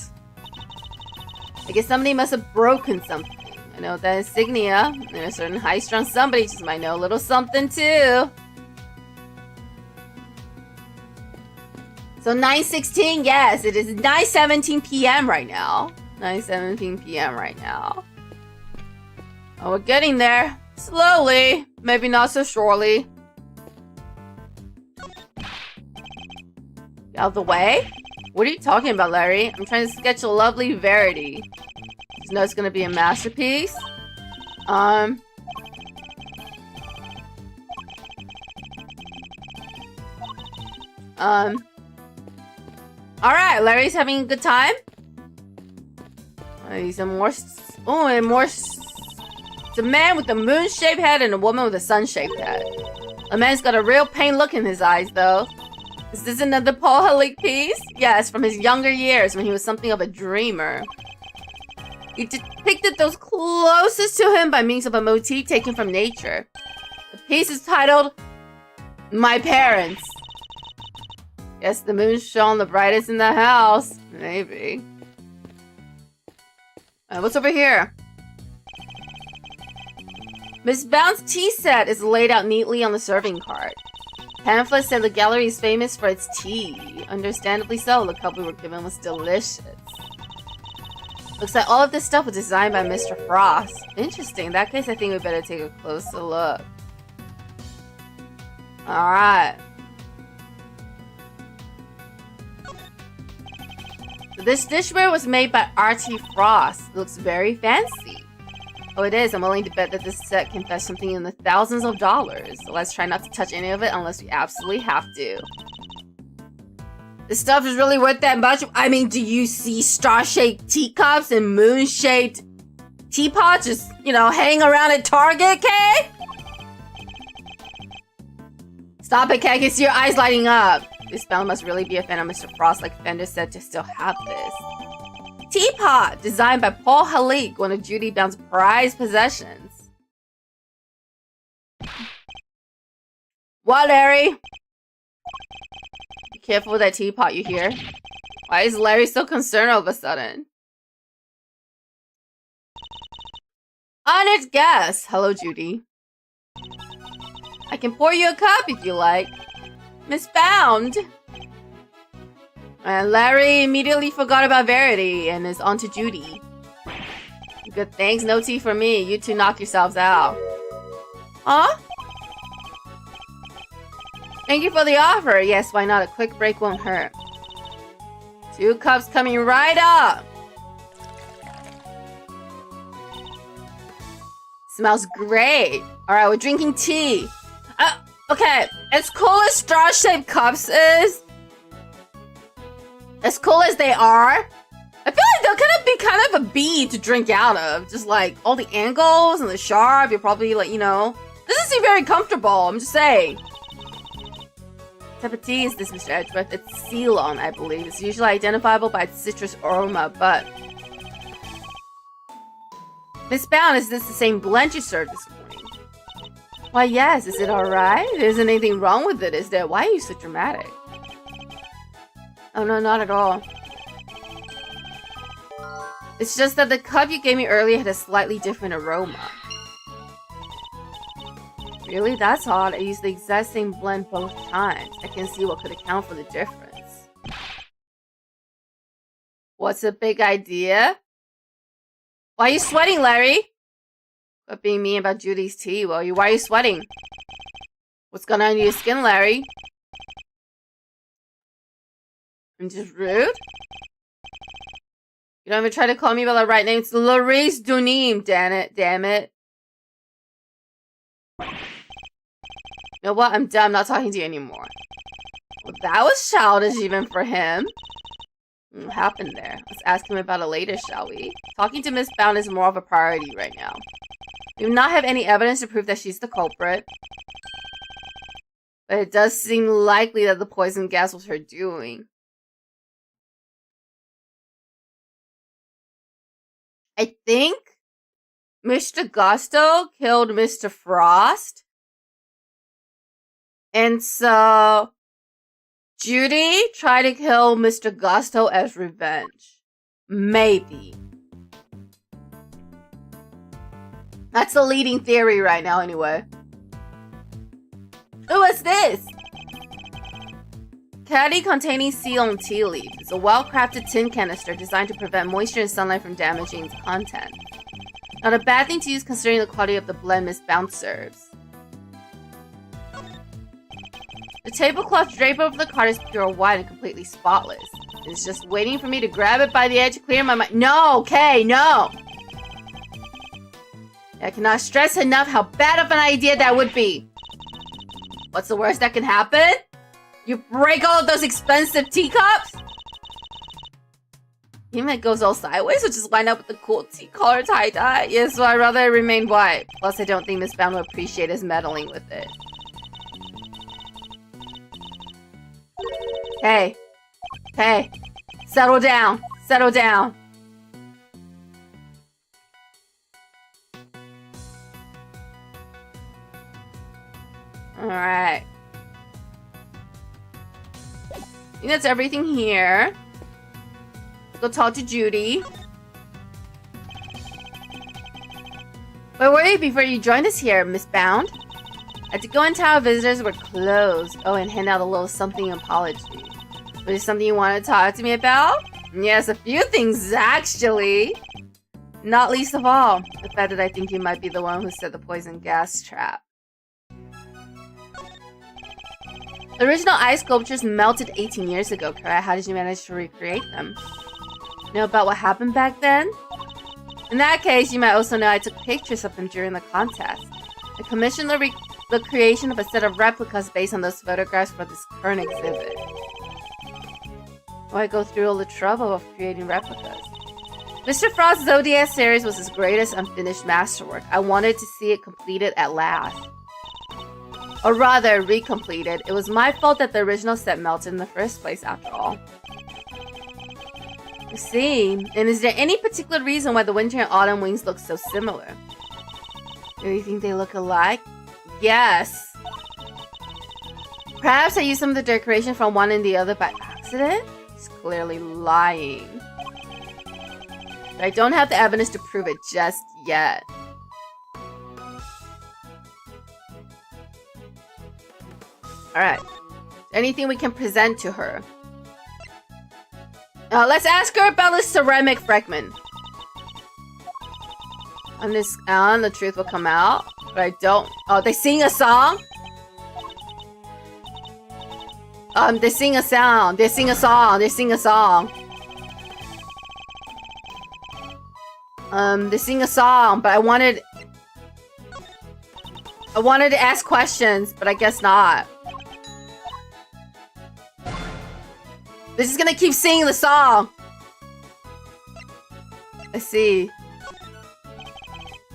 I guess somebody must have broken something. I know that insignia. And a certain high-strung somebody just might know a little something too. So 9:16, yes, it is 9:17 p.m. right now. 9:17 p.m. right now. Oh, we're getting there. Slowly. Maybe not so surely. Get out of the way? What are you talking about, Larry? I'm trying to sketch a lovely Verity. You know it's gonna be a masterpiece. Alright, Larry's having a good time. He's a more. Oh, and more. It's a man with a moon-shaped head and a woman with a sun-shaped head. A man's got a real pain look in his eyes, though. Is this another Paul Halleck piece? Yes, from his younger years when he was something of a dreamer. He depicted those closest to him by means of a motif taken from nature. The piece is titled, My Parents. Guess the moon shone the brightest in the house. Maybe. What's over here? Miss Bounce's tea set is laid out neatly on the serving cart. Pamphlet said the gallery is famous for its tea. Understandably so, the cup we were given was delicious. Looks like all of this stuff was designed by Mr. Frost. Interesting. In that case, I think we better take a closer look. Alright. So this dishware was made by R.T. Frost. It looks very fancy. Oh, it is. I'm willing to bet that this set can fetch something in the thousands of dollars. So let's try not to touch any of it unless we absolutely have to. This stuff is really worth that much. I mean, do you see star-shaped teacups and moon-shaped teapots just, you know, hanging around at Target, Kay? Stop it, Kay. I can see your eyes lighting up. This fellow must really be a fan of Mr. Frost, like Fender said, to still have this. Teapot, designed by Paul Halik, one of Judy Bounce's prized possessions. What, Larry? Be careful with that teapot, you hear? Why is Larry so concerned all of a sudden? Honored guest. Hello, Judy. I can pour you a cup if you like. Miss Bound. And Larry immediately forgot about Verity and is on to Judy. Good thanks, no tea for me. You two knock yourselves out. Huh? Thank you for the offer. Yes, why not? A quick break won't hurt. 2 cups coming right up. Smells great. Alright, we're drinking tea. Okay, as cool as star-shaped cups is, as cool as they are, I feel like they're gonna be kind of a bead to drink out of. Just like all the angles and the sharp, you're probably like, you know, doesn't seem very comfortable, I'm just saying. What type of tea is this, Mr. Edgeworth? It's Ceylon, I believe. It's usually identifiable by its citrus aroma, but... Miss Bound, is this the same blend you served this morning? Why, yes. Is it alright? There isn't anything wrong with it, is there? Why are you so dramatic? Oh, no, not at all. It's just that the cup you gave me earlier had a slightly different aroma. Really? That's odd. I used the exact same blend both times. I can't see what could account for the difference. What's the big idea? Why are you sweating, Larry? Quit being mean about Judy's tea. Why are you sweating? What's going on in your skin, Larry? I'm just rude? You don't even try to call me by the right name. It's Laurice Dunim, damn it. You know what? I'm done. I'm not talking to you anymore. Well, that was childish even for him. What happened there? Let's ask him about it later, shall we? Talking to Miss Bound is more of a priority right now. We do not have any evidence to prove that she's the culprit. But it does seem likely that the poison gas was her doing. I think Mr. Gusto killed Mr. Frost. And so Judy tried to kill Mr. Gusto as revenge. Maybe. That's the leading theory right now anyway. Oh, what's this? Caddy containing Ceylon tea leaf. It's a well-crafted tin canister designed to prevent moisture and sunlight from damaging its content. Not a bad thing to use considering the quality of the blend Miss Bounce serves. The tablecloth draped over the cart is pure white and completely spotless. It's just waiting for me to grab it by the edge to clear my mind. No, okay, no! I cannot stress enough how bad of an idea that would be. What's the worst that can happen? You break all of those expensive teacups? Even if it goes all sideways, or just wind up with the cool tea-collar tie-dye? Yes, so I'd rather it remain white. Plus, I don't think Miss Bound will appreciate us meddling with it. Hey. Hey. Settle down. Settle down. Alright. I think that's everything here. Let's go talk to Judy. Where were you before you joined us here, Miss Bound? I had to go in town, visitors were closed. Oh, and hand out a little something apology. Was there something you want to talk to me about? Yes, a few things, actually. Not least of all, the fact that I think you might be the one who set the poison gas trap. The original ice sculptures melted 18 years ago, correct? How did you manage to recreate them? Know about what happened back then? In that case, you might also know I took pictures of them during the contest. I commissioned the creation of a set of replicas based on those photographs for this current exhibit. Why go through all the trouble of creating replicas? Mr. Frost's Zodiac series was his greatest unfinished masterwork. I wanted to see it completed at last. Or rather, recompleted. It was my fault that the original set melted in the first place, after all. I see. And is there any particular reason why the winter and autumn wings look so similar? Do you think they look alike? Yes. Perhaps I used some of the decoration from one and the other by accident? He's clearly lying. But I don't have the evidence to prove it just yet. Alright. Anything we can present to her? Let's ask her about the ceramic fragment. On this the truth will come out. But I don't... Oh, they sing a song? They sing a sound. They sing a song. They sing a song. They sing a song, but I wanted to ask questions, but I guess not. They're just gonna keep singing the song. I see.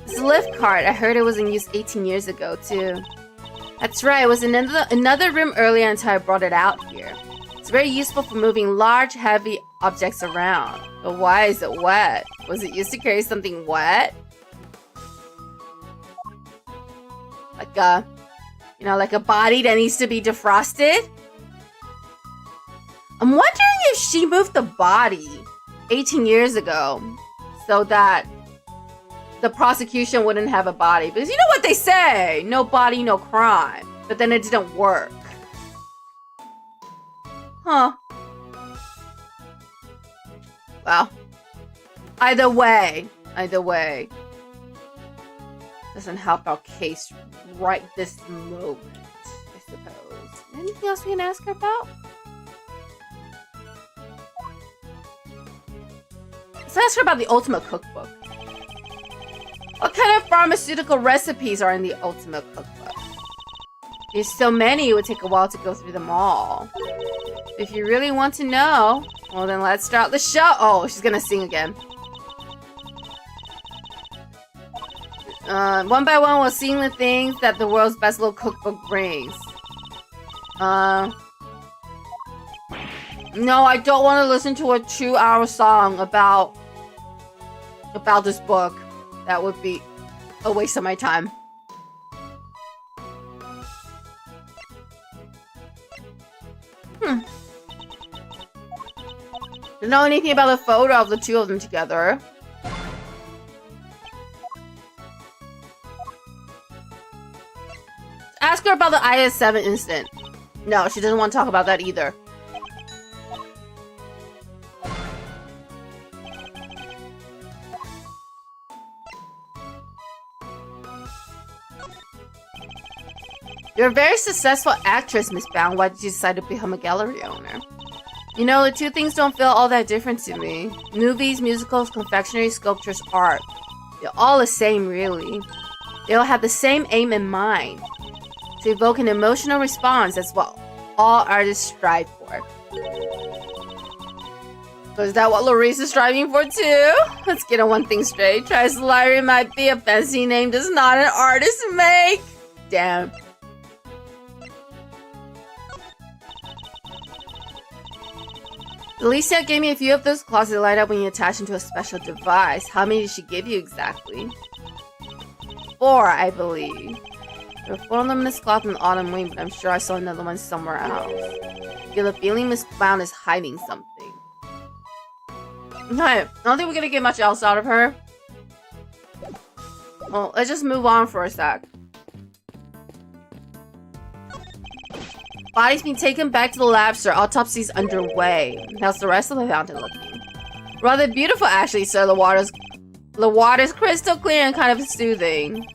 This lift cart, I heard it was in use 18 years ago, too. That's right, it was in another room earlier until I brought it out here. It's very useful for moving large, heavy objects around. But why is it wet? Was it used to carry something wet? Like a... You know, like a body that needs to be defrosted? I'm wondering if she moved the body 18 years ago so that the prosecution wouldn't have a body. Because you know what they say, no body, no crime. But then it didn't work. Huh. Well. Either way. Doesn't help our case right this moment, I suppose. Anything else we can ask her about? Let's ask her about the Ultimate Cookbook. What kind of pharmaceutical recipes are in the Ultimate Cookbook? There's so many, it would take a while to go through them all. If you really want to know, well then let's start the show. Oh, she's gonna sing again. One by one, we'll sing the things that the world's best little cookbook brings. No, I don't want to listen to a 2-hour song about this book. That would be a waste of my time. Don't know anything about the photo of the two of them together. Ask her about the IS-7 incident. No, she doesn't want to talk about that either. You're a very successful actress, Miss Bound. Why did you decide to become a gallery owner? You know, the two things don't feel all that different to me. Movies, musicals, confectionery, sculptures, art. They're all the same, really. They all have the same aim in mind. To evoke an emotional response. That's what all artists strive for. So is that what Larice is striving for too? Let's get on one thing straight. Trice Larry might be a fancy name, does not an artist make. Damn. Alicia gave me a few of those clocks that light up when you attach them to a special device. How many did she give you exactly? 4, I believe. There were 4 of them in this cloth in the autumn wing, but I'm sure I saw another one somewhere else. I get the feeling Miss Bound is hiding something. Okay, I don't think we're gonna get much else out of her. Well, let's just move on for a sec. Body's been taken back to the lab, sir. Autopsy's underway. How's the rest of the fountain looking? Rather beautiful, actually, sir. The water's crystal clear and kind of soothing.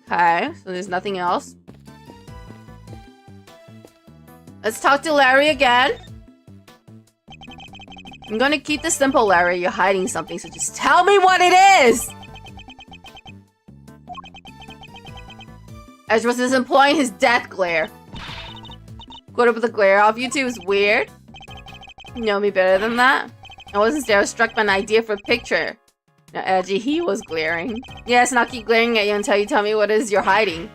Okay, so there's nothing else. Let's talk to Larry again. I'm gonna keep this simple, Larry. You're hiding something, so just tell me what it is! Edgeworth is employing his death glare. Quoted with the glare off you two is weird. You know me better than that. I wasn't there. I was struck by an idea for a picture. Now, Edgy, he was glaring. Yes, and I'll keep glaring at you until you tell me what it is you're hiding.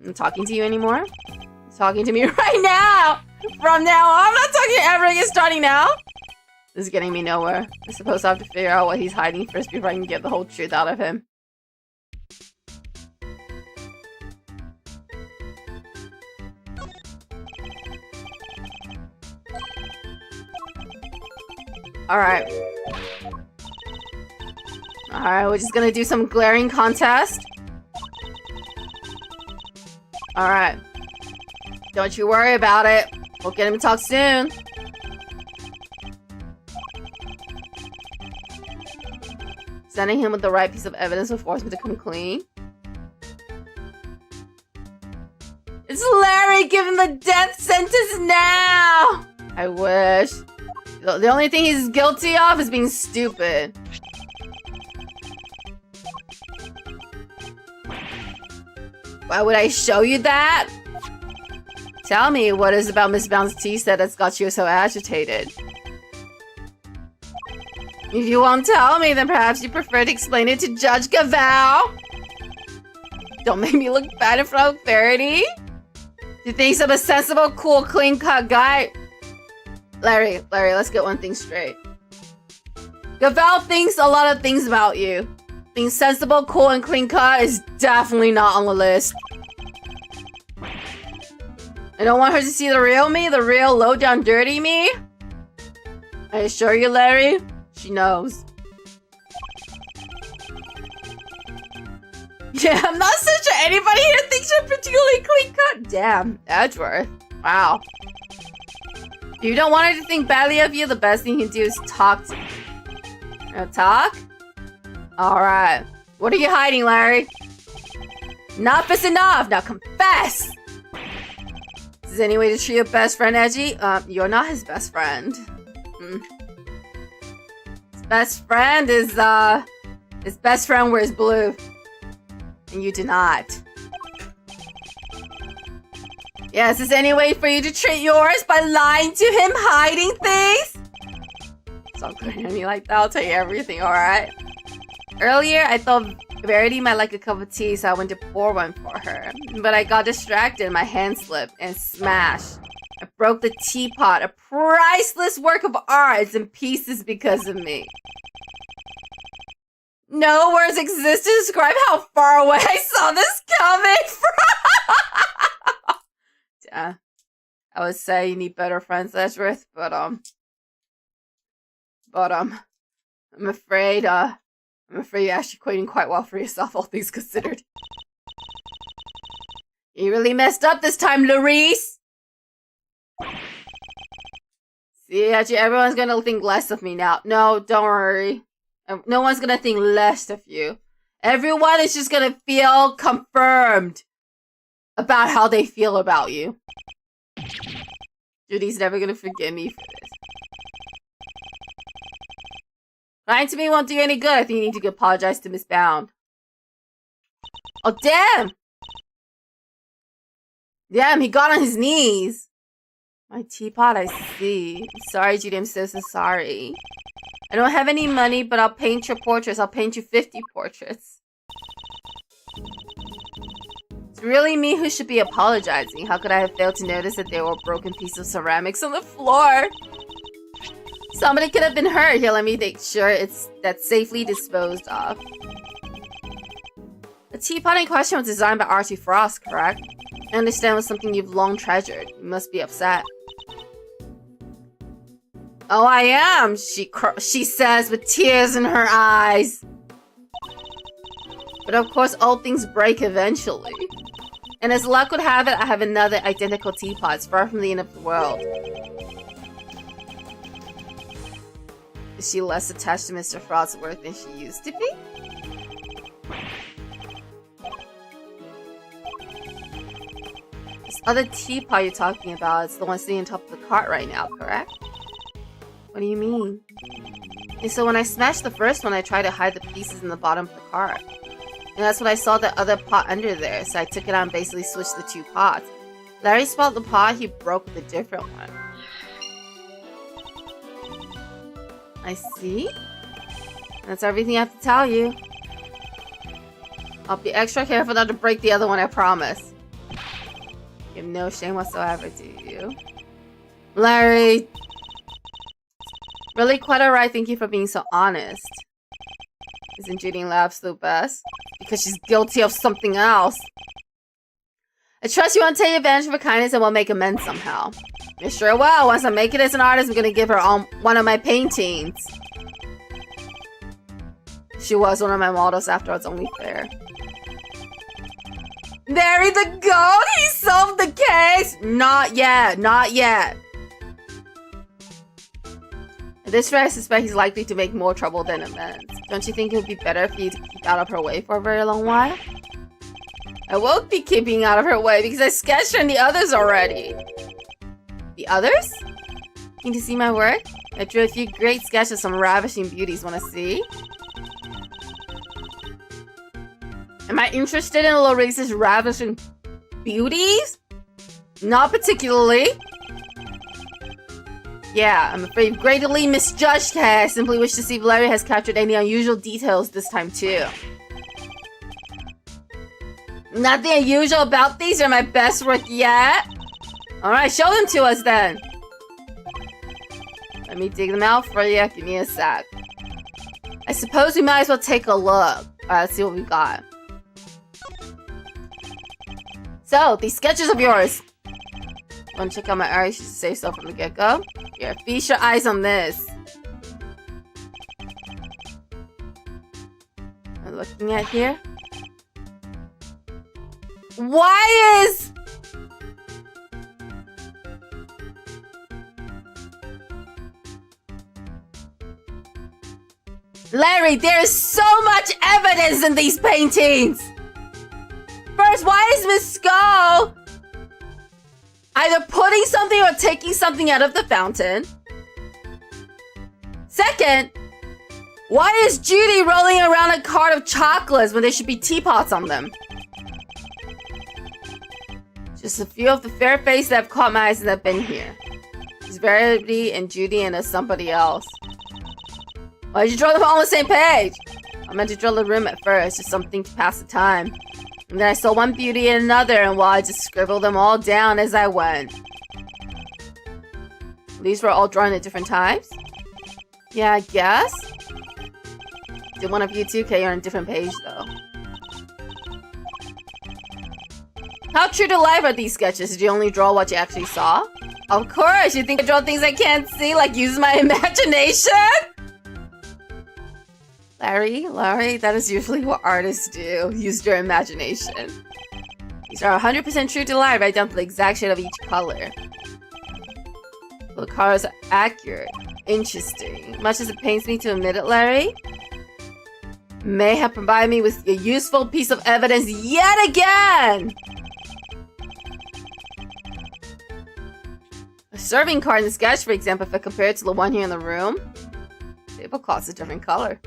I'm talking to you anymore? You're talking to me right now! From now on, I'm not talking ever again starting now! This is getting me nowhere. I suppose I have to figure out what he's hiding first before I can get the whole truth out of him. Alright. Alright, we're just gonna do some glaring contest. Alright. Don't you worry about it. We'll get him to talk soon. Sending him with the right piece of evidence will force me to come clean. It's Larry giving the death sentence now! I wish. The only thing he's guilty of is being stupid. Why would I show you that? Tell me what is about Miss Bounce tea set that's got you so agitated. If you won't tell me, then perhaps you prefer to explain it to Judge Gaval. Don't make me look bad in front of Verity. You think I'm a sensible, cool, clean-cut guy? Larry, let's get one thing straight. Gaval thinks a lot of things about you. Being sensible, cool, and clean-cut is definitely not on the list. I don't want her to see the real me, the real low-down dirty me. I assure you, Larry, she knows. Yeah, I'm not so sure anybody here thinks you're particularly clean-cut. Damn, Edgeworth. Wow. If you don't want her to think badly of you, the best thing you can do is talk to me. Talk? Alright. What are you hiding, Larry? Enough is enough! Now confess! Is there any way to treat your best friend, Edgy? You're not his best friend. His best friend is, his best friend wears blue. And you do not. Yes, is there any way for you to treat yours by lying to him, hiding things? Stop looking at me like that, I'll tell you everything, alright? Earlier, I thought Verity might like a cup of tea, so I went to pour one for her. But I got distracted, my hand slipped, and smashed. I broke the teapot, a priceless work of art. It's in pieces because of me. No words exist to describe how far away I saw this coming from! Yeah. I would say you need better friends, Edgeworth, but I'm afraid you're actually quitting quite well for yourself, all things considered. You really messed up this time, Larice! See, actually, everyone's gonna think less of me now. No, don't worry. No one's gonna think less of you. Everyone is just gonna feel confirmed about how they feel about you. Judy's never gonna forgive me for this. Lying to me won't do you any good. I think you need to apologize to Miss Bound. Oh, damn! Damn, he got on his knees. My teapot, I see. Sorry, Judy, I'm so sorry. I don't have any money, but I'll paint your portraits. I'll paint you 50 portraits. It's really me who should be apologizing. How could I have failed to notice that there were broken pieces of ceramics on the floor? Somebody could have been hurt. Here, let me make sure that's safely disposed of. The teapot in question was designed by Archie Frost, correct? I understand it was something you've long treasured. You must be upset. Oh, I am, she says with tears in her eyes. But of course, all things break eventually. And as luck would have it, I have another identical teapot. It's far from the end of the world. Is she less attached to Mr. Frostworth than she used to be? This other teapot you're talking about is the one sitting on top of the cart right now, correct? What do you mean? And so when I smashed the first one, I tried to hide the pieces in the bottom of the cart. And that's when I saw the other pot under there, so I took it out and basically switched the two pots. Larry spelled the pot he broke with a different one. I see. That's everything I have to tell you. I'll be extra careful not to break the other one, I promise. You have no shame whatsoever, do you? Larry! Really quite alright, thank you for being so honest. Isn't Judy in the absolute best? Because she's guilty of something else. I trust you won't take advantage of her kindness and will make amends somehow. You sure will. Once I make it as an artist, I'm gonna give her one of my paintings. She was one of my models after all, it's only fair. Larry the goat! He solved the case! Not yet, not yet. At this rate, I suspect he's likely to make more trouble than amends. Don't you think it would be better for you to keep out of her way for a very long while? I won't be keeping out of her way because I sketched her and the others already. The others? Need to see my work? I drew a few great sketches of some ravishing beauties. Wanna see? Am I interested in Loresa's ravishing beauties? Not particularly. Yeah, I'm afraid you've greatly misjudged her. I simply wish to see if Larry has captured any unusual details this time too. Nothing unusual about these are my best work yet. Alright, show them to us then. Let me dig them out for you. Give me a sec. I suppose we might as well take a look. Alright, let's see what we got. So, these sketches of yours. Want to check out my art? You should say so from the get-go. Here, feast your eyes on this. I'm looking at here. Why is... Larry, there is so much evidence in these paintings! First, why is Miss Skull either putting something or taking something out of the fountain? Second, why is Judy rolling around a cart of chocolates when there should be teapots on them? Just a few of the fair faces that have caught my eyes since I've been here. There's Verity and Judy and somebody else. Why did you draw them all on the same page? I meant to draw the room at first, just something to pass the time. And then I saw one beauty and another, and I just scribbled them all down as I went. These were all drawn at different times? Yeah, I guess. Did one of you two? Okay, you're on a different page, though. How true to life are these sketches? Did you only draw what you actually saw? Of course! You think I draw things I can't see, like use my imagination? Larry, that is usually what artists do. Use your imagination. These are 100% true to life, right down to the exact shade of each color. The colors are accurate. Interesting. Much as it pains me to admit it, Larry, may have provided me with a useful piece of evidence yet again! A serving card in the sketch, for example, if I compare it to the one here in the room, tablecloth's a different color.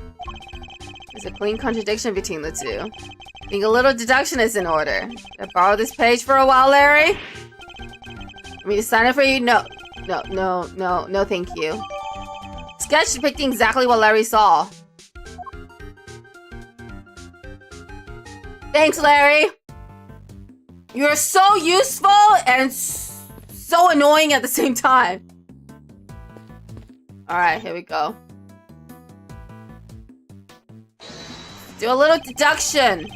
There's a clean contradiction between the two. I think a little deduction is in order. Can I borrow this page for a while, Larry? Want me to sign it for you? No, thank you. Sketch depicting exactly what Larry saw. Thanks, Larry. You're so useful and so annoying at the same time. Alright, here we go. Do a little deduction.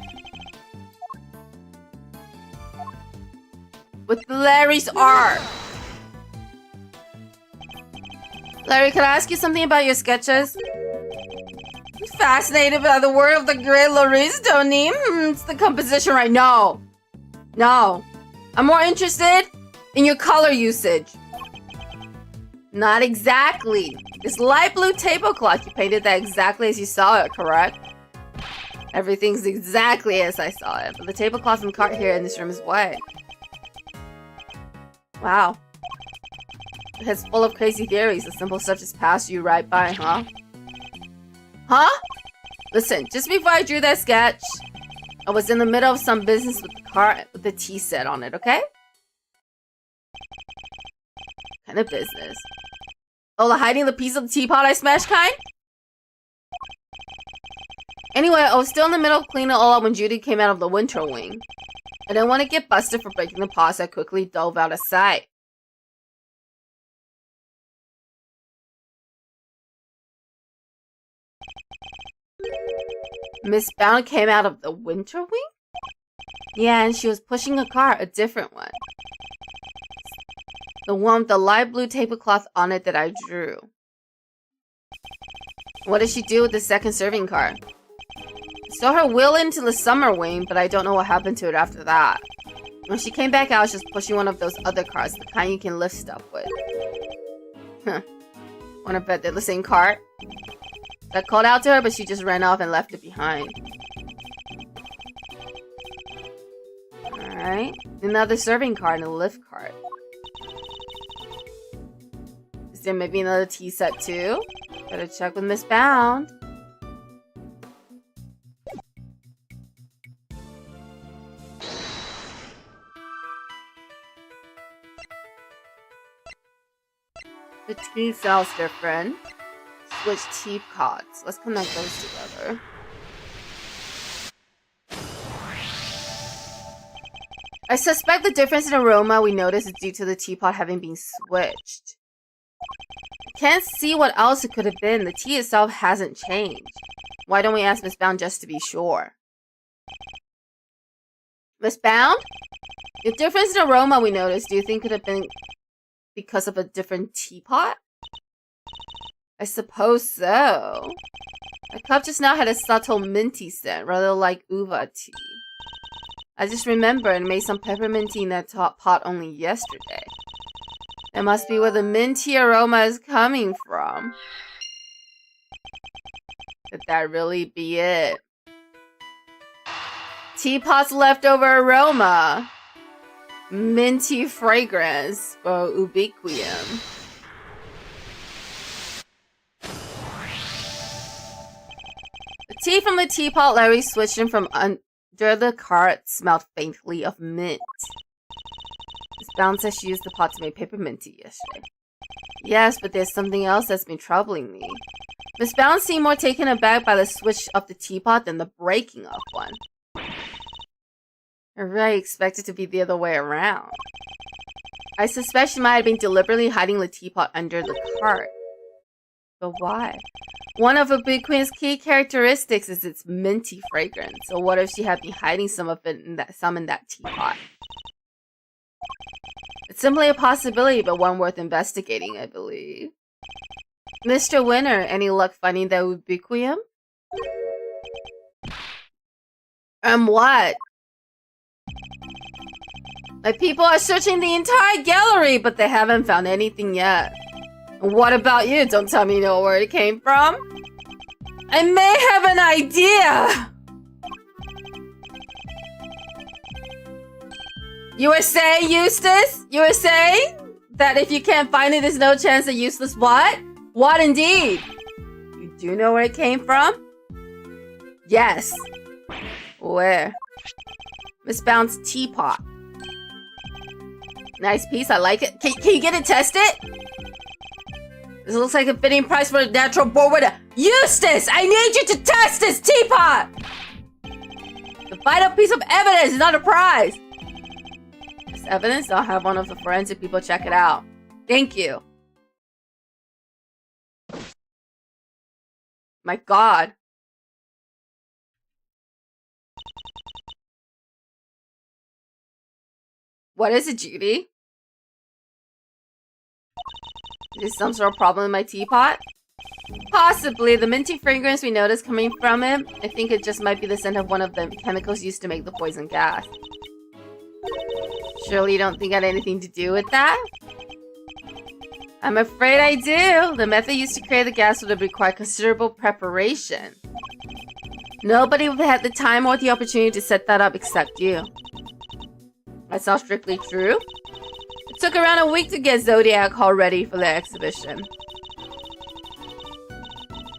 With Larry's art. Larry, can I ask you something about your sketches? Fascinated by the work of the great Larice Tony. It's the composition, right? No. No. I'm more interested in your color usage. Not exactly. This light blue tablecloth, you painted that exactly as you saw it, correct? Everything's exactly as I saw it, but the tablecloth and cart here in this room is white. Wow. It's full of crazy theories. The simple stuff just passed you right by, huh? Huh? Listen, just before I drew that sketch, I was in the middle of some business with the cart with the tea set on it, okay? Kind of business. Oh, the hiding the piece of the teapot I smashed kind? Anyway, I was still in the middle of cleaning it all up when Judy came out of the winter wing. I didn't want to get busted for breaking the pot, so I quickly dove out of sight. Miss Bound came out of the winter wing? Yeah, and she was pushing a cart, a different one. The one with the light blue tablecloth on it that I drew. What did she do with the second serving cart? I saw her wheel into the summer wing, but I don't know what happened to it after that. When she came back out, she was pushing one of those other carts, the kind you can lift stuff with. Huh. Wanna bet they're the same cart? I called out to her, but she just ran off and left it behind. Alright. Another serving cart and a lift cart. Is there maybe another tea set too? Gotta check with Miss Bound. The tea sounds different. Switch teapots. Let's connect those together. I suspect the difference in aroma we noticed is due to the teapot having been switched. I can't see what else it could have been. The tea itself hasn't changed. Why don't we ask Miss Bound just to be sure? Miss Bound? The difference in aroma we noticed, do you think could have been because of a different teapot? I suppose so. The cup just now had a subtle minty scent, rather like uva tea. I just remembered and made some peppermint tea in that top pot only yesterday. That must be where the minty aroma is coming from. Could that really be it? Teapot's leftover aroma. Minty fragrance or ubiquium. The tea from the teapot Larry switched in from under the cart smelled faintly of mint. Miss Bound says she used the pot to make peppermint tea yesterday. Yes, but there's something else that's been troubling me. Miss Bound seemed more taken aback by the switch of the teapot than the breaking of one. I really expected it to be the other way around. I suspect she might have been deliberately hiding the teapot under the cart. But why? One of Ubiquium's key characteristics is its minty fragrance. So what if she had been hiding some of it in that teapot? It's simply a possibility, but one worth investigating, I believe. Mr. Winner, any luck finding the Ubiquium? What? My people are searching the entire gallery, but they haven't found anything yet. What about you? Don't tell me you know where it came from. I may have an idea! You were saying, Eustace? You were saying that if you can't find it, there's no chance that useless what? What indeed? You do know where it came from? Yes. Where? Miss Bound's teapot. Nice piece, I like it. Can you get it tested? This looks like a fitting price for a natural born winner. Eustace, I need you to test this teapot! The vital piece of evidence is not a prize. This evidence, I'll have one of the forensic people check it out. Thank you. My God. What is it, Judy? Is there some sort of problem in my teapot? Possibly. The minty fragrance we noticed coming from it, I think it just might be the scent of one of the chemicals used to make the poison gas. Surely you don't think I had anything to do with that? I'm afraid I do. The method used to create the gas would have required considerable preparation. Nobody would have had the time or the opportunity to set that up except you. That's not strictly true. It took around a week to get Zodiac all ready for the exhibition.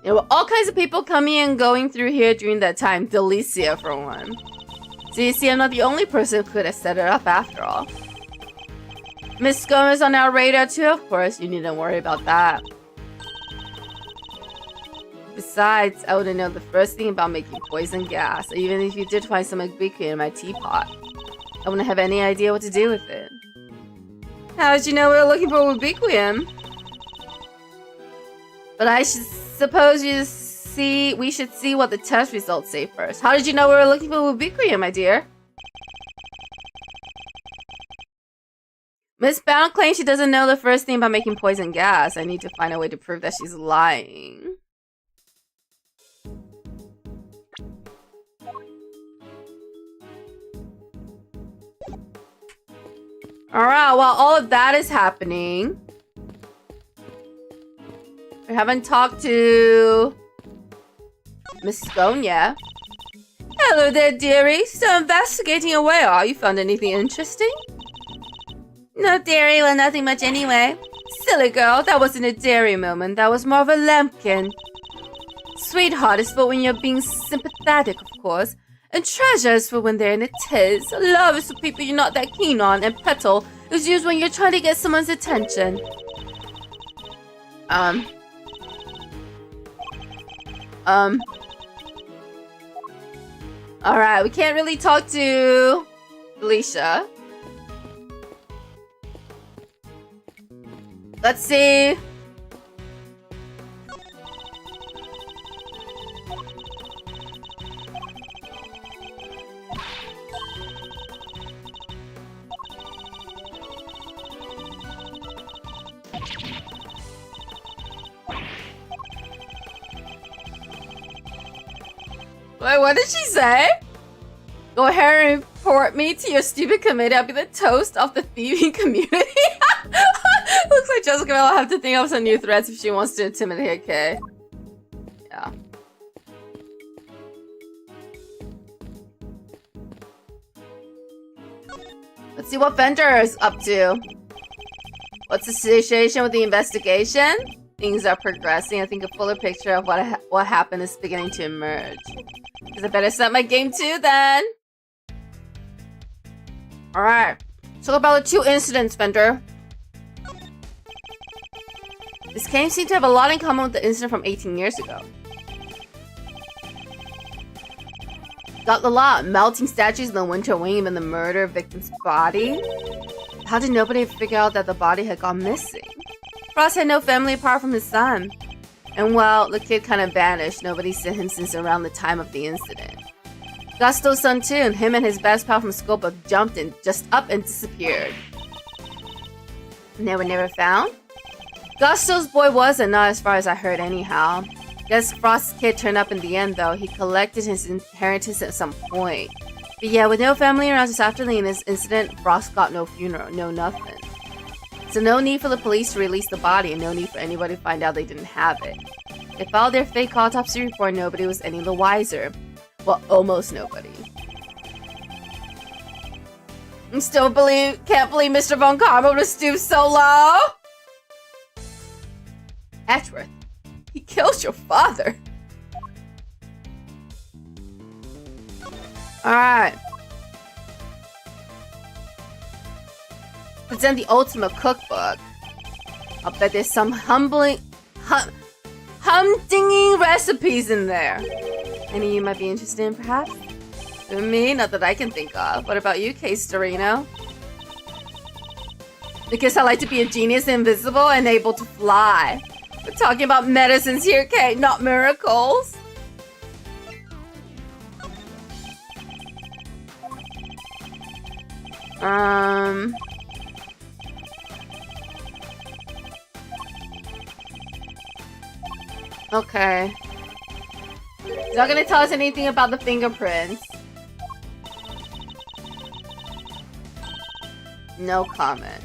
There were all kinds of people coming and going through here during that time. Delicia, for one. So you see, I'm not the only person who could have set it up after all. Miss Gomez on our radar too, of course. You needn't worry about that. Besides, I wouldn't know the first thing about making poison gas. Even if you did find some ubiquity in my teapot, I wouldn't have any idea what to do with it. How did you know we were looking for ubiquium? But I should suppose we should see what the test results say first. How did you know we were looking for ubiquium, my dear? Miss Bound claims she doesn't know the first thing about making poison gas. I need to find a way to prove that she's lying. Alright, while all of that is happening, we haven't talked to Miss Scone yet. Hello there, dearie. Still investigating away, are you? Found anything interesting? No, dearie. Well, nothing much anyway. Silly girl, that wasn't a dairy moment. That was more of a lambkin. Sweetheart is for when you're being sympathetic, of course. And treasure is for when they're in a tiz. Love is for people you're not that keen on. And petal is used when you're trying to get someone's attention. Alright, we can't really talk to Alicia. Let's see. Wait, what did she say? Go ahead and report me to your stupid committee. I'll be the toast of the thieving community. Looks like Jessica will have to think of some new threats if she wants to intimidate Kay. Yeah. Let's see what Fender is up to. What's the situation with the investigation? Things are progressing. I think a fuller picture of what happened is beginning to emerge. Because I better set my game too then. Alright. Talk about the two incidents, Fender. This game seemed to have a lot in common with the incident from 18 years ago. Got the lot. Melting statues in the winter wing, even the murder victim's body. How did nobody figure out that the body had gone missing? Frost had no family apart from his son. And well, the kid kind of vanished. Nobody's seen him since around the time of the incident. Gusto's son too, and him and his best pal from school both jumped and just up and disappeared. And they were never found? Gusto's boy wasn't, not as far as I heard anyhow. Guess Frost's kid turned up in the end though. He collected his inheritance at some point. But yeah, with no family around just after the incident, Frost got no funeral, no nothing. So no need for the police to release the body and no need for anybody to find out they didn't have it. They filed their fake autopsy report, nobody was any the wiser. Well, almost nobody. I still can't believe Mr. Von Karma would have stooped so low. Edgeworth, he killed your father. Alright. Present the ultimate cookbook. I'll bet there's some humdinging recipes in there. Any you might be interested in, perhaps? Me? Not that I can think of. What about you, Kay Storino? Because I like to be a genius, invisible, and able to fly. We're talking about medicines here, Kay, not miracles. Okay. He's not gonna tell us anything about the fingerprints. No comment.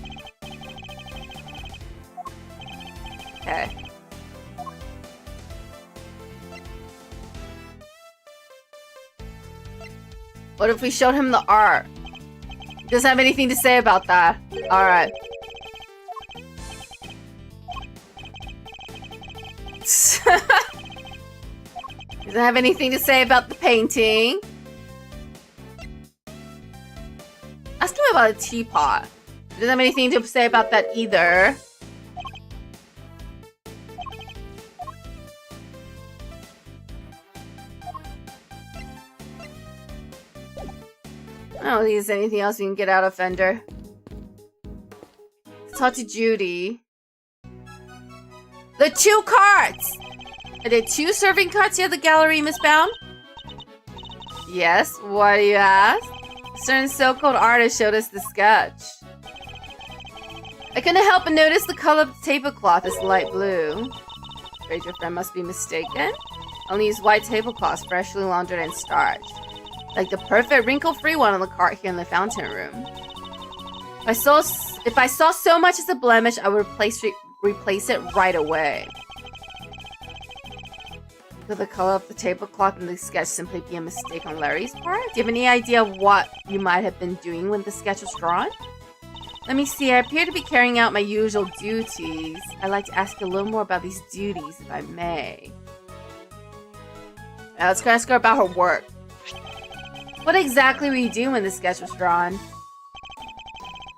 Okay. What if we showed him the art? He doesn't have anything to say about that. Alright. Doesn't have anything to say about the painting. Ask him about a teapot. Doesn't have anything to say about that either. I don't think there's anything else you can get out of Fender. Let's talk to Judy. The 2 carts! Are there 2 serving carts here at the gallery, Miss Bound? Yes, why do you ask? A certain so-called artist showed us the sketch. I couldn't help but notice the color of the tablecloth is light blue. Afraid your friend must be mistaken. Only use white tablecloths, freshly laundered and starched. Like the perfect wrinkle-free one on the cart here in the fountain room. If I saw so much as a blemish, I would replace it right away. Could the color of the tablecloth in the sketch simply be a mistake on Larry's part? Do you have any idea of what you might have been doing when the sketch was drawn? Let me see, I appear to be carrying out my usual duties. I'd like to ask you a little more about these duties, if I may. Now let's ask her about her work. What exactly were you doing when the sketch was drawn?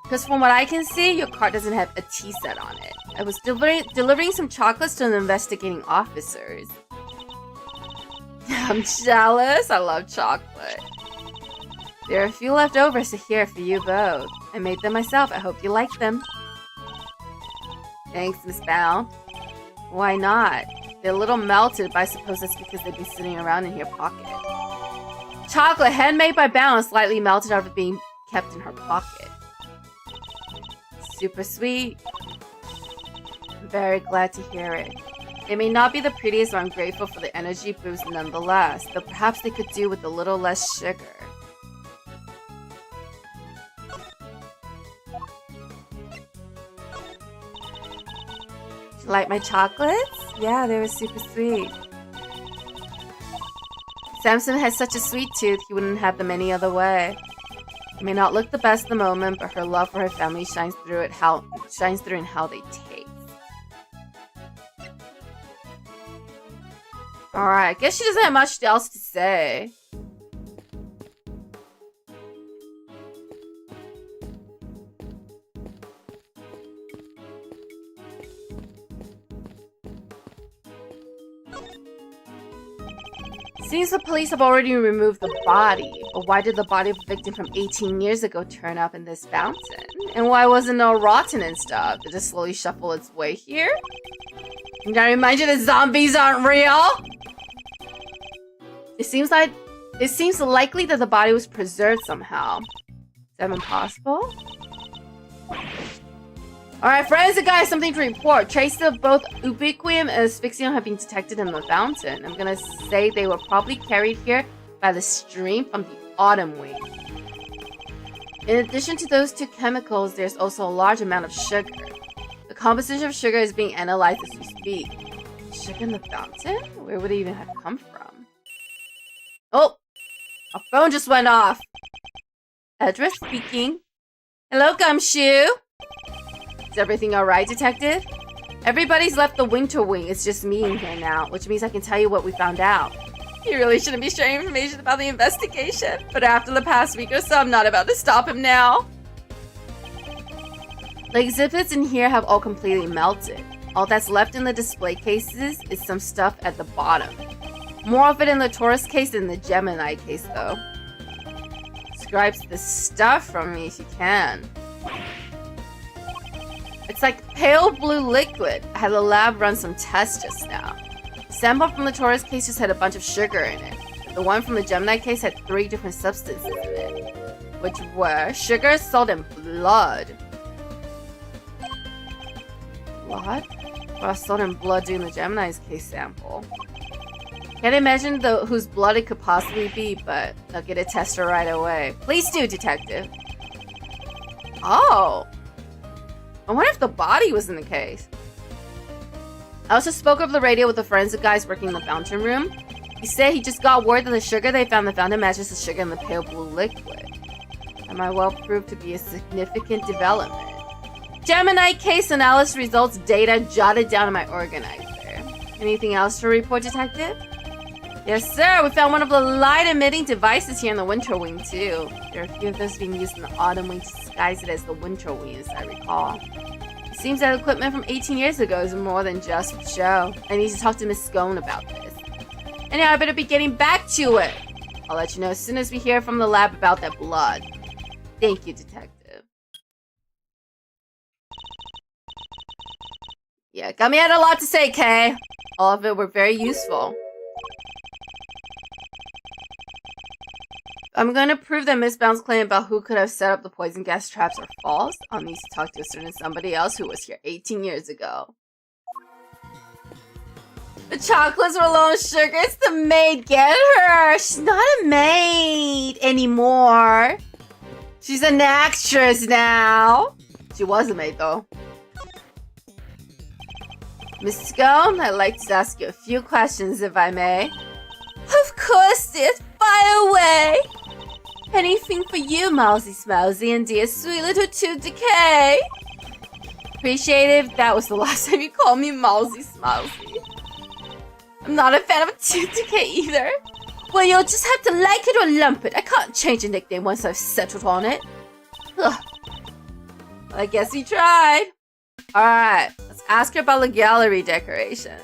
Because from what I can see, your cart doesn't have a tea set on it. I was delivering some chocolates to the investigating officers. I'm jealous. I love chocolate. There are a few left over, so here for you both. I made them myself. I hope you like them. Thanks, Miss Bound. Why not? They're a little melted, but I suppose that's because they'd be sitting around in your pocket. Chocolate handmade by Bound, slightly melted out of being kept in her pocket. Super sweet. I'm very glad to hear it. They may not be the prettiest, but I'm grateful for the energy boost nonetheless, though perhaps they could do with a little less sugar. You like my chocolates? Yeah, they were super sweet. Samson has such a sweet tooth, he wouldn't have them any other way. It may not look the best at the moment, but her love for her family shines through in how they taste. Alright, I guess she doesn't have much else to say. Seems the police have already removed the body, but why did the body of a victim from 18 years ago turn up in this fountain? And why wasn't it all rotten and stuff? Did it slowly shuffle its way here? Did I remind you that zombies aren't real? It seems likely that the body was preserved somehow. Is that impossible? Alright, friends and guys, something to report. Traces of both ubiquium and asphyxium have been detected in the fountain. I'm gonna say they were probably carried here by the stream from the autumn wing. In addition to those 2 chemicals, there's also a large amount of sugar. The composition of sugar is being analyzed as we speak. Sugar in the fountain? Where would it even have come from? Oh! Our phone just went off! Edra speaking. Hello, Gumshoe! Is everything alright, Detective? Everybody's left the winter wing. It's just me in here now, which means I can tell you what we found out. You really shouldn't be sharing information about the investigation, but after the past week or so, I'm not about to stop him now. The exhibits in here have all completely melted. All that's left in the display cases is some stuff at the bottom. More of it in the Taurus case than the Gemini case, though. Describe the stuff from me if you can. It's like pale blue liquid. I had the lab run some tests just now. The sample from the Taurus case just had a bunch of sugar in it. The one from the Gemini case had 3 different substances in it, which were sugar, salt, and blood. Blood? Well, I saw them blood during the Gemini's case sample. Can't imagine whose blood it could possibly be, but I'll get a tester right away. Please do, detective. Oh. I wonder if the body was in the case. I also spoke over the radio with the forensic guys working in the fountain room. He said he just got word that the sugar they found in the fountain matches the sugar in the pale blue liquid. That might well prove to be a significant development. Gemini case analysis results data jotted down in my organizer. Anything else to report, detective? Yes, sir. We found one of the light-emitting devices here in the winter wing, too. There are a few of those being used in the autumn wing to disguise it as the winter wing, as I recall. It seems that equipment from 18 years ago is more than just a show. I need to talk to Miss Scone about this. Anyhow, I better be getting back to it. I'll let you know as soon as we hear from the lab about that blood. Thank you, detective. Yeah, Gummy had a lot to say, Kay. All of it were very useful. I'm going to prove that Miss Bound's claim about who could have set up the poison gas traps are false. I'll need to talk to a certain somebody else who was here 18 years ago. The chocolates were low in sugar. It's the maid. Get her. She's not a maid anymore. She's an actress now. She was a maid, though. Miss Scone, I'd like to ask you a few questions, if I may. Of course, dear. Fire away. Anything for you, Mousy Smousy, and dear sweet little Tooth Decay. Appreciate it if that was the last time you called me Mousy Smousy. I'm not a fan of Tooth Decay either. Well, you'll just have to like it or lump it. I can't change a nickname once I've settled on it. Ugh. Well, I guess we tried. Alright, let's ask her about the gallery decoration.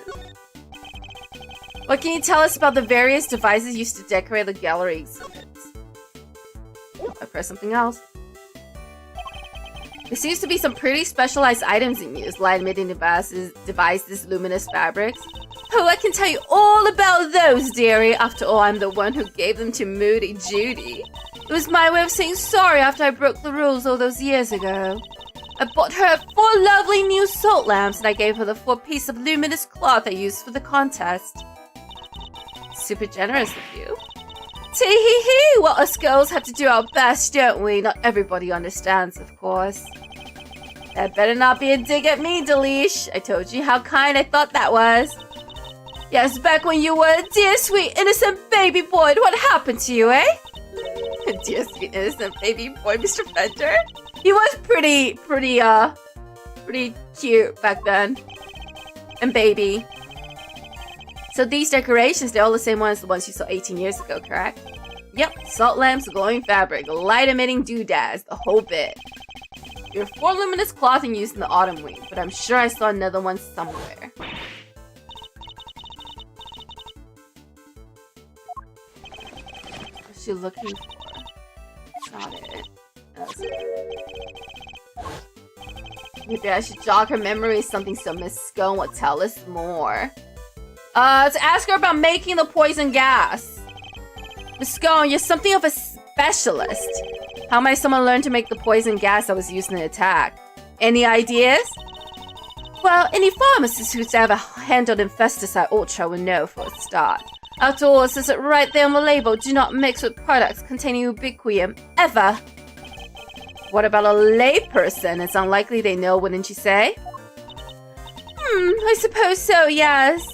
What can you tell us about the various devices used to decorate the gallery exhibits? I press something else. There seems to be some pretty specialized items in use. Light-emitting devices, luminous fabrics. Oh, I can tell you all about those, dearie. After all, I'm the one who gave them to Moody Judy. It was my way of saying sorry after I broke the rules all those years ago. I bought her 4 lovely new salt lamps, and I gave her the 4 pieces of luminous cloth I used for the contest. Super generous of you. Tee-hee-hee! Well, us girls have to do our best, don't we? Not everybody understands, of course. That better not be a dig at me, Delish. I told you how kind I thought that was. Yes, back when you were a dear, sweet, innocent baby boy. What happened to you, eh? Dear, sweet, innocent baby boy, Mr. Fender. He was pretty cute back then. And baby. So these decorations, they're all the same ones as the ones you saw 18 years ago, correct? Yep, salt lamps, glowing fabric, light-emitting doodads, the whole bit. There are 4 luminous clothing used in the autumn wing, but I'm sure I saw another one somewhere. What's she looking for? That's not it. That's it. Maybe I should jog her memory something so Miss Scone will tell us more. To ask her about making the poison gas. Miss Scone, you're something of a specialist. How might someone learn to make the poison gas that was used in the attack? Any ideas? Well, any pharmacist who's ever handled Infesticide Ultra would know for a start. After all, it says it right there on the label, do not mix with products containing ubiquium, ever. What about a layperson? It's unlikely they know, wouldn't you say? I suppose so, yes.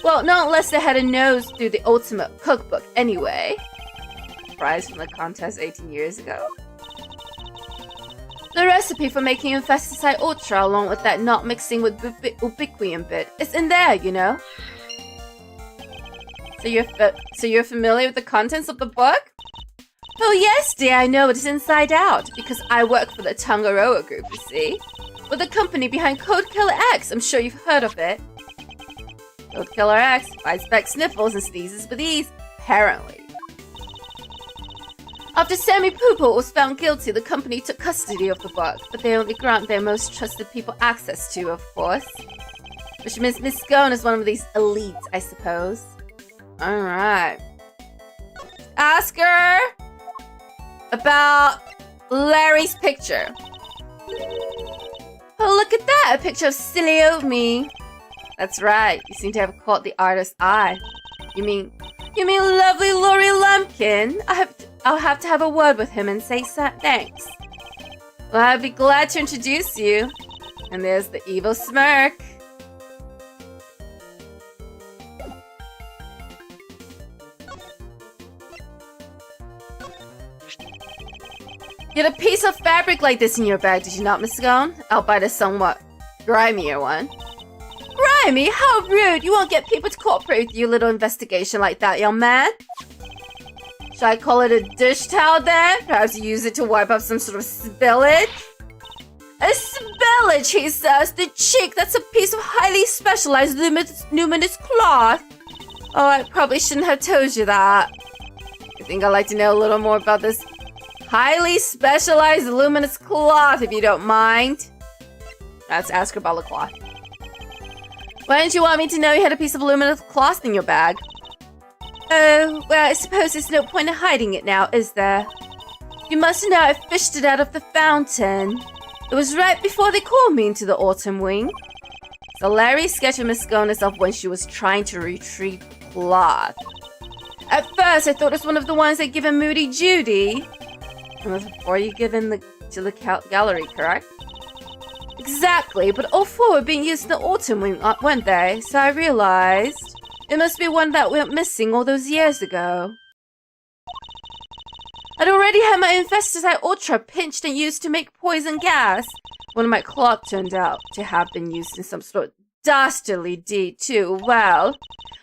Well, not unless they had a nose through the ultimate cookbook anyway. Prize from the contest 18 years ago. The recipe for making Infesticide Ultra, along with that not mixing with ubiquium bit, is in there, you know. So you're familiar with the contents of the book? Oh yes, dear, I know it is inside out, because I work for the Tangaroa group, you see. With the company behind Code Killer X, I'm sure you've heard of it. Code Killer X bites back sniffles and sneezes with ease, apparently. After Sammy Poople was found guilty, the company took custody of the book, but they only grant their most trusted people access to, of course. Which means Miss Scone is one of these elites, I suppose. Alright. Ask her about Larry's picture. Oh, look at that! A picture of silly old me. That's right. You seem to have caught the artist's eye. You mean lovely Lori Lumpkin? I'll have to have a word with him and say thanks. Well, I'd be glad to introduce you. And there's the evil smirk. You had a piece of fabric like this in your bag, did you not, Miss Scone? Albeit a somewhat grimier one. Grimy? How rude! You won't get people to cooperate with your little investigation like that, young man. Should I call it a dish towel then? Perhaps use it to wipe up some sort of spillage? A spillage, he says. The cheek, that's a piece of highly specialized luminous cloth. Oh, I probably shouldn't have told you that. I think I'd like to know a little more about this highly specialized luminous cloth, if you don't mind. Let's ask her about the cloth. Why didn't you want me to know you had a piece of luminous cloth in your bag? Oh, well, I suppose there's no point in hiding it now, is there? You must know I fished it out of the fountain. It was right before they called me into the autumn wing. So Larry sketched Miss Scone herself when she was trying to retrieve the cloth. At first, I thought it was one of the ones they'd given Moody Judy. And was before you given to the gallery, correct? Exactly, but all four were being used in the autumn wing, weren't they? So I realized it must be one that went missing all those years ago. I'd already had my Infesticide Ultra pinched and used to make poison gas. One of my cloth turned out to have been used in some sort of dastardly deed too. Well,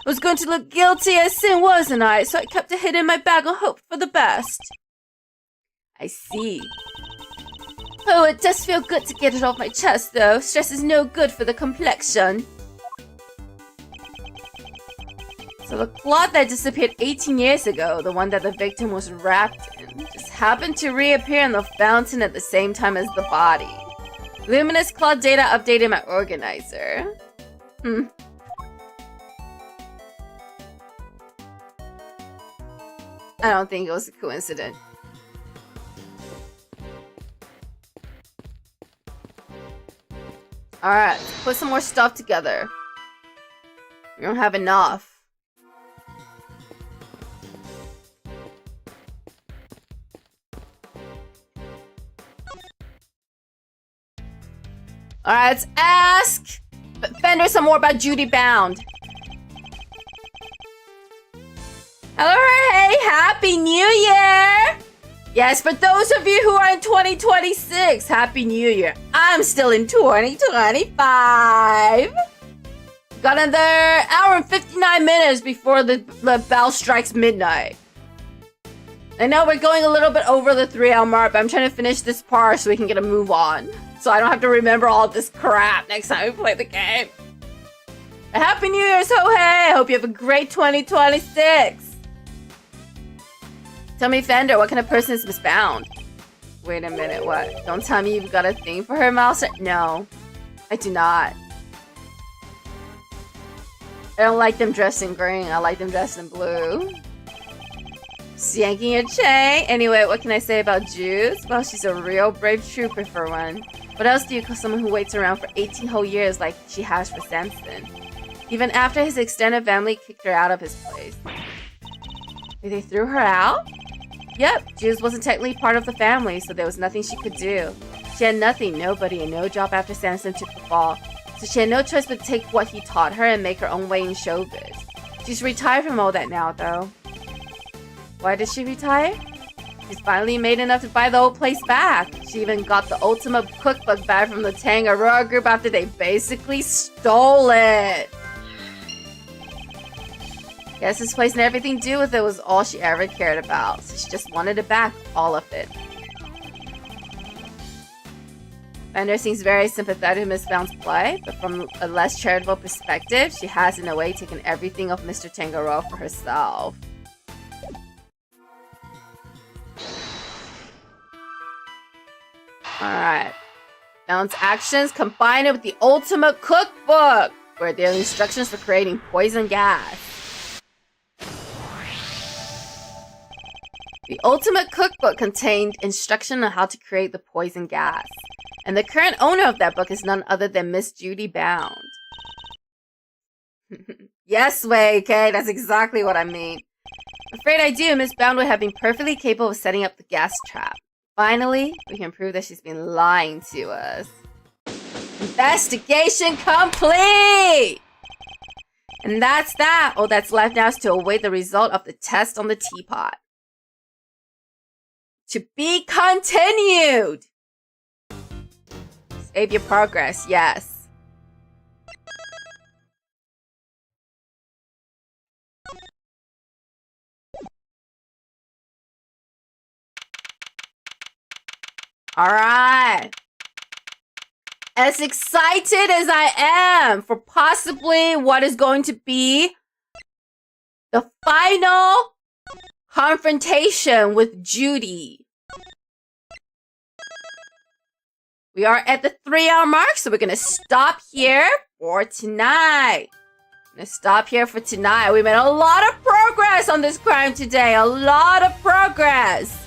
I was going to look guilty as sin, wasn't I? So I kept it hidden in my bag and hoped for the best. I see. Oh, it does feel good to get it off my chest, though. Stress is no good for the complexion. So the cloth that disappeared 18 years ago, the one that the victim was wrapped in, just happened to reappear in the fountain at the same time as the body. Luminous cloth data updated my organizer. I don't think it was a coincidence. Alright, put some more stuff together. We don't have enough. Alright, let's ask Fender some more about Judy Bound. Hello, hey, Happy New Year! Yes, for those of you who are in 2026, Happy New Year. I'm still in 2025. Got another hour and 59 minutes before the bell strikes midnight. I know we're going a little bit over the 3-hour mark, but I'm trying to finish this part so we can get a move on. So I don't have to remember all this crap next time we play the game. Happy New Year's, ho hey! Hope you have a great 2026. Tell me, Fender, what kind of person is Miss Bound? Wait a minute, what? Don't tell me you've got a thing for her, Mouse? No, I do not. I don't like them dressed in green. I like them dressed in blue. Just yanking your chain. Anyway, what can I say about Juice? Well, she's a real brave trooper for one. What else do you call someone who waits around for 18 whole years like she has for Samson? Even after his extended family kicked her out of his place. They threw her out? Yep, Juice wasn't technically part of the family, so there was nothing she could do. She had nothing, nobody, and no job after Samson took the fall. So she had no choice but to take what he taught her and make her own way in showbiz. She's retired from all that now, though. Why did she retire? She's finally made enough to buy the old place back. She even got the ultimate cookbook back from the Tangaroa group after they basically stole it. Guess this place and everything to do with it was all she ever cared about, so she just wanted it back, all of it. Fender seems very sympathetic to Miss Bound's plight, but from a less charitable perspective, she has in a way taken everything of Mr. Tangaroa for herself. Alright. Bound's actions combine it with the ultimate cookbook, where there are instructions for creating poison gas. The ultimate cookbook contained instruction on how to create the poison gas. And the current owner of that book is none other than Miss Judy Bound. Yes, Wei, okay? That's exactly what I mean. I'm afraid I do. Miss Bound would have been perfectly capable of setting up the gas trap. Finally, we can prove that she's been lying to us. Investigation complete! And that's that. All that's left now is to await the result of the test on the teapot. To be continued! Save your progress, yes. Alright. As excited as I am for possibly what is going to be the final confrontation with Judy. We are at the 3-hour mark, so we're going to stop here for tonight. We made a lot of progress on this crime today. A lot of progress.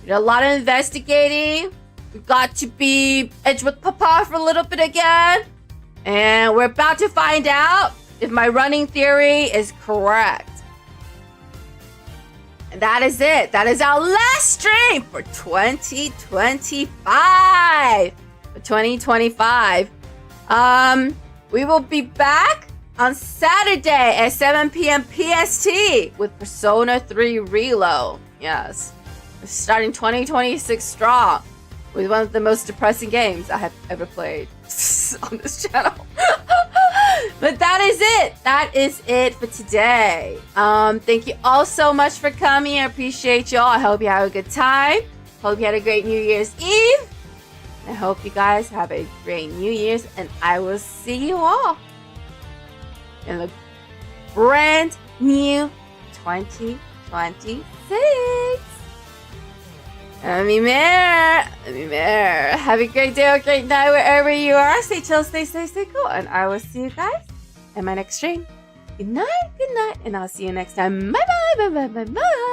We did a lot of investigating. We got to be edge with Papa for a little bit again. And we're about to find out if my running theory is correct. And that is it. That is our last stream for 2025. We will be back on Saturday at 7 p.m. PST with Persona 3 Reload. Yes. We're starting 2026 strong with one of the most depressing games I have ever played on this channel. But that is it. That is it for today. Thank you all so much for coming. I appreciate y'all. I hope you have a good time. Hope you had a great New Year's Eve. I hope you guys have a great New Year's, and I will see you all in the brand new 2026. Let me mirror. Have a great day or great night wherever you are. Stay chill, stay safe, stay cool, and I will see you guys in my next stream. Good night, and I'll see you next time. Bye bye.